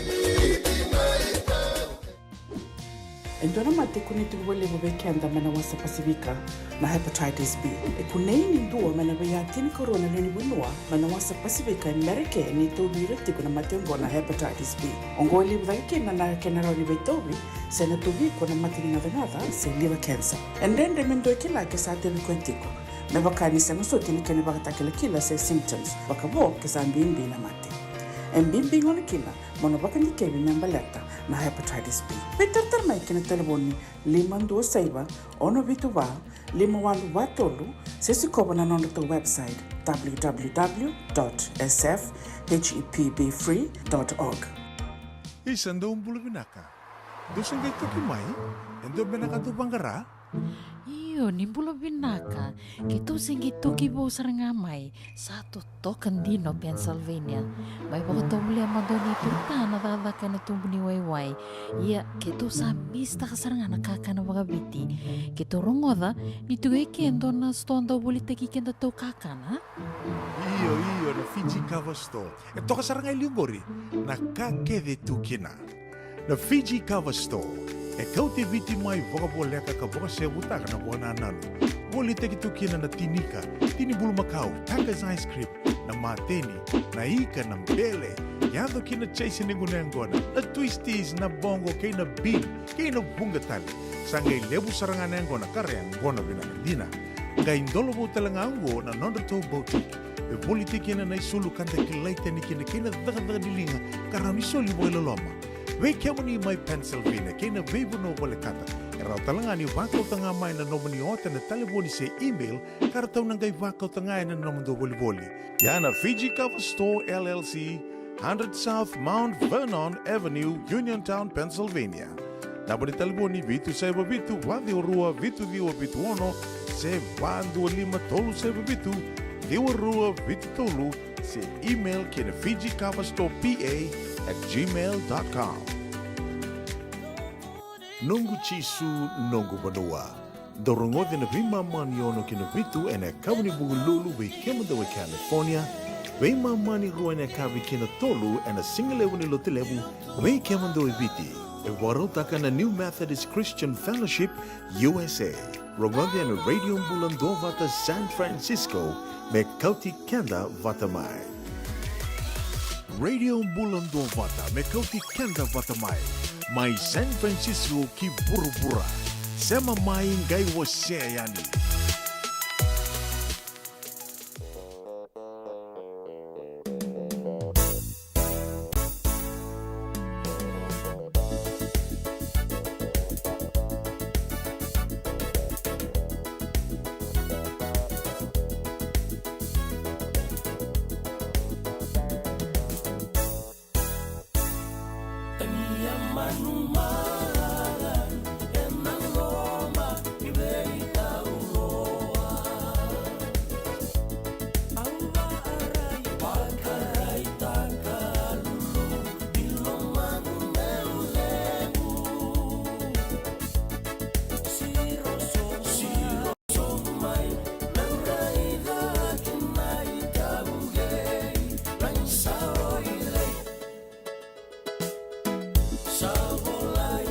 Endona mate kuni tuwele bobeke anda mana wasa Pasifika na hepatitis B. E kunei ni ndua mana baya tini corona leni winua mana wasa Pasifika Amerike ni tobi reti kuna matengo na hepatitis B. Ongo libu dhake na kenara ni betobi sena tobi kuna matini ngadangada se liver cancer. Endende mendo ekila ke sa tebi kwentiko. Me bakani se musoti ni kene bakatakila kila se symptoms. Bakabo ke sa mbimbi na mate. Mbimbi ngone kila mono bakani kebi nyambaleta na hepatitis B. Peter mai kena telefoni 526 ono vituwa 51watolu sesi koba na nondo to website www.sfhepbfree.org. Isando umbulu binaka. Dosen gai toki mai, endo binaka tu bangara. Iyo, nimbulo binaka. Kito singi toki bo sarangamay. Satu token dino Pennsylvania. May baka muli ang madoni turta na dadaka na tumbuni wayway. Iya, kito sa mista kasaranga nakaka na bagabiti. Kito rongoda, nito gay kendo na stonda ulit taki kendo to kakana. Iyo, na Fiji Cover Store. Ito kasaranga iliyugori. Nakakede tukina. Na Fiji Cover Store. E kau te viti mai wakaboleka ka waka se butaka na buana nanu. voli te ki tukina na tinika, tini bulu makau, takas ice cream, na mateni, na ika, na mbele, yado kina chase ningunengona, na twisties, na bongo, kay na bean, kay na bungatali, sangay lebu saranganengona, kareang gona binanandina. Ngai ndolo bo talangango na nondato boutique. E voli te kina na isulu kanta kilaita ni kina daga dilinga, karani soli mo ilaloma. Wei kemani mai Pennsylvania, kina veibu no wale kata. Erau talangani wakau tanga mai na nomani ota na taliboni se email, karatau nangai wakau tanga na nomando voli. Yana Fiji Cover Store LLC, 100 South Mount Vernon Avenue, Uniontown, Pennsylvania. Naboni taliboni vitu saiba vitu, wadi orua vitu viwa vitu ono, se vandu lima tolu saiba vitu, viwa rua vitu tolu, se email kina Fiji Cover Store PA@gmail.com. Nungu chisu nungu banua. Dorongode na vima mani ono kina vitu ene kabuni bugululu we kemada we California. We mani rua ene kavi kina tolu ene singalewu ni lotilewu we kemada we viti. E warotaka na New Methodist Christian Fellowship USA. Rongode ene Radio Mbulando vata San Francisco me kauti kenda vata mai. Radio Mbulando vata me kauti kenda vata mai. Mai San Francisco ki burubura. Sema mai ngai wose yani. Sabolai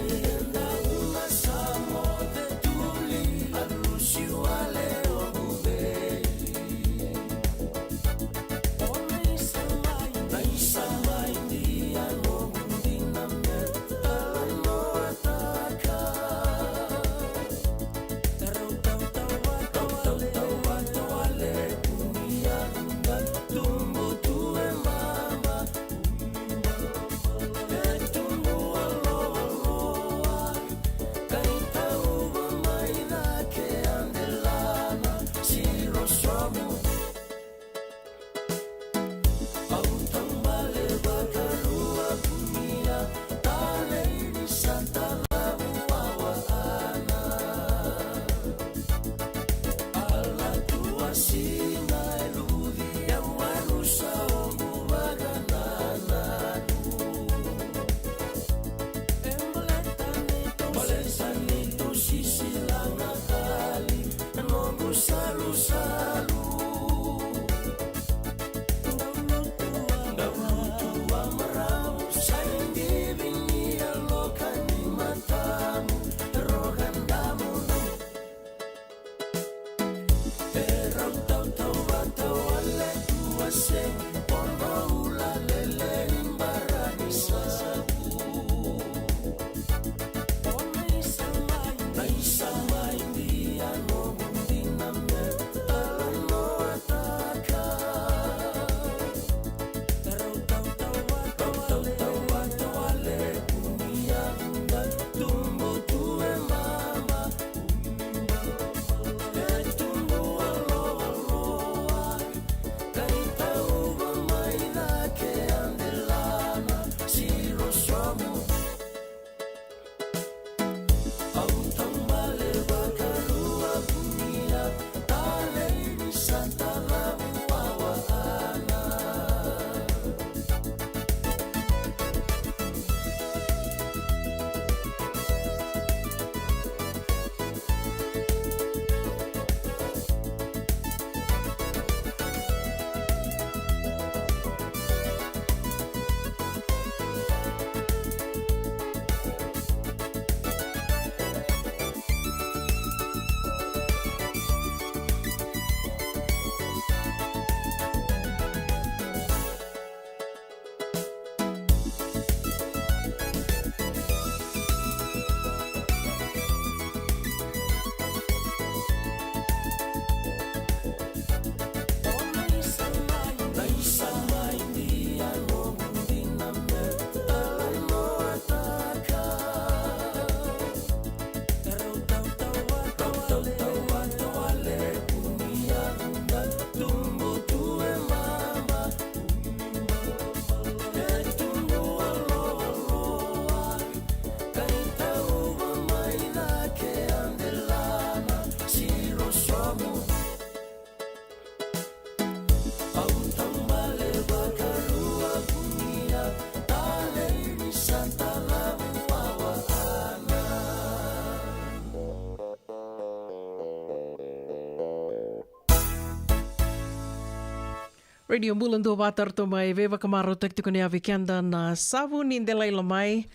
Radio Mulando Watarto mai veva kamaro tektuko ni avikenda na savu ni ndela ila mai.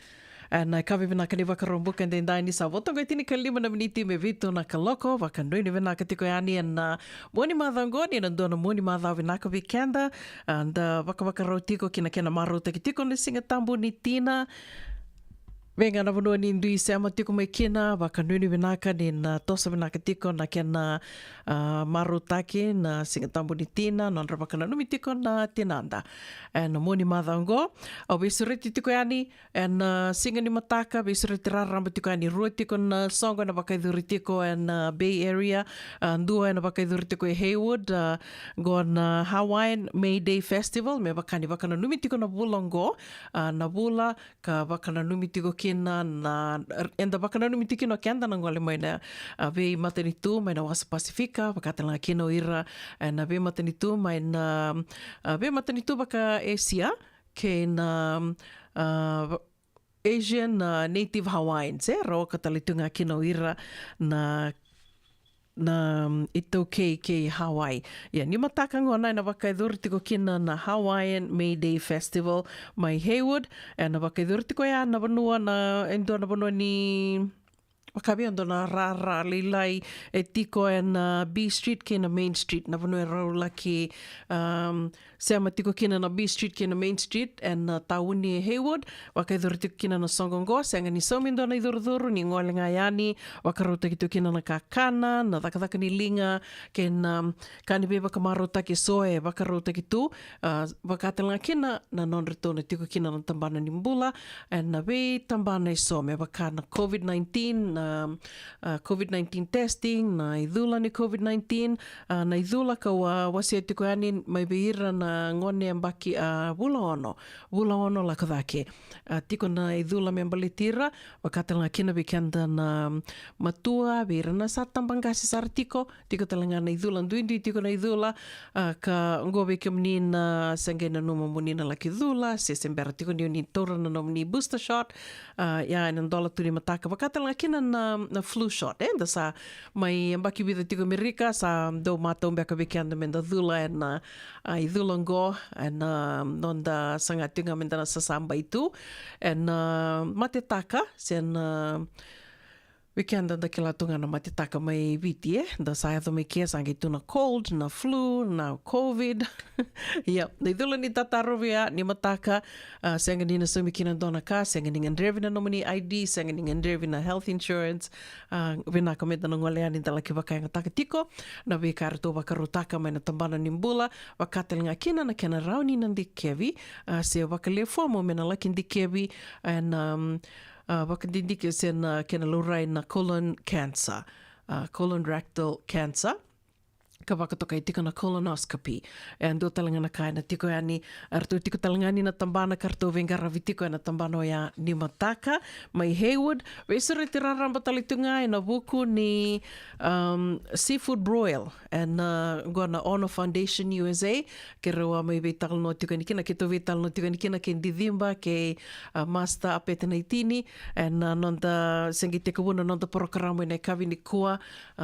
Na kavi vina kani wakarombuka ndendai ni sa votongo itini ka 5 miniti me vito na kaloko wakanui ni vina katiko yani na moni madhangoni na ndona moni madha vina ka vikenda nda wakawakarotiko kina kena maro tekitiko ni singa tambu ni tina. Venga na vanua ni ndui se ama tiko mai kina wakanui ni vinaka ni na tosa vinaka tiko na kena marutaki na singatambu ni tina na wakana numi tiko na tinanda. Na moni madhango au besureti tiko yani na singa ni mataka besureti raramba tiko yani rua tiko na songo na wakaidhuri tiko na Bay Area ndua na wakaidhuri tiko e Haywood go na Hawaiian May Day Festival me wakana numi tiko na bulongo na bula ka wakana numi tiko kina na enda wakana numi tiko na kenda na ngole mai na vei matanitu mai na wasa Pasifika wakatala kino ira na vei matanitu mai na vei matanitu waka Asia ke na Asian Native Hawaiians rawa katalitunga kino ira na ito ke Hawaii. Ni mataka ngona na wakaidhuri tiko kina na Hawaiian May Day Festival mai Haywood na wakaidhuri tiko ya na vanua na endo na vanua ni wakabi ando na rara lilai e tiko na B Street ke na Main Street na vanua raula ki seama tiko kina na B Street ke na Main Street na tauni e Haywood wakaidhuri tiko kina na Songongo senga ni somindo na idhuru ni ngolenga yani wakarota kito kina na kakana na dhaka ni linga ke na kani beba kamarota ke soe wakarota kito wakatelanga kina na non-reto na tiko kina na tambana ni mbula na be tambana iso me wakana COVID-19 COVID-19 testing na idhula ni COVID-19 na idhula ka wasia tiko yani mai beira na ngone ambaki bula ono la kadake tiko na idhula me ambalitira wakatala kina bekenda na matua beira na satambangasi sartiko tiko talanga na idhula nduindi tiko na idhula ka ngobe kemni na sangena numa munina la kidhula se sembera tiko ni tora na nomni booster shot ya na dola tuni mataka wakatala kina na flu shot da sa mai ambaki vida tiko Amerika sa do mata umbeka bekenda menda dhula na idhula ngo na nonda sangatinga menda na sasamba itu na matetaka sen weekend da kilatunga na matitaka mai viti da saya to mai kia sangi tu na cold na flu na covid na idula ni tatarovia ni mataka senga ni na sumikina dona ka senga ni ngandrevi na nomini ID senga ni ngandrevi na health insurance vina kometa na ngolea ni talaki wakai ngataka tiko na wikara to wakarutaka mai na tambana ni mbula wakatelinga kina na kena rauni na ndikevi se wakalefua mo mena laki ndikevi and wakandindike sen kena lurai na colon cancer, colon rectal cancer. Ka wakatoka I tiko na colonoscopy. Do talanga na kai na tiko yani, artu tiko talangani na tambana karto vengaravi tiko na tambano ya ni mataka, mai Haywood. Vesere te raramba talitunga na buku ni seafood broil na gona Honor Foundation USA ke rewa mai ve talno tiko ni kina ke to ve talno tiko ni kina ke ndidimba ke master apete na itini na nonda sengi te kabuna nonda programo na kavi ni kua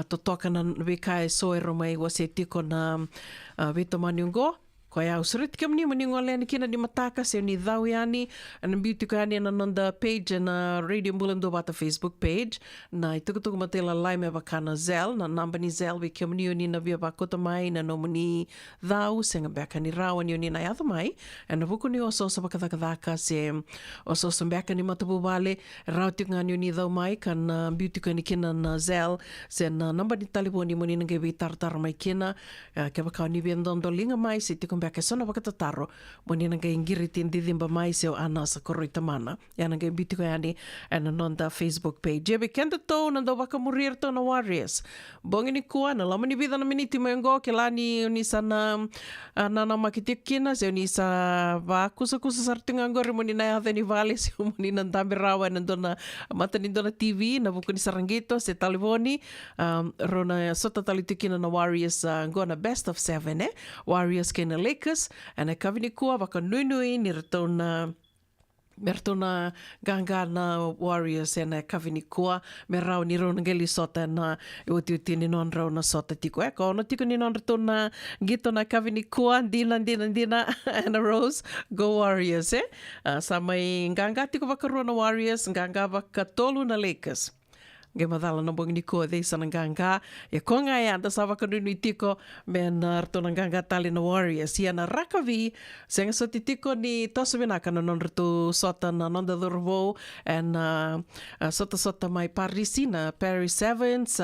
to toka na ve kai soero mai se tiko na vito maniungo ko ya usrit kem ni maningo le kina ni mataka se ni dhau yani and beauty ko yani na nonda page na Radio Mulando bata Facebook page na ituko matela lai me bakana zel na namba ni zel we kem ni na via bakota mai na no mani dhau senga beka ni rawa ni na yatha mai and vuku ni oso sa bakadaka se oso sa beka ni matabu vale rauti ngani ni dhau mai kan beauty ko ni kina na zel se na namba ni taliboni moni nge vi tartar mai kina ke baka ni vendondo linga mai se tiko beka sona wakatataro moni nanga ingiri tindidimba mai se o ana sa koroi tamana ya nanga biti ko yani and nonda Facebook page jebe kenda to nanda wakamurir to na warriors bongi ni kuwa na lama ni vida na miniti mengo kelani ni sana nana makitikina se ni sa va kusa sartinga ngori moni na ya ni vale se moni nanda berawa nandona mata ni dona TV na buku ni sarangito se talivoni rona sota talitikina na warriors ngona best of 7 warriors kena Lakers and a kavini kua waka nui ni rato na Mertona ganga na Warriors e na kawini kua, me rau ni rona ngeli sota na uti ni non rau na sota tiko e ko, no tiko ni non rato na gito na kawini kua, dina, Anna Rose, go Warriors sa mai nganga tiko wakarua na Warriors, nganga wakatolu na Lakers. Nge madala na bongi ni kua dei sa nganga, e konga e anda sa wakanunu i tiko, me na rato na nganga tali na Warriors. Ia na rakavi, senga so ti tiko ni tosa vinaka na non rato sota na nonda dhorvo, and sota mai Parisi na Paris Sevens,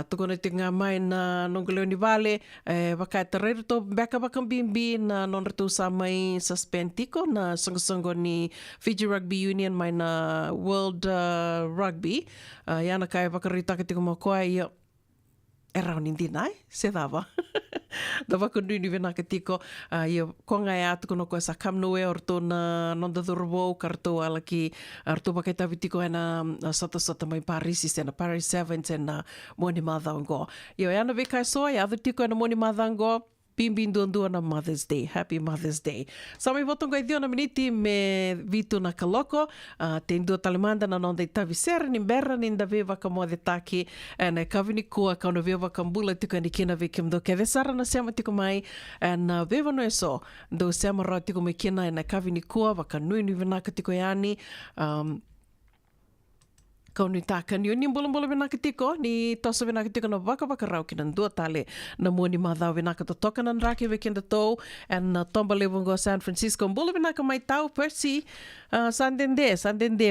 toko na tinga mai na nongoleo ni vale, wakaita reiru to beka wakambimbi na non rato sa mai suspend tiko na songo ni Fiji Rugby Union mai na World Rugby. Iana kai wakaritaka tiko mo koa ia e rau ni dinai, se dawa. Da wakanuni venaka tiko, ia konga e atuko no koe sa kamnoe or tōna nonda dhorobou, karatou alaki, arto wakaitawi tiko ena sota mai Parisi, sena Paris Sevens ena moni madhango. Ia e ana vekai soa, ia adu tiko ena moni madhango, Bimbin duan na Mother's Day. Happy Mother's Day. Sa mai votongo i dio na miniti me vitu na kaloko. Te indua talemanda na nonda i tavi sera ni mbera ni nda veva ka moa de taki. Na kawini kua ka ona veva ka mbula tika ni kina ve kim do ke vesara na sema tiko mai. Na veva no e so. Do sema roa tiko mai kina na kawini kua waka nui ni venaka tiko yani. Kau ni taka ni mbola venaka tiko, ni tosa venaka tiko na waka rau ki nan dua tale na mua ni madhau venaka to toka nan raki vekenda tau, and tomba levongo San Francisco, mbola venaka mai tau, Percy, Sandende,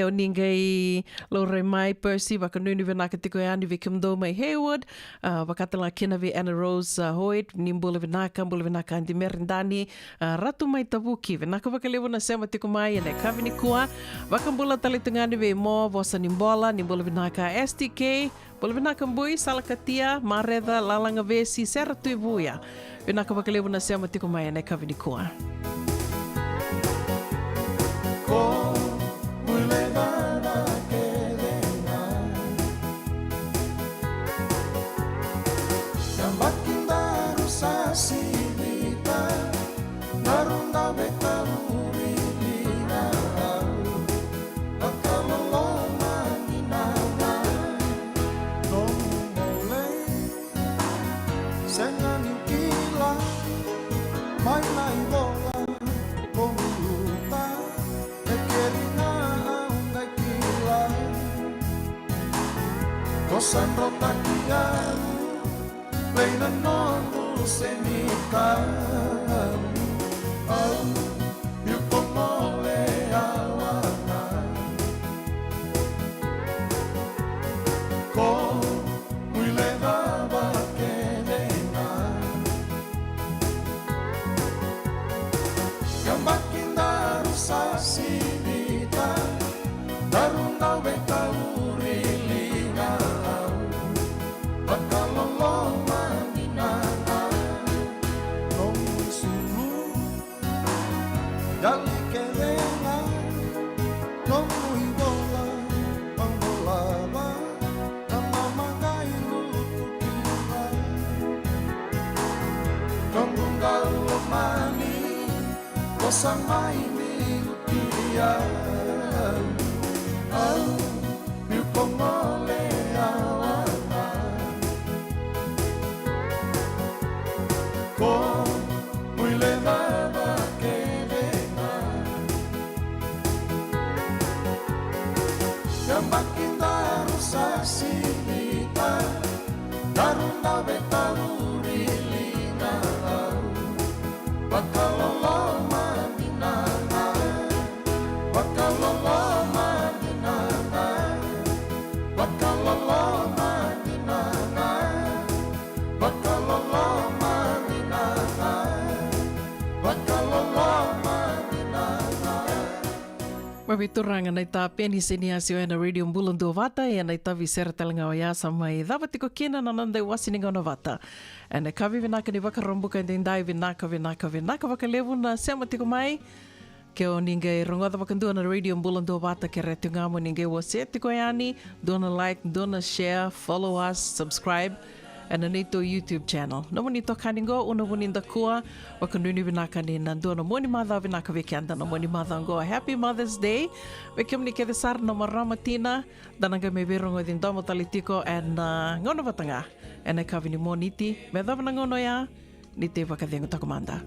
o ningai lore mai Percy, waka nuni venaka tiko yani vekimdo mai Haywood, wakatala kina ve Anna Rose Hoyt, ni mbola venaka Andi Merindani, ratu mai tavuki, venaka waka levo na sema tiko mai, ene kawini kua, waka mbola tali tungani ve mo, vosa ni mbola vinaka STK, bola vinaka mbui, salakatia, mareda, lalanga vesi, sera tui vuia. Vinaka wakalevu na sema tiko mai ane kawini kua. Ko mulegana kelena Yambakinda rusasi vita Narunda bekaruri lina Kosan rotakian Leina nonu semikan Yupomole awana Ko muilega bakelena Gambakin daru sasibita Darundau bekauri Sama ini dia mi pomole awana ko muile baba kelena Yambakinda rusasi vita Darunda betaruri lina Bakalolo Mabituranga nei tā peni seni asio ena radio mbulundu vata e nei tavi sera talanga o ia sa mai dhava tiko kena na nandai wasininga ona vata. E nei kavi vinaka ni wakarombuka i ndai vinaka wakalevu na sema tiko mai ke o ninge rongoda wakandua na radio mbulundu vata ke retu ngamo ninge wa se tiko yani, dona like, dona share, follow us, subscribe. and nito YouTube channel. No moni to kaningo una moni da kua wa kanuni vinaka ni nando no moni madha vinaka vekianda no moni madha ngo Happy Mother's Day. Vekem ni kede sar no maramatina dananga me verongo din domo talitiko and ngono vatanga and kavini moniti me davana ngono ya ni te vakadengo takomanda.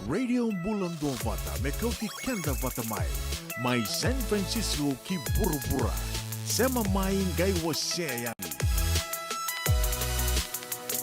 Radio Bulan Vata me kauti kenda vata mai San Francisco ki burubura sema mai ngai wa yani